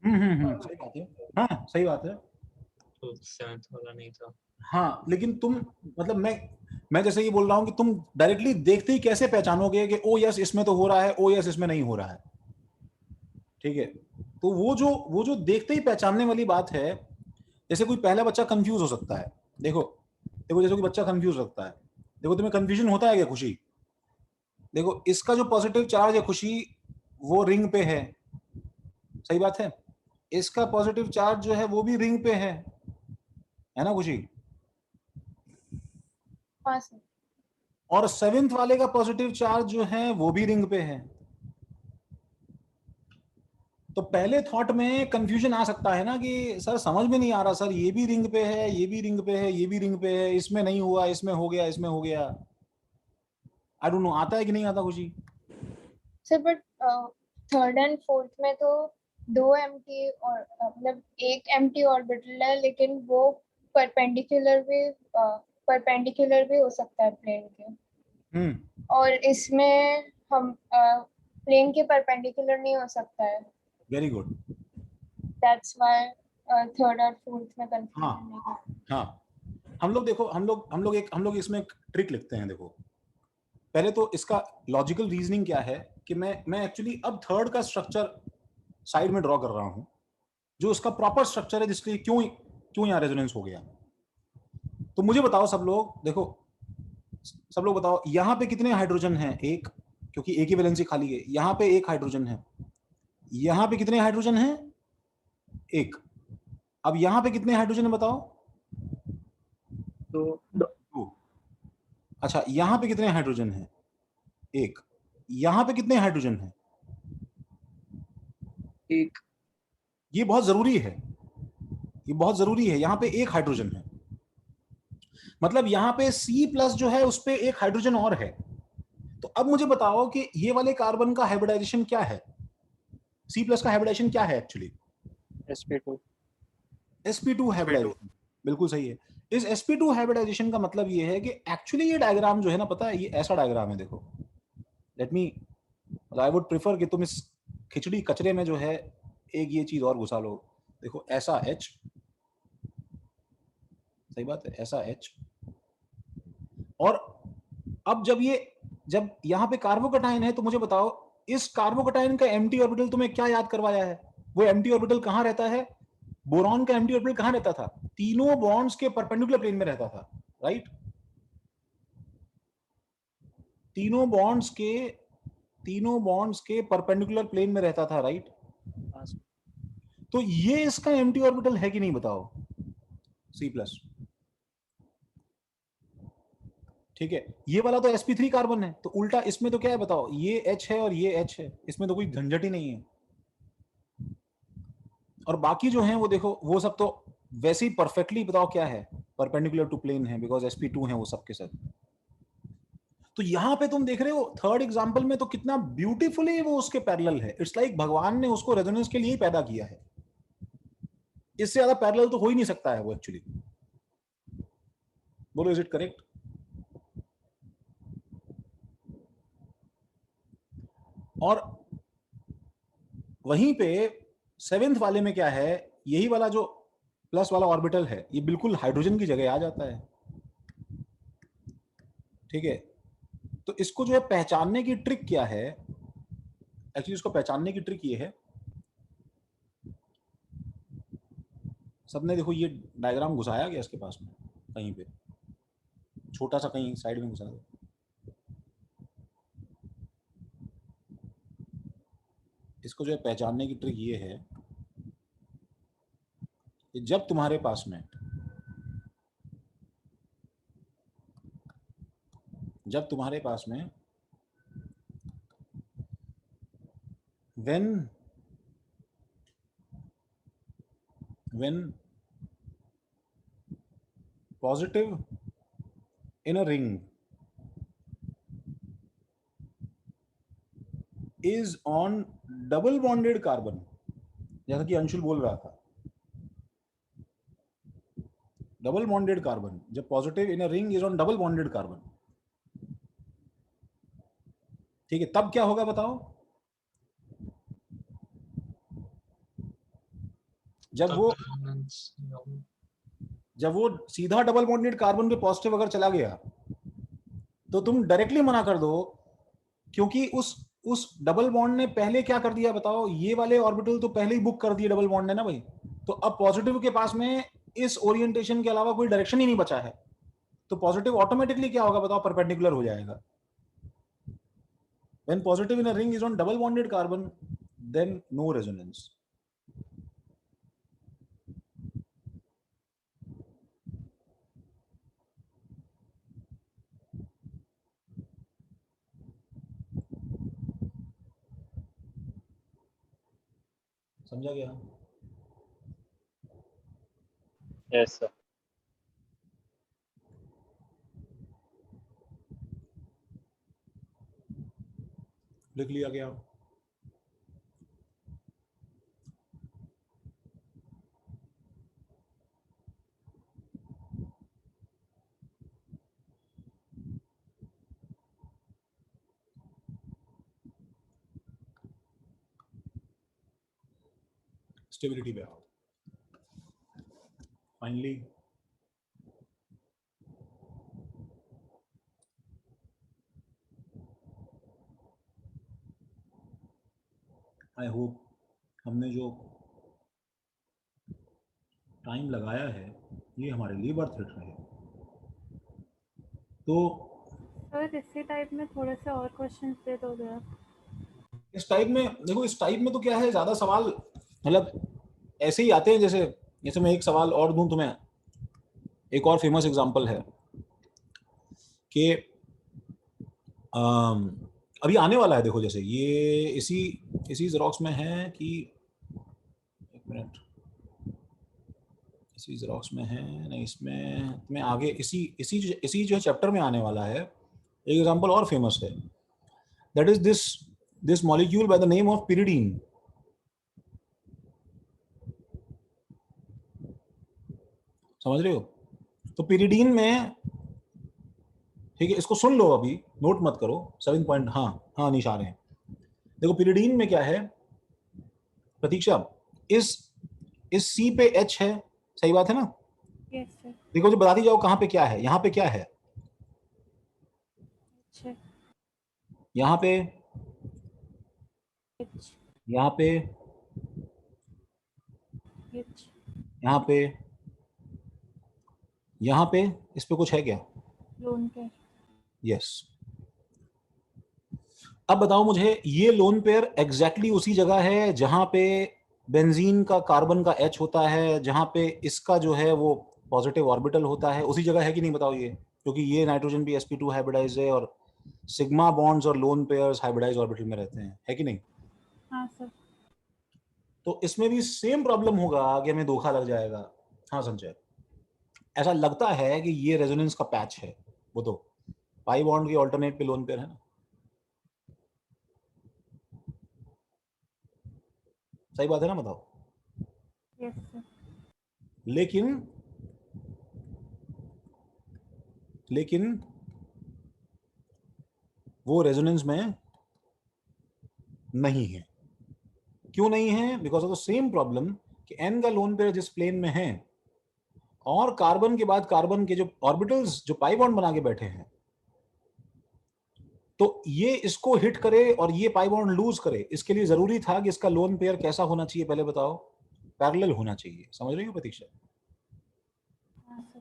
S1: सही बात है, हाँ सही बात है।
S11: तो 7th वाला नहीं था।
S1: हाँ लेकिन तुम मतलब मैं जैसे ये बोल रहा हूँ कि तुम डायरेक्टली देखते ही कैसे पहचानोगे कि ओ यस इसमें तो हो रहा है, ओ यस इसमें नहीं हो रहा है, ठीक है। तो वो जो देखते ही पहचानने वाली बात है, जैसे कोई पहला बच्चा कंफ्यूज हो सकता है, देखो जैसे कोई बच्चा कंफ्यूज रखता है, देखो तुम्हें कंफ्यूजन होता है क्या खुशी? देखो इसका जो पॉजिटिव चार्ज है खुशी वो रिंग पे है, सही बात है। इसका पॉजिटिव चार्ज जो है वो भी रिंग पे है ना खुशी?
S4: हाँ सर।
S1: और 7th वाले का पॉजिटिव चार्ज जो है वो भी रिंग पे है। तो पहले थॉट में कंफ्यूजन आ सकता है ना कि सर समझ में नहीं आ रहा सर, ये भी रिंग पे है, ये भी रिंग पे है, ये भी रिंग पे है, इसमें नहीं हुआ, इसमें हो गया, इसमें हो गया। आई डोंट नो आता है कि नहीं आता खुशी?
S4: Sir but 3rd and 4th में तो 2 एम्प्टी और मतलब एक एम्प्टी ऑर्बिटल है, लेकिन वो परपेंडिकुलर भी हो सकता है प्लेन के। और इसमें हम प्लेन के परपेंडिकुलर नहीं हो सकता है।
S1: Very good,
S4: that's why 3rd और 4th में कंफ्यूजन नहीं है।
S1: हाँ हम लोग देखो, हम लोग इसमें एक ट्रिक लिखते हैं। देखो पहले तो इसका लॉजिकल रीजनिंग क्या है कि मैं एक्चुअली अब 3rd का स्ट्रक्चर साइड में ड्रॉ कर रहा हूं, जो उसका प्रॉपर स्ट्रक्चर है, जिसके क्यों यहां रेजोनेंस हो गया। तो मुझे बताओ सब लोग, देखो सब लोग बताओ यहां पे कितने हाइड्रोजन हैं? एक, क्योंकि एक ही वैलेंसी खाली है। यहां पे एक हाइड्रोजन है। यहां पे कितने हाइड्रोजन हैं? एक। अब यहां पे कितने हाइड्रोजन है बताओ? दो। अच्छा यहां पे कितने हाइड्रोजन हैं? एक। यहां पे कितने हाइड्रोजन हैं?
S12: एक।
S1: ये बहुत जरूरी है, ये बहुत जरूरी है। यहां पे एक हाइड्रोजन है, मतलब यहां पे C+ जो है उस पे एक हाइड्रोजन और है। तो अब मुझे बताओ कि ये वाले कार्बन का हाइब्रिडाइजेशन क्या है? C+ का हाइब्रिडाइजेशन क्या है एक्चुअली? sp2 हाइब्रिडाइजेशन, बिल्कुल सही है। इस sp2 हाइब्रिडाइजेशन का मतलब ये है कि एक्चुअली ये डायग्राम जो है ना, पता है ये ऐसा डायग्राम है। देखो let me, I would prefer कि तुम इस खिचड़ी कचरे में जो है एक ये चीज और घुसा लो। देखो ऐसा H, सही बात है, ऐसा H। और अब जब यहाँ पे कार्बोकटायन है, तो मुझे बताओ इस कार्बोकटायन का एम्प्टी ऑर्बिटल तुम्हें क्या याद करवाया है? वो एम्प्टी ऑर्बिटल कहाँ रहता है? बोरॉन का एम्प्टी ऑर्बिटल कहां रहता था? तीनों बॉन्ड्स के परपेंडिकुलर प्लेन में रहता था, राइट? तीनों बॉन्ड्स के परपेंडिकुलर प्लेन में रहता था, राइट? तो ये इसका एम्प्टी ऑर्बिटल है कि नहीं बताओ? C+, ठीक है। ये वाला तो sp3 कार्बन है, तो उल्टा इसमें तो क्या है बताओ? ये H है और ये H है, इसमें तो कोई झंझट ही नहीं है। और बाकी जो हैं वो देखो, वो सब तो वैसे ही परफेक्टली बताओ क्या है, परपेंडिकुलर टू प्लेन है, बिकॉज sp2 है वो सब के सब। तो यहां पे तुम देख रहे हो थर्ड एग्जांपल में तो कितना ब्यूटीफुली वो उसके पैरेलल है। इट्स लाइक भगवान ने उसको रेजोनेंस के लिए ही पैदा किया है, इससे ज्यादा पैरेलल तो हो ही नहीं सकता है वो एक्चुअली। बोलो, इज इट करेक्ट? और वहीं पे सेवेंथ वाले में क्या है, यही वाला जो प्लस वाला ऑर्बिटल है, ये बिल्कुल हाइड्रोजन की जगह आ जाता है, ठीक है। तो इसको जो है पहचानने की ट्रिक क्या है? एक्चुअली इसको पहचानने की ट्रिक ये है, सबने देखो ये डायग्राम घुसाया गया इसके पास में कहीं पे, छोटा सा कहीं साइड में घुसा दो। इसको जो है पहचानने की ट्रिक ये है कि जब तुम्हारे पास में when positive in a ring is on double bonded carbon, जैसा कि अंशुल बोल रहा था, डबल बॉन्डेड कार्बन, जब positive in a ring is on double bonded carbon, ठीक है, तब क्या होगा बताओ? जब वो सीधा डबल बॉन्डेड कार्बन पे पॉजिटिव अगर चला गया तो तुम डायरेक्टली मना कर दो, क्योंकि उस डबल बॉन्ड ने पहले क्या कर दिया बताओ? ये वाले ऑर्बिटल तो पहले ही बुक कर दिए डबल बॉन्ड ने ना भाई। तो अब पॉजिटिव के पास में इस ओरिएंटेशन के अलावा कोई डायरेक्शन ही नहीं बचा है, तो पॉजिटिव ऑटोमेटिकली क्या होगा बताओ? परपेंडिकुलर हो जाएगा। When positive in a ring is on double bonded carbon, then no resonance. समझा गया?
S2: Yes sir.
S1: लिख लिया गया? स्टेबिलिटी पे आओ फाइनली। आई होप हमने जो टाइम लगाया है ये हमारे लिए वर्थ इट रहे। तो
S10: सर इसी टाइप में थोड़े से और क्वेश्चंस दे दोगे आप?
S1: इस टाइप में देखो, इस टाइप में तो क्या है, ज्यादा सवाल मतलब ऐसे ही आते हैं। जैसे मैं एक सवाल और दूं तुम्हें, एक और फेमस एग्जांपल है कि अभी आने वाला है। देखो जैसे ये इसी जेरोक्स में है कि, एक मिनट, इसी जेरोक्स में है नहीं, इसमें आगे इसी जो चैप्टर में आने वाला है, एक एग्जांपल और फेमस है, that is this molecule by the name of pyridine. समझ रहे हो? तो पिरिडीन में, ठीक है, इसको सुन लो, अभी नोट मत करो। 7 पॉइंट, हाँ निशा आ रहे हैं। देखो पिरिडीन में क्या है प्रतीक्षा, इस सी पे H है, सही बात है ना?
S10: Yes sir.
S1: देखो जो बताती जाओ कहाँ पे क्या है। यहाँ पे क्या है?
S10: अच्छा।
S1: यहाँ पे,
S10: H
S1: यहाँ पे,
S10: H
S1: यहाँ पे इस पे कुछ है क्या?
S10: लोन पे
S1: यस। अब बताओ मुझे, ये लोन पेयर एग्जैक्टली उसी जगह है जहां पे बेंजीन का कार्बन का H होता है, जहां पे इसका जो है वो पॉजिटिव ऑर्बिटल होता है, उसी जगह है कि नहीं बताओ ये? क्योंकि ये नाइट्रोजन भी sp2 हाइब्रिडाइज है और सिग्मा बॉन्ड्स और लोन पेयर्स हाइब्रिडाइज ऑर्बिटल में रहते हैं, है कि नहीं?
S10: हाँ सर।
S1: तो इसमें भी सेम प्रॉब्लम होगा कि हमें धोखा लग जाएगा। हाँ संजय, ऐसा लगता है कि ये रेजोनेंस का पैच है, वो तो पाई बॉन्ड के ऑल्टरनेट पे लोन पेयर है ना। सही बात है ना, बताओ?
S10: Yes sir.
S1: लेकिन वो रेजोनेंस में नहीं है। क्यों नहीं है? Because of the same problem कि एन का लोन पेयर जिस प्लेन में है और कार्बन के बाद कार्बन के जो ऑर्बिटल्स जो पाई बॉन्ड बना के बैठे हैं, तो ये इसको हिट करे और ये पाई बॉन्ड लूज करे, इसके लिए जरूरी था कि इसका लोन पेयर कैसा होना चाहिए? पहले बताओ। पैरेलल होना चाहिए। समझ रही हो प्रतीक्षा?
S10: हाँ सर।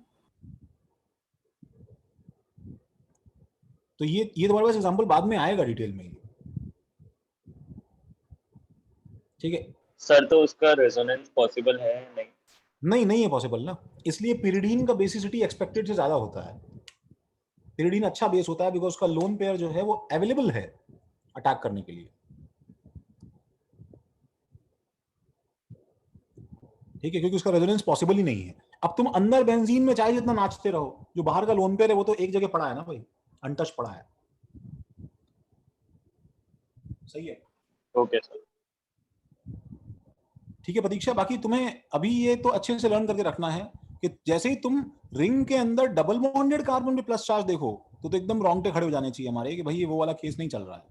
S1: तो ये तुम्हारे पास एग्जांपल बाद में आएगा डिटेल में, ठीक है
S2: सर? तो उसका रेजोनेंस पॉसिबल है नहीं?
S1: नहीं है पॉसिबल ना, इसलिए पिरिडीन का बेसिसिटी एक्सपेक्टेड से ज्यादा होता है। पिरिडीन अच्छा बेस होता है बिकॉज उसका लोन पेयर जो है वो अवेलेबल है अटैक करने के लिए, ठीक है, क्योंकि उसका रेजोनेंस पॉसिबल ही नहीं है। अब तुम अंदर बेंजीन में चाहे जितना नाचते रहो, जो बाहर का लोन पेयर है वो तो एक जगह पड़ा है ना भाई, अनटच पड़ा है। सही है?
S2: Okay sir.
S1: ठीक है प्रतीक्षा, बाकी तुम्हें अभी ये तो अच्छे से लर्न करके रखना है कि जैसे ही तुम रिंग के अंदर डबल बॉन्डेड कार्बन पे प्लस चार्ज देखो तो एकदम रोंगटे खड़े हो जाने चाहिए हमारे कि भाई ये वो वाला केस नहीं चल रहा है।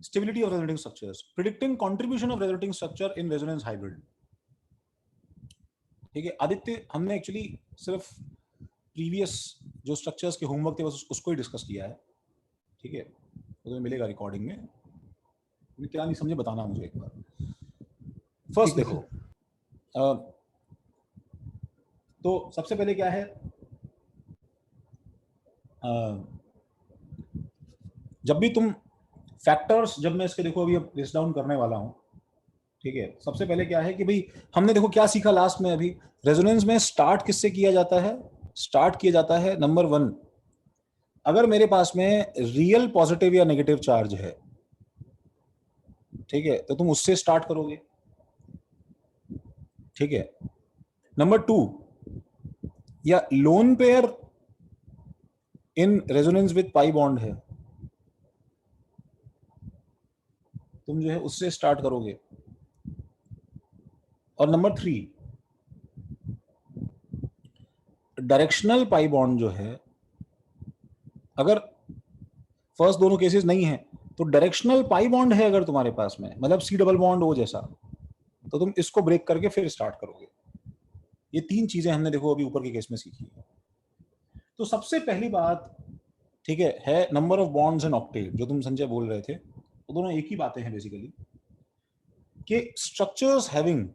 S1: Stability of resonating structures, predicting contribution of resonating structure in resonance hybrid. ठीक है आदित्य, हमने एक्चुअली सिर्फ प्रीवियस जो स्ट्रक्चर्स के होमवर्क थे बस उसको ही डिस्कस किया है, ठीक है, तो तुम्हें मिलेगा रिकॉर्डिंग में। क्या नहीं समझे बताना मुझे एक बार। फर्स्ट देखो, तो सबसे पहले क्या है, जब भी तुम फैक्टर्स, जब मैं इसके देखो अभी अब लिस्ट डाउन करने वाला हूं, ठीक है, सबसे पहले क्या है कि भाई हमने देखो क्या सीखा लास्ट में, अभी रेजोनेंस में स्टार्ट किससे किया जाता है? स्टार्ट किया जाता है नंबर 1, अगर मेरे पास में रियल पॉजिटिव या नेगेटिव चार्ज है, ठीक है, तो तुम उससे स्टार्ट करोगे, ठीक है। नंबर 2, या lone pair in resonance with pi bond है, तुम जो है उससे स्टार्ट करोगे। और नंबर 3, डायरेक्शनल पाई बॉन्ड जो है, अगर फर्स्ट दोनों केसेस नहीं है तो डायरेक्शनल पाई बॉन्ड है अगर तुम्हारे पास में, मतलब सी डबल बॉन्ड हो जैसा, तो तुम इसको ब्रेक करके फिर स्टार्ट करोगे। ये 3 चीजें हमने देखो अभी ऊपर के केस में सीखी है। तो सबसे पहली बात, ठीक है number of bonds in octet, जो तुम संजय बोल रहे थे, तो दोनों एक ही बातें हैं बेसिकली, कि स्ट्रक्चर्स हैविंग,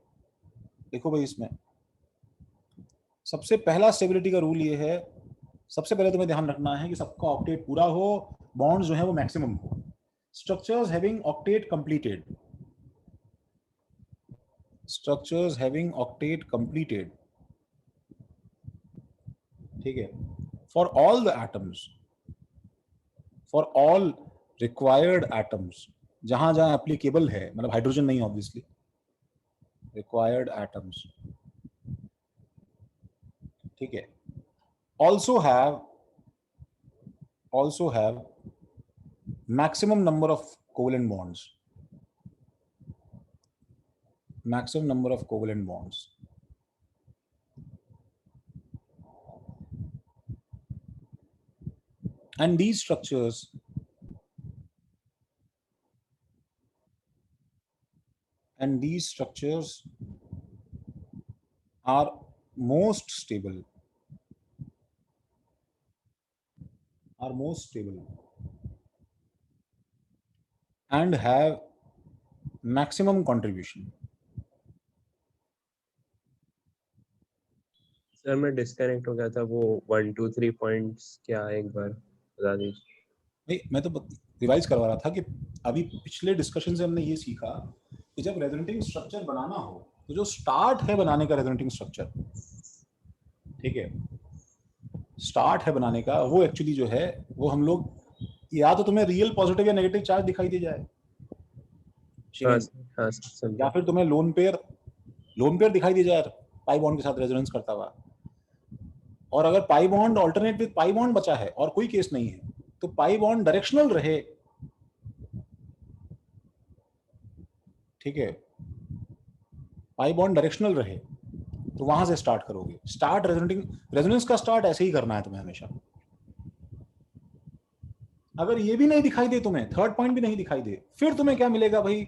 S1: देखो भाई इसमें सबसे पहला स्टेबिलिटी का रूल ये है, सबसे पहले तुम्हें ध्यान रखना है कि सबका ऑक्टेट पूरा हो, बॉन्ड्स जो है वो मैक्सिमम हो। Structures having octet completed, structures having octet completed, ठीक है, for all the atoms, for all required atoms, जहां जहां एप्लीकेबल है, मतलब हाइड्रोजन नहीं ऑब्वियसली, रिक्वायर्ड एटम्स, ठीक है, also have maximum number of covalent bonds, maximum number of covalent bonds, and these structures are most stable, and have maximum contribution,
S6: sir मैं डिस्कनेक्ट हो गया था, वो 1 2 3 पॉइंट्स क्या एक बार बता दीजिए।
S1: नहीं, मैं तो रिवाइज करवा रहा था कि अभी पिछले डिस्कशन से हमने ये सीखा कि जब रेजोनेटिंग स्ट्रक्चर बनाना हो तो जो स्टार्ट है बनाने का रेजोनेटिंग स्ट्रक्चर, ठीक है, स्टार्ट है बनाने का, वो एक्चुअली जो है वो हम लोग, या तो तुम्हें रियल पॉजिटिव या नेगेटिव चार्ज दिखाई दे जाए, या फिर तुम्हें लोन पेयर दिखाई दे जाए पाई बॉन्ड के साथ रेजोनेंस करता हुआ, और अगर pi bond alternate with pi bond बचा है और कोई केस नहीं है तो पाई बॉन्ड डायरेक्शनल रहे, ठीक है, पाई बॉन्ड डायरेक्शनल रहे तो वहां से स्टार्ट करोगे। स्टार्ट रेजोनेंस का स्टार्ट ऐसे ही करना है तुम्हें हमेशा। अगर ये भी नहीं दिखाई दे तुम्हें, थर्ड पॉइंट भी नहीं दिखाई दे, फिर तुम्हें क्या मिलेगा भाई,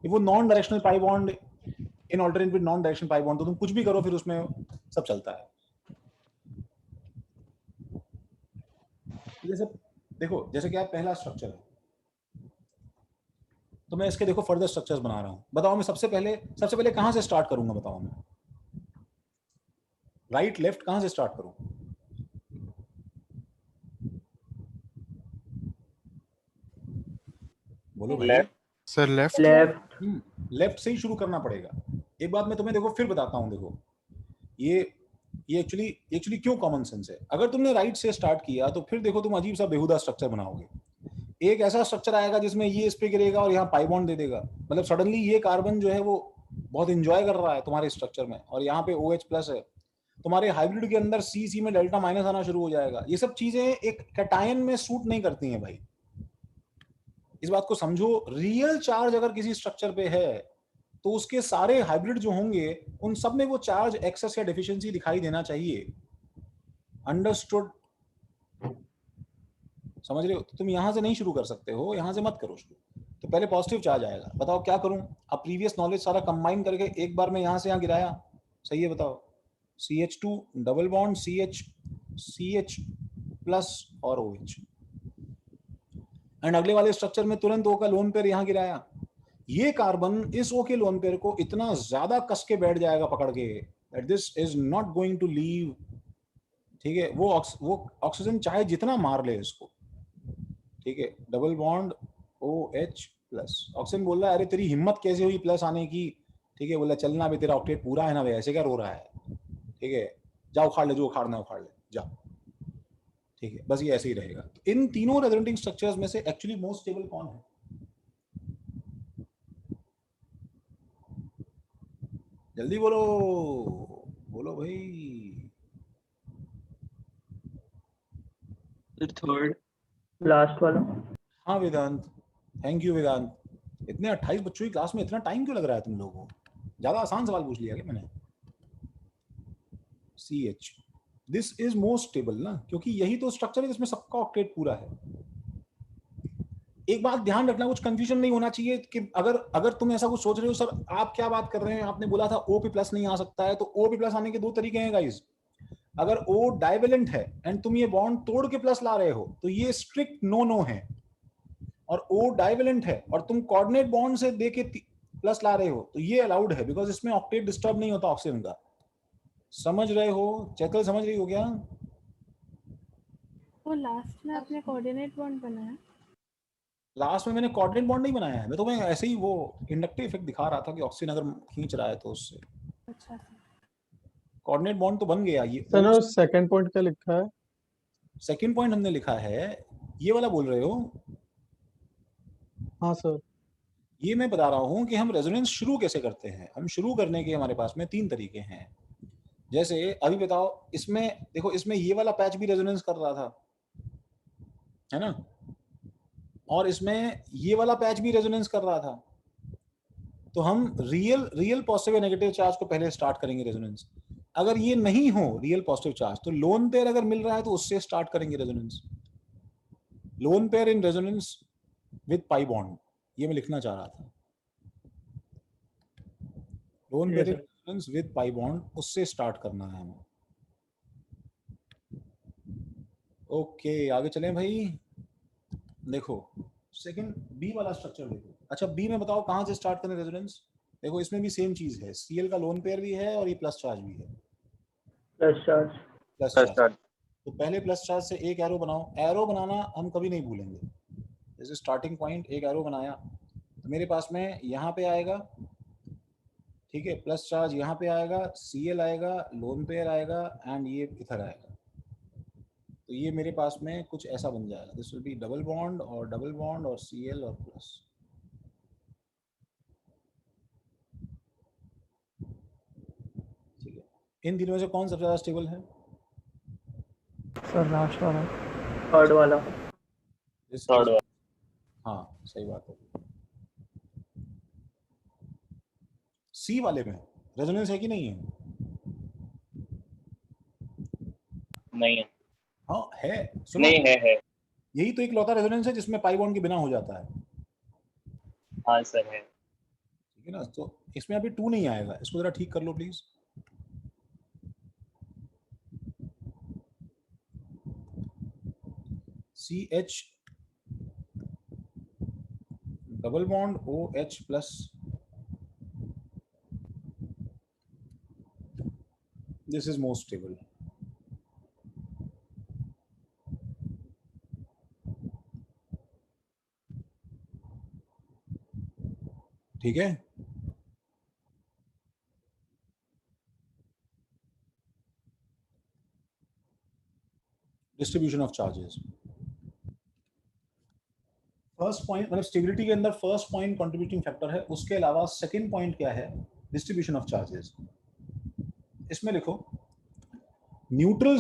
S1: वो non directional pi bond in alternate with non directional pi bond, तो तुम कुछ भी करो फिर उसमें सब चलता है। जैसे देखो, जैसे क्या पहला स्ट्रक्चर है, तो मैं इसके देखो फर्दर स्ट्रक्चर्स बना रहा हूं। बताओ मैं सबसे पहले कहां से स्टार्ट करूंगा? बताओ मैं राइट लेफ्ट कहां से स्टार्ट करूं? बोलो भाई।
S9: लेफ्ट सर, लेफ्ट
S1: लेफ्ट से ही शुरू करना पड़ेगा। एक बात मैं तुम्हें देखो फिर बताता हूं, देखो ये एक्चुअली क्यों कॉमन सेंस है। अगर तुमने राइट से स्टार्ट किया तो फिर देखो तुम अजीब सा बेहुदा स्ट्रक्चर बनाओगे। एक ऐसा स्ट्रक्चर आएगा जिसमें ये इस पे गिरेगा और यहाँ पाई बॉन्ड दे देगा, मतलब सडनली ये कार्बन जो है वो बहुत इंजॉय कर रहा है तुम्हारे स्ट्रक्चर में, और यहाँ पे OH+ है, तुम्हारे हाइब्रिड के अंदर C में डेल्टा माइनस आना शुरू हो जाएगा। ये सब चीजें एक कैटायन में सूट नहीं करती हैं भाई, इस बात को समझो। रियल चार्ज अगर किसी स्ट्रक्चर पे है तो उसके सारे हाइब्रिड जो होंगे उन सब में वो चार्ज एक्सेस या डेफिशिएंसी दिखाई देना चाहिए। अंडरस्टूड? समझ रहे हो? तो तुम यहां से नहीं शुरू कर सकते हो, यहां से मत करो शुरू। तो पहले पॉजिटिव चार्ज आएगा, बताओ क्या करूं? अब प्रीवियस नॉलेज सारा कंबाइन करके एक बार में यहां से यहां गिराया, सही है? बताओ CH2 double bond CH plus और OH, एंड अगले वाले स्ट्रक्चर में तुरंत O का लोन पेयर यहां गिराया। ये कार्बन इस O के लोन पेयर को इतना ज्यादा कस के बैठ जाएगा पकड़ के that this is not going to leave, ठीक है? वो ऑक्सीजन चाहे जितना मार ले इसको, ठीक है, डबल बॉन्ड OH+, ऑक्सीजन बोल रहा है अरे तेरी हिम्मत कैसे हुई प्लस आने की, ठीक है, बोला चलना भी, तेरा ऑक्टेट पूरा है ना भाई, ऐसे क्या रो रहा है, ठीक है, जाओ उखाड़ ले, जो उखाड़ना उखाड़ ले, जा, ठीक है, बस ये ऐसे ही रहेगा। तो इन तीनों रेजोनेटिंग स्ट्रक्चर्स में से एक्चुअली मोस्ट स्टेबल कौन है? जल्दी बोलो, बोलो भाई।
S12: थर्ड,
S8: लास्ट वाला।
S1: हाँ वेदांत, थैंक यू वेदांत। इतने 28 बच्चों की क्लास में इतना टाइम क्यों लग रहा है तुम लोगों को? ज्यादा आसान सवाल पूछ लिया क्या मैंने? CH, this is most stable ना, क्योंकि यही तो स्ट्रक्चर है जिसमें सबका ऑक्टेट पूरा है। एक बात ध्यान रखना, कुछ कंफ्यूजन नहीं होना चाहिए कि अगर तुम ऐसा कुछ सोच रहे हो सर आप क्या बात कर रहे हैं, आपने बोला था OP+ नहीं आ सकता है, तो OP+ आने के दो तरीके हैं गाइस। अगर O डाइवेलेंट है एंड तुम ये बॉन्ड तोड़ के प्लस ला रहे हो तो ये स्ट्रिक्ट नो है, और O डाइवेलेंट है और तुम कोऑर्डिनेट बॉन्ड से देके प्लस ला रहे हो तो ये अलाउड है, बिकॉज इसमें ऑक्टेट डिस्टर्ब नहीं होता ऑक्सीजन का। समझ रहे हो? चैतल समझ रही हो क्या?
S10: वो लास्ट में आपने कोऑर्डिनेट बॉन्ड बनाया?
S1: लास्ट में मैंने कोऑर्डिनेट बॉन्ड नहीं बनाया है, मैं तो मैं ऐसे ही वो इंडक्टिव इफेक्ट दिखा रहा था कि ऑक्सीजन अगर खींच रहा है तो उससे
S10: अच्छा,
S1: कोऑर्डिनेट बॉन्ड तो बन गया। ये
S13: सर सेकंड पॉइंट क्या लिखा है?
S1: सेकंड पॉइंट हमने लिखा है, ये वाला बोल रहे हो?
S13: हाँ सर,
S1: ये मैं बता रहा हूँ कि हम रेजोनेंस शुरू कैसे करते हैं। हम शुरू करने के हमारे पास में 3 तरीके हैं। जैसे अभी बताओ, इसमें देखो, इसमें ये वाला पैच भी रेजोनेंस कर रहा था, है ना, और इसमें ये वाला पैच भी रेजोनेंस कर रहा था। तो हम रियल पॉजिटिव या नेगेटिव चार्ज को पहले स्टार्ट करेंगे रेजोनेंस। अगर ये नहीं हो रियल पॉजिटिव चार्ज तो लोन पेयर अगर मिल रहा है तो उससे स्टार्ट करेंगे resonance. Lone pair in resonance with pi bond, ये मैं लिखना चाह रहा था। Lone pair in resonance with pi bond, उससे स्टार्ट करना है हमें। ओके, आगे चलें भाई। देखो सेकंड बी वाला स्ट्रक्चर देखो। अच्छा, बी में बताओ कहां से स्टार्ट करें रेजोनेंस? देखो इसमें भी सेम चीज है, Cl का लोन पेयर भी है और ये प्लस चार्ज भी है।
S8: Plus charge.
S1: Plus charge. तो पहले प्लस चार्ज से एक एरो बनाओ। एरो बनाना हम कभी नहीं भूलेंगे। जैसे स्टार्टिंग पॉइंट एक एरो बनाया तो मेरे पास में यहाँ पे आएगा, ठीक है, प्लस चार्ज यहाँ पे आएगा, Cl आएगा, लोन पेयर आएगा एंड ये इधर आएगा। तो ये मेरे पास में कुछ ऐसा बन जाएगा। This will be double bond और Cl और प्लस। ठीक है, इन तीनों में से कौन सबसे ज्यादा स्टेबल है?
S13: सर लास्ट वाला,
S8: थर्ड वाला।
S2: थर्ड वाला।
S1: हाँ सही बात है। सी वाले में रेजोनेंस है कि नहीं है?
S2: नहीं है।
S1: हाँ है, सुनो।
S2: नहीं है।
S1: यही तो एक लौता रेजोनेंस है जिसमें पाई बॉन्ड के बिना हो जाता है।
S2: हाँ सर है।
S1: ठीक है ना, तो इसमें अभी 2 नहीं आएगा, इसको जरा ठीक कर लो please. CH double bond OH plus, this is most stable. ठीक है, distribution of charges. First point मतलब स्टेबिलिटी के अंदर फर्स्ट पॉइंट कंट्रीब्यूटिंग फैक्टर है। उसके अलावा सेकंड पॉइंट क्या है? Distribution of charges. इसमें लिखो neutral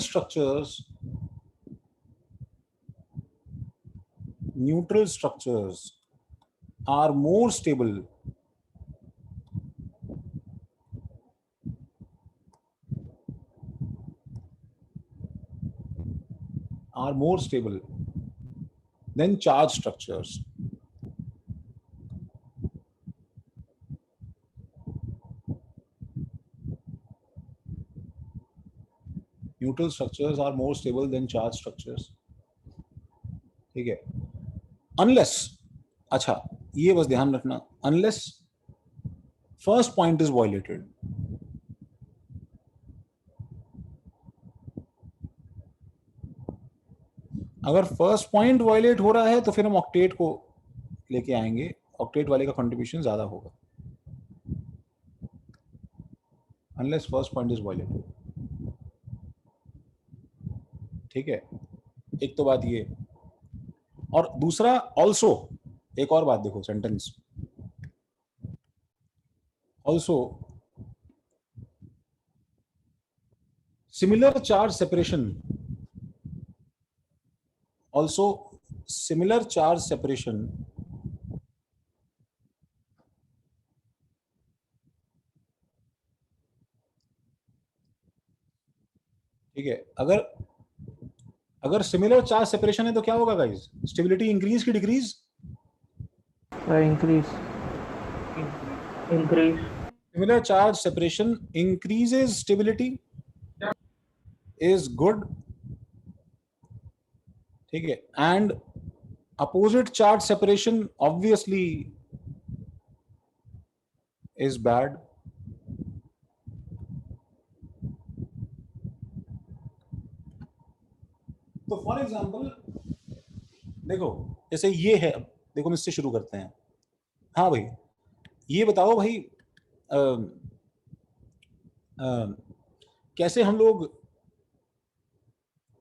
S1: structures are more stable than charge structures. Neutral structures are more stable than charge structures. ठीक है, unless, अच्छा ये बस ध्यान रखना, unless first point is violated. अगर फर्स्ट पॉइंट वायलेट हो रहा है तो फिर हम ऑक्टेट को लेके आएंगे, ऑक्टेट वाले का कंट्रीब्यूशन ज्यादा होगा। Unless first point is violated. ठीक है, एक तो बात ये, और दूसरा ऑल्सो एक और बात देखो, sentence also similar charge separation, also similar charge separation ठीक है, अगर सिमिलर चार्ज सेपरेशन है तो क्या होगा गाइस? स्टेबिलिटी इंक्रीज की decrease?
S13: Increase.
S1: Similar charge separation increases stability, is good, ठीक है, and opposite charge separation obviously is bad. तो फॉर एग्जाम्पल देखो, जैसे ये है, देखो हम इससे शुरू करते हैं। हाँ भाई, ये बताओ भाई कैसे हम लोग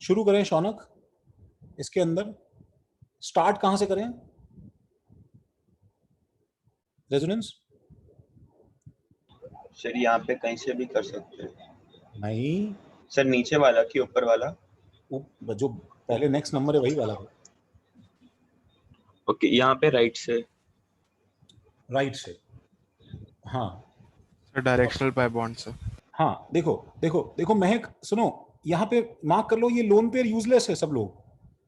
S1: शुरू करें शौनक? इसके अंदर स्टार्ट कहां से करें रेजोनेंस?
S7: सर यहाँ पे कहीं से भी कर सकते हैं।
S1: नहीं
S7: सर, नीचे वाला कि ऊपर वाला?
S1: जो पहले नेक्स्ट नंबर है वही वाला।
S7: ओके, यहाँ पे राइट से
S1: हाँ
S9: सर डायरेक्शनल पाई बॉन्ड से।
S1: हाँ देखो महक सुनो, यहाँ पे मार्क कर लो, ये लोन पेयर यूजलेस है सब लोग,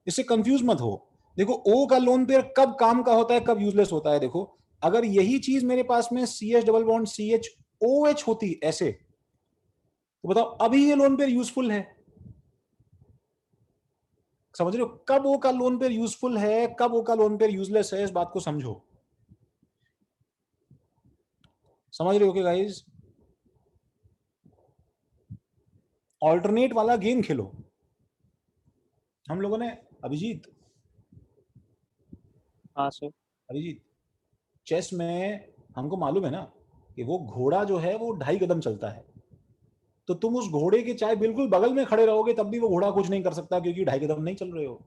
S1: इससे कंफ्यूज मत हो। देखो ओ का लोन पेयर कब काम का होता है, कब यूजलेस होता है। देखो अगर यही चीज मेरे पास में CH डबल बॉन्ड CHOH होती ऐसे, तो बताओ अभी ये लोन पेयर यूजफुल है। समझ रहे हो? कब ओ का लोन पेयर यूजफुल है, कब ओ का लोन पेयर यूजलेस है, इस बात को समझो। समझ रहे हो क्या गाइस? ऑल्टरनेट वाला गेम खेलो। हम लोगों ने अभिजीत
S5: हाँ सर।
S1: अभिजीत चेस में हमको मालूम है ना कि वो घोड़ा जो है वो 2.5 कदम चलता है, तो तुम उस घोड़े के चाहे बिल्कुल बगल में खड़े रहोगे तब भी वो घोड़ा कुछ नहीं कर सकता, क्योंकि 2.5 कदम नहीं चल रहे हो,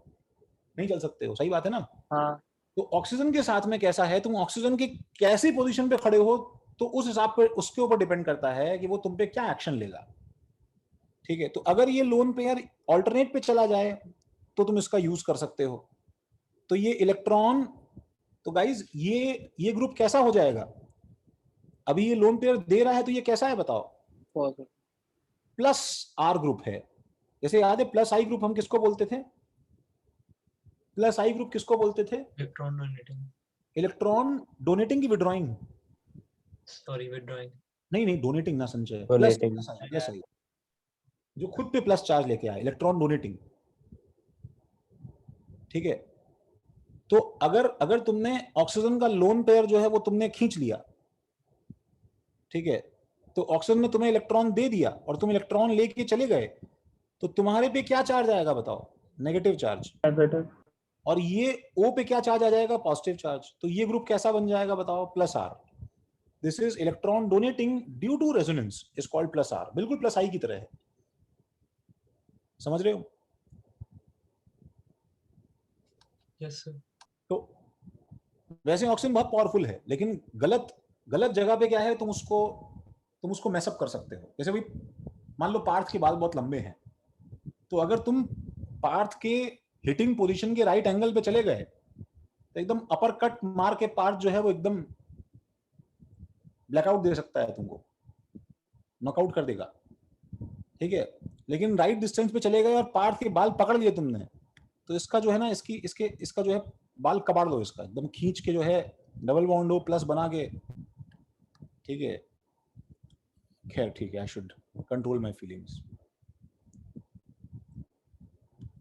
S1: नहीं चल सकते हो। सही बात है ना?
S5: हाँ।
S1: तो ऑक्सीजन के साथ में कैसा है, तुम ऑक्सीजन की कैसी पोजीशन पे खड़े हो तो उस हिसाब पे उसके ऊपर डिपेंड करता है कि वो तुम पे क्या एक्शन लेगा। ठीक है, तो अगर ये लोन पेयर ऑल्टरनेट पे चला जाए तो तुम इसका यूज कर सकते हो। तो ये इलेक्ट्रॉन, तो गाइज ये ग्रुप कैसा हो जाएगा? अभी ये लोन पेयर दे रहा है तो ये कैसा है बताओ? प्लस आर ग्रुप है। जैसे याद है प्लस आई ग्रुप हम किसको बोलते थे? प्लस आई ग्रुप किसको बोलते थे?
S11: Electron donating.
S1: इलेक्ट्रॉन डोनेटिंग की विड्रॉइंग?
S11: Sorry, withdrawing.
S1: नहीं डोनेटिंग ना संचय,
S6: डोनेटिंग।
S1: प्लस आई जो खुद पे प्लस चार्ज लेके आए, इलेक्ट्रॉन डोनेटिंग। ठीक है, तो अगर तुमने ऑक्सीजन का लोन पेयर जो है वो तुमने खींच लिया, ठीक है, तो ऑक्सीजन ने तुम्हें इलेक्ट्रॉन दे दिया और तुम इलेक्ट्रॉन लेके चले गए, तो तुम्हारे पे क्या चार्ज आएगा बताओ? Negative charge. और ये O पे क्या चार्ज आ जाएगा? Positive charge. तो ये ग्रुप कैसा बन जाएगा बताओ? Plus R. This is electron donating due to resonance is called plus R. बिल्कुल प्लस आई की तरह है, समझ रहे हो?
S11: Yes sir.
S1: तो वैसे ऑक्सीजन बहुत पावरफुल है, लेकिन गलत जगह पे क्या है, तुम उसको मैसअप कर सकते हो। जैसे भाई मान लो पार्थ के बाल बहुत लंबे हैं, तो अगर तुम पार्थ के हिटिंग पोजीशन के राइट एंगल पे चले गए तो एकदम अपर कट मार के पार्थ जो है वो एकदम ब्लैकआउट दे सकता है, तुमको नॉकआउट कर देगा। ठीक है, लेकिन राइट डिस्टेंस पे चले गए और पार्थ के बाल पकड़ लिए तुमने, तो इसका जो है ना इसका जो है बाल कबाड़ दो, इसका एकदम खींच के जो है डबल बॉन्ड हो प्लस बना के। ठीक है, खैर ठीक है, I should control my feelings.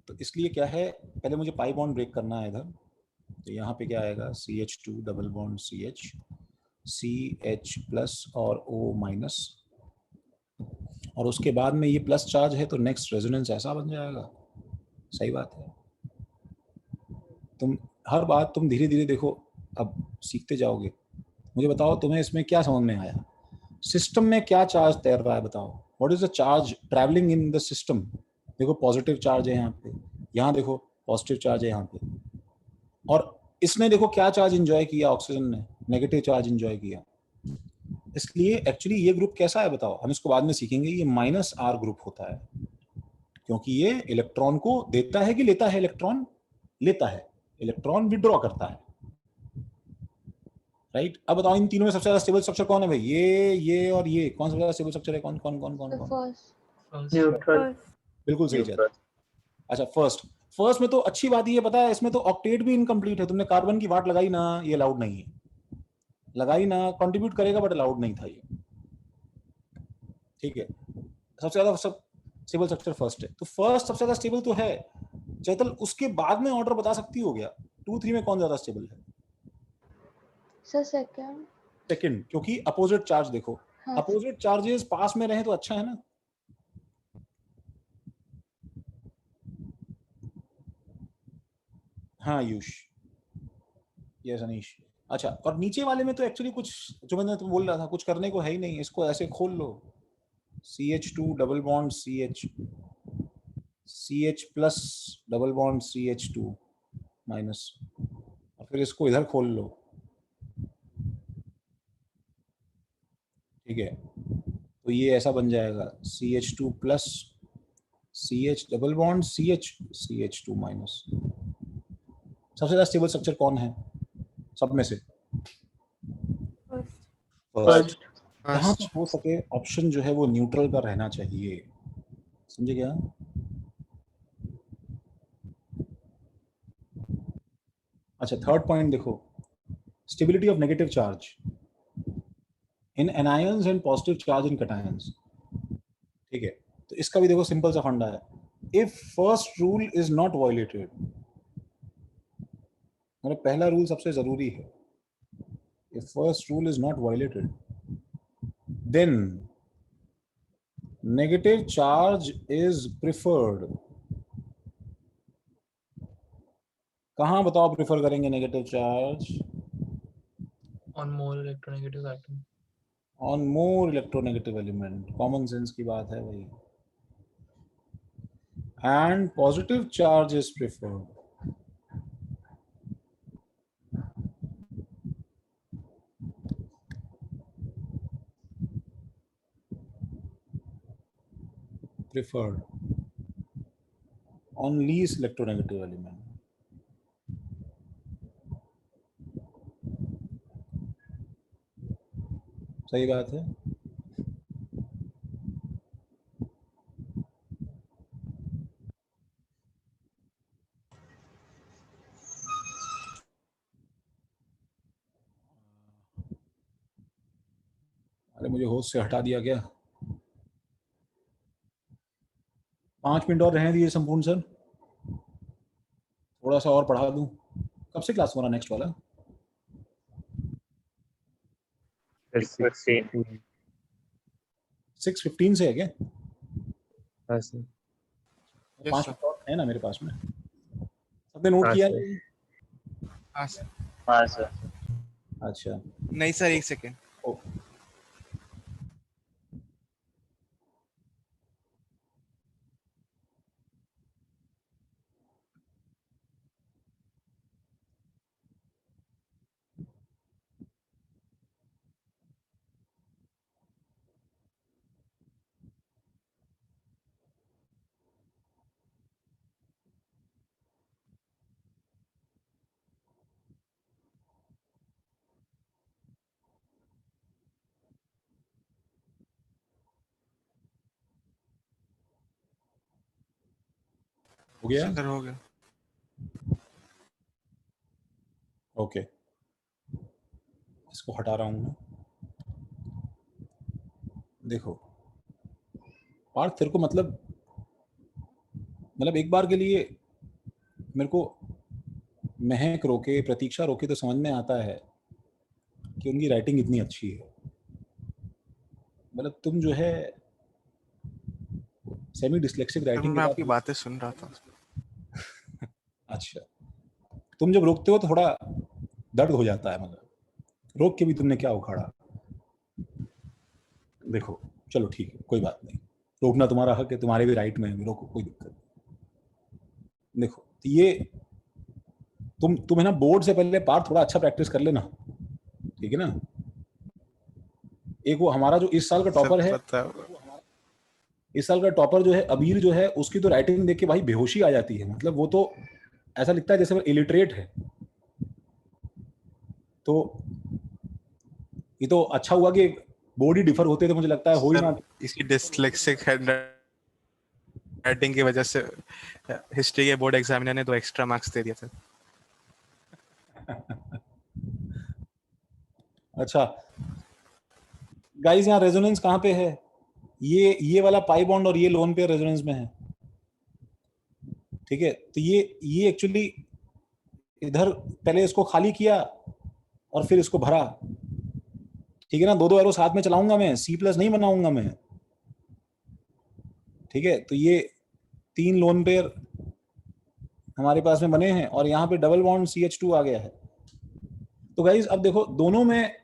S1: तो इसलिए क्या है, पहले मुझे पाई बॉन्ड ब्रेक करना है इधर। तो यहाँ पे क्या आएगा? CH2 double bond CH, CH plus और O माइनस, और उसके बाद में ये प्लस चार्ज है तो नेक्स्ट रेजोनेंस ऐसा बन जाएगा। सही बात है। तुम हर बात तुम धीरे धीरे देखो, अब सीखते जाओगे। मुझे बताओ तुम्हें इसमें क्या समझ में आया? सिस्टम में क्या चार्ज तैर रहा है बताओ? What is the charge travelling in the system? देखो पॉजिटिव चार्ज है यहाँ पे, यहाँ देखो पॉजिटिव चार्ज है यहाँ पे, और इसने देखो क्या चार्ज एंजॉय किया, ऑक्सीजन ने नेगेटिव चार्ज एंजॉय किया। इसलिए एक्चुअली ये ग्रुप कैसा है बताओ? हम इसको बाद में सीखेंगे। ये माइनस आर ग्रुप होता है, क्योंकि ये इलेक्ट्रॉन को देता है कि लेता है? इलेक्ट्रॉन लेता है, इलेक्ट्रॉन विड्रॉ करता है। राइट, अब बताओ इन तीनों में सबसे ज्यादा स्टेबल स्ट्रक्चर कौन है भाई? ये और ये कौन सबसे ज्यादा स्टेबल स्ट्रक्चर है? कौन कौन कौन कौन कौन?
S8: न्यूट्रल।
S1: बिल्कुल सही है। अच्छा, फर्स्ट में तो अच्छी बात ये पता है, इसमें तो ऑक्टेट भी इनकम्प्लीट है। तुमने कार्बन की वाट लगाई ना, ये अलाउड नहीं है, लगाई ना, कंट्रीब्यूट करेगा बट अलाउड नहीं था ये। ठीक है, सबसे ज्यादा सब स्टेबल स्ट्रक्चर फर्स्ट है, तो फर्स्ट सबसे ज्यादा स्टेबल तो है। चैतल उसके बाद में ऑर्डर बता सकती हो गया 2 3 में कौन ज्यादा स्टेबल है?
S4: सर सेकंड,
S1: क्योंकि अपोजिट चार्ज देखो,
S4: हाँ।
S1: अपोजिट चार्जेस पास में रहे तो अच्छा है ना। हाँ आयुष, यस अनीश। अच्छा, और नीचे वाले में तो एक्चुअली कुछ जो मैंने तुम बोल रहा था, कुछ करने को है ही नहीं, इसको ऐसे खोल लो। CH2 double bond CH plus double bond CH2 minus, और फिर इसको इधर खोल लो। ठीक है, तो ये ऐसा बन जाएगा CH2 plus CH double bond CH2 minus. सबसे ज्यादा स्टेबल स्ट्रक्चर कौन है सब में से? फर्स्ट। जहां तक हो सके ऑप्शन जो है वो न्यूट्रल का रहना चाहिए, समझे क्या? अच्छा, थर्ड पॉइंट देखो, stability of negative charge in anions and positive charge in cations. ठीक है, तो इसका भी देखो सिंपल सा फंडा है। If first rule is not violated, मतलब पहला रूल सबसे जरूरी है। If first rule is not violated, then negative charge is preferred. कहाँ बताओ प्रिफर करेंगे negative charge?
S11: on more electronegative atom.
S1: On more electronegative element, common sense की बात है भाई। And positive charge is preferred. Preferred on least electronegative element. सही बात है। अरे मुझे होस्ट से हटा दिया क्या? 5 मिनट और रहने दीजिए संपूर्ण सर, थोड़ा सा और पढ़ा दूं। कब से क्लास हो रहा नेक्स्ट वाला? 6:15 से है क्या?
S6: हाँ सर।
S1: 5 मिनट और है ना मेरे पास में। सबने नोट किया?
S9: हाँ सर।
S2: हाँ सर।
S1: अच्छा
S9: नहीं सर, एक सेकेंड।
S1: हो गया?
S9: सर हो गया।
S1: ओके, इसको हटा रहा हूं मैं। देखो पार्थ, तेरे को मतलब एक बार के लिए मेरे को महक रोके, प्रतीक्षा रोके तो समझ में आता है कि उनकी राइटिंग इतनी अच्छी है। मतलब तुम जो है सेमी डिस्लेक्सिक राइटिंग
S9: मैं
S1: के
S9: आपकी
S1: बाद
S9: बातें सुन रहा था।
S1: अच्छा, तुम जब रोकते हो तो थोड़ा दर्द हो जाता है, मतलब रोक के भी तुमने क्या उखाड़ा। देखो चलो ठीक है, कोई बात नहीं, रोकना तुम्हारा हक है, तुम्हारे भी राइट में है, रोको, कोई दिक्कत नहीं। देखो ये तुम है ना, बोर्ड से पहले पार्ट थोड़ा अच्छा प्रैक्टिस कर लेना, ठीक है ना। एक वो हमारा जो इस साल का टॉपर है, इस साल का टॉपर जो है अबीर जो है, उसकी तो राइटिंग देख के भाई बेहोशी आ जाती है। मतलब वो तो ऐसा लगता है जैसे वो इलिटरेट है। तो ये तो अच्छा हुआ कि बोर्ड ही डिफर होते थे, मुझे लगता है हो ही ना।
S9: इसकी डिस्लेक्सिक हैंडराइटिंग की वजह से हिस्ट्री के बोर्ड एग्जामिनर ने 2 एक्स्ट्रा मार्क्स दे दिए थे।
S1: अच्छा गाइस, यहाँ रेजोनेंस कहाँ पे है? ये वाला पाई बॉन्ड और ये लोन पेयर रेजोनेंस में है, ठीक है। तो ये एक्चुअली इधर पहले इसको खाली किया और फिर इसको भरा, ठीक है ना। दो एरो साथ में चलाऊंगा मैं, C+ नहीं बनाऊंगा मैं, ठीक है। तो ये 3 लोन पेयर हमारे पास में बने हैं और यहाँ पे डबल बॉन्ड CH2 आ गया है। तो गाइस अब देखो दोनों में,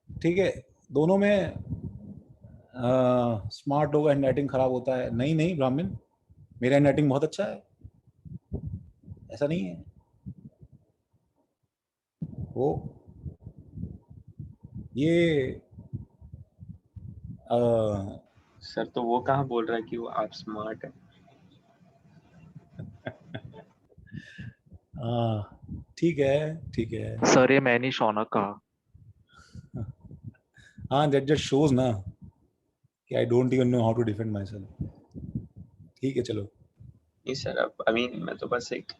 S1: ठीक है, दोनों में स्मार्ट लोगों का हैंडराइटिंग खराब होता है। नहीं नहीं ब्राह्मण, मेरा हैंडराइटिंग बहुत अच्छा है, ऐसा नहीं है। वो ये
S7: सर तो वो कहाँ बोल रहा है कि वो आप स्मार्ट है?
S1: ठीक है ठीक है
S3: सर, ये मैंने शौनक कहा।
S1: हाँ, that just shows ना कि I don't even know how to defend myself। ठीक है चलो।
S7: नहीं सर, अब अभी मैं तो बस एक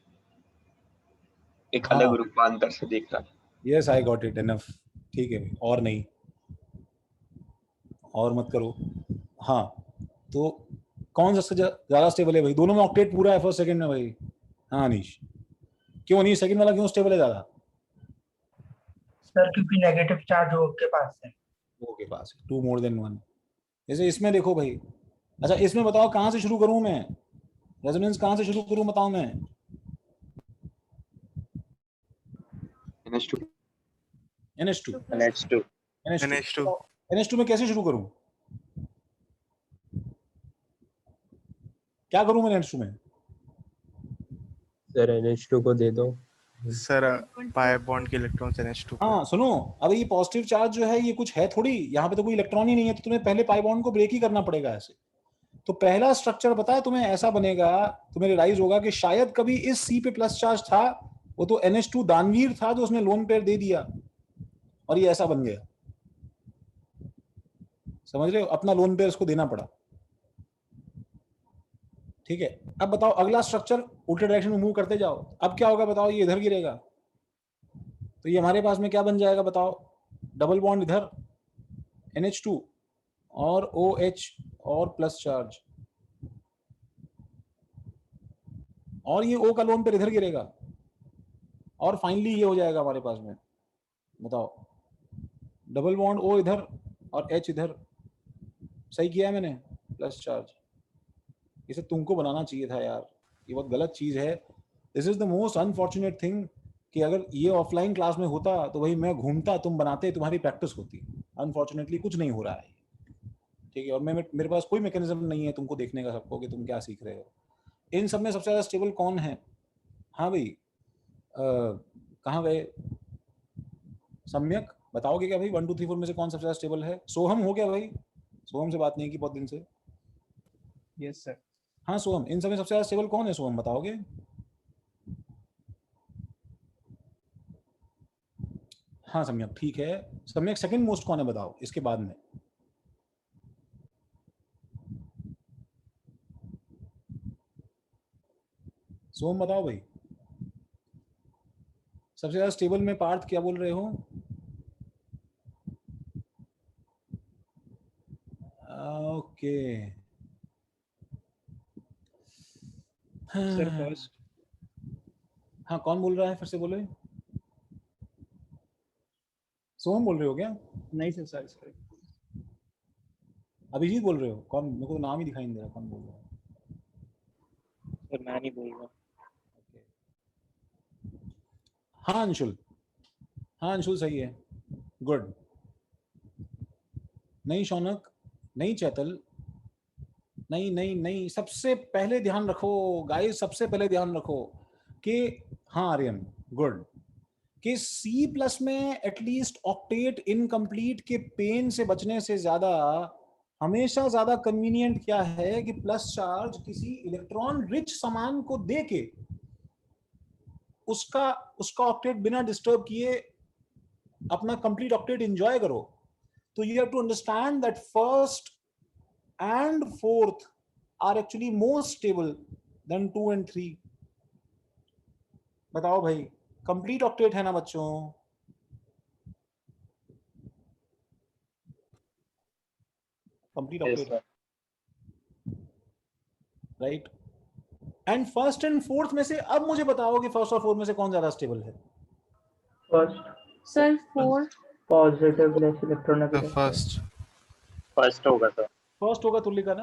S1: हाँ,
S7: अलग रूपांतर से देख रहा।
S1: yes I got it enough। ठीक है, और नहीं, और मत करो। हाँ, तो कौन सबसे ज्यादा स्टेबल है भाई? दोनों में ऑक्टेट पूरा है फर्स्ट सेकंड में भाई। हाँ अनीश, क्यों नहीं सेकंड वाला क्यों स्टेबल है ज्यादा?
S8: सर क्योंकि नेगेटिव चार्ज O के पास है।
S1: O के पास है, 2 more than 1। जैसे इसमें देखो भाई, अच्छा इसमें बताओ कहाँ से शुरू करूं मैं, रेजोनेंस कहाँ से शुरू करूं बताओ मैं।
S7: NH2
S1: NH2
S2: NH2
S9: NH2
S1: NH2 में कैसे शुरू करूं, क्या करूं मैं NH2 में?
S6: सर NH2 को दे दो
S9: सर पाई बॉन्ड के इलेक्ट्रॉन्स NH2 पे।
S1: हाँ सुनो, अब ये पॉजिटिव चार्ज जो है ये कुछ है थोड़ी, यहाँ पे तो कोई इलेक्ट्रॉन ही नहीं है, तो तुम्हें पहले पाई बॉन्ड को ब्रेक ही करना पड़ेगा ऐसे। तो पहला स्ट्रक्चर पता है तुम्हें ऐसा बनेगा, तुम्हें रियलाइज होगा कि शायद कभी इस C पे प्लस चार्ज था, वो तो NH2 दानवीर था जो उसने लोन पेयर दे दिया और ये ऐसा बन गया, समझ रहे हो, अपना लोन पेयर उसको देना पड़ा। ठीक है, अब बताओ अगला स्ट्रक्चर उल्टे डायरेक्शन में मूव करते जाओ, अब क्या होगा बताओ, ये इधर गिरेगा, तो ये हमारे पास में क्या बन जाएगा बताओ, डबल बॉन्ड इधर NH2 और OH और प्लस चार्ज, और ये O का लोन पेयर इधर गिरेगा, और फाइनली ये हो जाएगा हमारे पास में, बताओ डबल बॉन्ड O इधर और H इधर, सही किया है मैंने, प्लस चार्ज। इसे तुमको बनाना चाहिए था यार, ये बहुत गलत चीज है, this is the most unfortunate thing, कि अगर ये ऑफलाइन क्लास में होता तो भाई मैं घूमता, तुम बनाते, तुम्हारी प्रैक्टिस होती। अनफॉर्चुनेटली कुछ नहीं हो रहा है, ठीक है, और मेरे पास कोई मैकेनिज्म नहीं है तुमको देखने का सबको कि तुम क्या सीख रहे हो। इन सब में सबसे ज्यादा स्टेबल कौन है? हाँ भाई, कहाँ गए सम्यक, बताओगे क्या भाई 1 2 3 4 में से कौन सबसे ज्यादा स्टेबल है? सोहम हो गया भाई, सोहम से बात नहीं की बहुत दिन से।
S5: Yes sir.
S1: हाँ सोहम, इन सब में सबसे ज्यादा स्टेबल कौन है सोहम, बताओगे? हाँ सम्यक, ठीक है, सम्यक सेकंड मोस्ट कौन है बताओ इसके बाद में? सोहम बताओ भाई, सबसे ज्यादा स्टेबल में पार्थ क्या बोल रहे हो? Okay
S5: sir first.
S1: हाँ कौन बोल रहा है, फिर से बोले। सोहम बोल रहे हो क्या?
S5: नहीं सर, सॉरी।
S1: अभिजीत बोल रहे हो? कौन, मेरे को तो नाम ही दिखाई नहीं दे रहा, कौन बोल रहा है?
S5: सर मैं नहीं बोल रहा।
S1: हाँ अंशुल, हाँ अंशुल सही है, गुड। नहीं शौनक, नहीं चैतल, नहीं नहीं नहीं, सबसे पहले ध्यान रखो गाइस, सबसे पहले ध्यान रखो कि हाँ आर्यन गुड, कि C+ में एटलीस्ट ऑक्टेट इनकम्प्लीट के पेन से बचने से ज्यादा हमेशा ज्यादा कन्वीनियंट क्या है कि प्लस चार्ज किसी इलेक्ट्रॉन रिच सामान को देके उसका ऑक्टेट बिना डिस्टर्ब किए अपना कंप्लीट ऑक्टेट एंजॉय करो। तो you have to understand that first and fourth are actually more stable than 2 and 3। बताओ भाई, कंप्लीट ऑक्टेट है ना बच्चों? Complete octet, right. And first and fourth में से अब मुझे बताओ कि फर्स्ट और फोर्थ में से कौन ज्यादा स्टेबल है?
S8: First
S10: sir 4
S8: positive less electronegative.
S2: First होगा सर,
S1: फर्स्ट होगा तुलिका ना,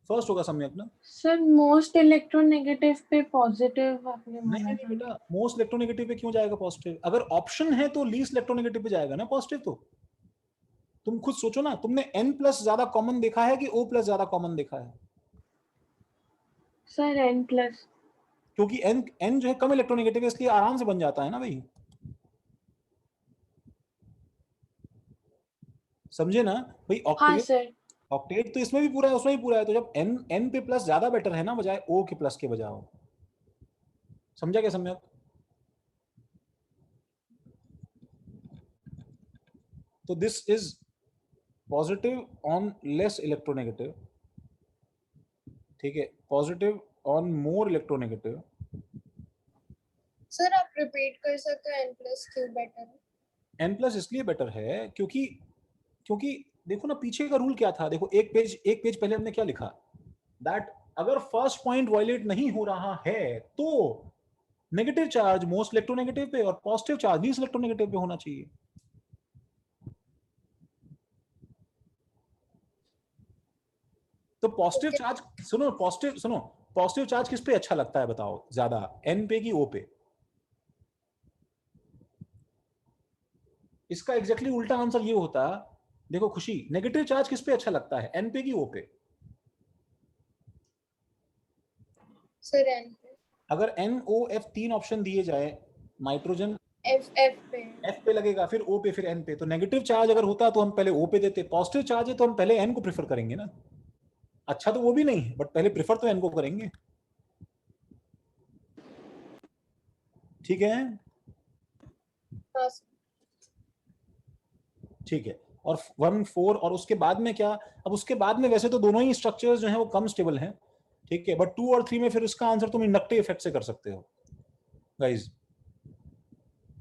S1: फर्स्ट होगा सम्यक ना।
S10: सर मोस्ट इलेक्ट्रोनेगेटिव पे पॉजिटिव आपने
S1: नहीं
S10: माना
S1: नहीं बेटा, मोस्ट इलेक्ट्रोनेगेटिव पे क्यों जाएगा पॉजिटिव? अगर ऑप्शन है तो लीस्ट इलेक्ट्रोनेगेटिव पे जाएगा ना पॉजिटिव। तो तुम खुद सोचो ना, तुमने N+ ज्यादा कॉमन देखा है कि O+ ज्यादा कॉमन देखा है?
S10: सर N+,
S1: क्योंकि N जो है कम इलेक्ट्रोनेगेटिव है, इसलिए आराम से बन जाता है ना भाई, समझे ना भाई।
S10: हाँ सर,
S1: ऑक्टेट तो इसमें भी पूरा है, उसमें भी पूरा है, तो जब N पे प्लस ज्यादा बेटर है ना बजाय O के प्लस के बजाय, समझा क्या सम्यक? तो this is positive on less electronegative, ठीक है, positive on more electronegative.
S4: Sir आप रिपीट कर सकते हो N+ क्यों बेटर है?
S1: N+ इसलिए बेटर है क्योंकि देखो ना पीछे का रूल क्या था, देखो एक पेज पहले हमने क्या लिखा, दैट अगर फर्स्ट पॉइंट वायलेट नहीं हो रहा है तो नेगेटिव चार्ज मोस्ट इलेक्ट्रोनेगेटिव पे और पॉजिटिव चार्ज लीस्ट इलेक्ट्रोनेगेटिव पे होना चाहिए। तो पॉजिटिव चार्ज पॉजिटिव चार्ज किस पे अच्छा लगता है बताओ ज्यादा, एन पे कि ओ पे? इसका एग्जैक्टली उल्टा आंसर ये होता, देखो खुशी, नेगेटिव चार्ज किस पे अच्छा लगता है, एन पे कि ओ पे?
S4: सर एन पे।
S1: अगर एन ओ एफ 3 ऑप्शन दिए जाए, नाइट्रोजन
S4: एफ पे
S1: लगेगा, फिर ओ पे, फिर एन पे। तो नेगेटिव चार्ज अगर होता तो हम पहले ओ पे देते, पॉजिटिव चार्ज है तो हम पहले एन को प्रेफर करेंगे ना। अच्छा तो वो भी नहीं है, बट पहले प्रेफर तो एन को करेंगे। ठीक है, ठीक है। और 1 4 और उसके बाद में क्या? अब उसके बाद में वैसे तो दोनों ही स्ट्रक्चर्स जो हैं वो कम स्टेबल हैं, ठीक है, बट 2 और 3 में फिर उसका आंसर तुम इंडक्टिव इफेक्ट से कर सकते हो गाइस,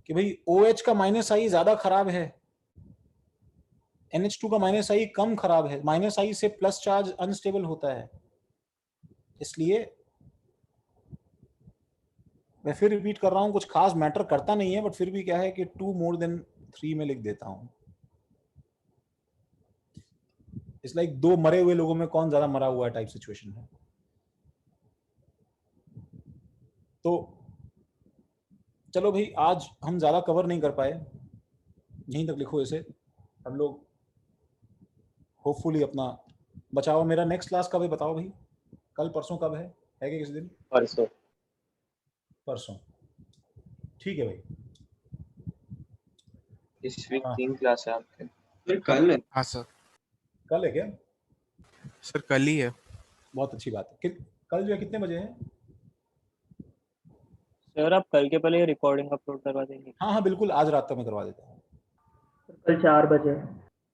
S1: कि भाई OH का माइनस आई ज्यादा खराब है, NH2 का माइनस आई कम खराब है, माइनस आई से प्लस चार्ज अनस्टेबल होता है। इसलिए मैं फिर रिपीट कर रहा हूं, कुछ खास मैटर करता नहीं है, बट फिर भी क्या है कि 2 मोर देन 3 में लिख देता हूं। इट्स लाइक 2 मरे हुए लोगों में कौन ज्यादा मरा हुआ है टाइप सिचुएशन है। तो चलो भाई, आज हम ज्यादा कवर नहीं कर पाए, यहीं तक लिखो इसे। हम लोग होपफुली अपना बचाओ। मेरा नेक्स्ट क्लास कब है बताओ भाई, कल परसों कब है कि किस दिन? परसों, ठीक है भाई।
S7: इस वीक 3 क्लास है आपके?
S12: फिर कल है?
S9: हाँ सर,
S1: कल है क्या?
S9: सर कल ही है।
S1: बहुत अच्छी बात है। कल जो है कितने बजे है?
S5: सर आप कल के पहले रिकॉर्डिंग अपलोड करवा देंगे?
S1: हाँ बिल्कुल, आज रात तक मैं करवा देता हूँ।
S8: कल 4 बजे।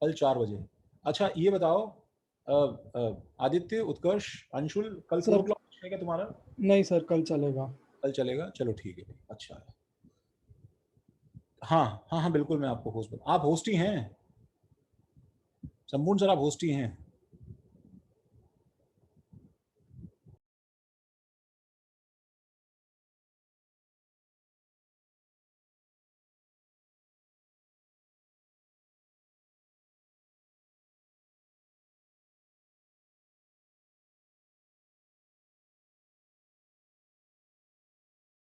S1: कल 4 बजे। अच्छा ये बताओ, आदित्य, उत्कर्ष, अंशुल, कल 4 o'clock है क्या तुम्हारा?
S13: नहीं सर, कल चलेगा।
S1: कल चलेगा, चलो ठीक है, अच्छा है। हाँ बिल्कुल, मैं आपको होस्ट आप होस्ट ही हैं संपूर्ण सर, आप होस्ट ही हैं।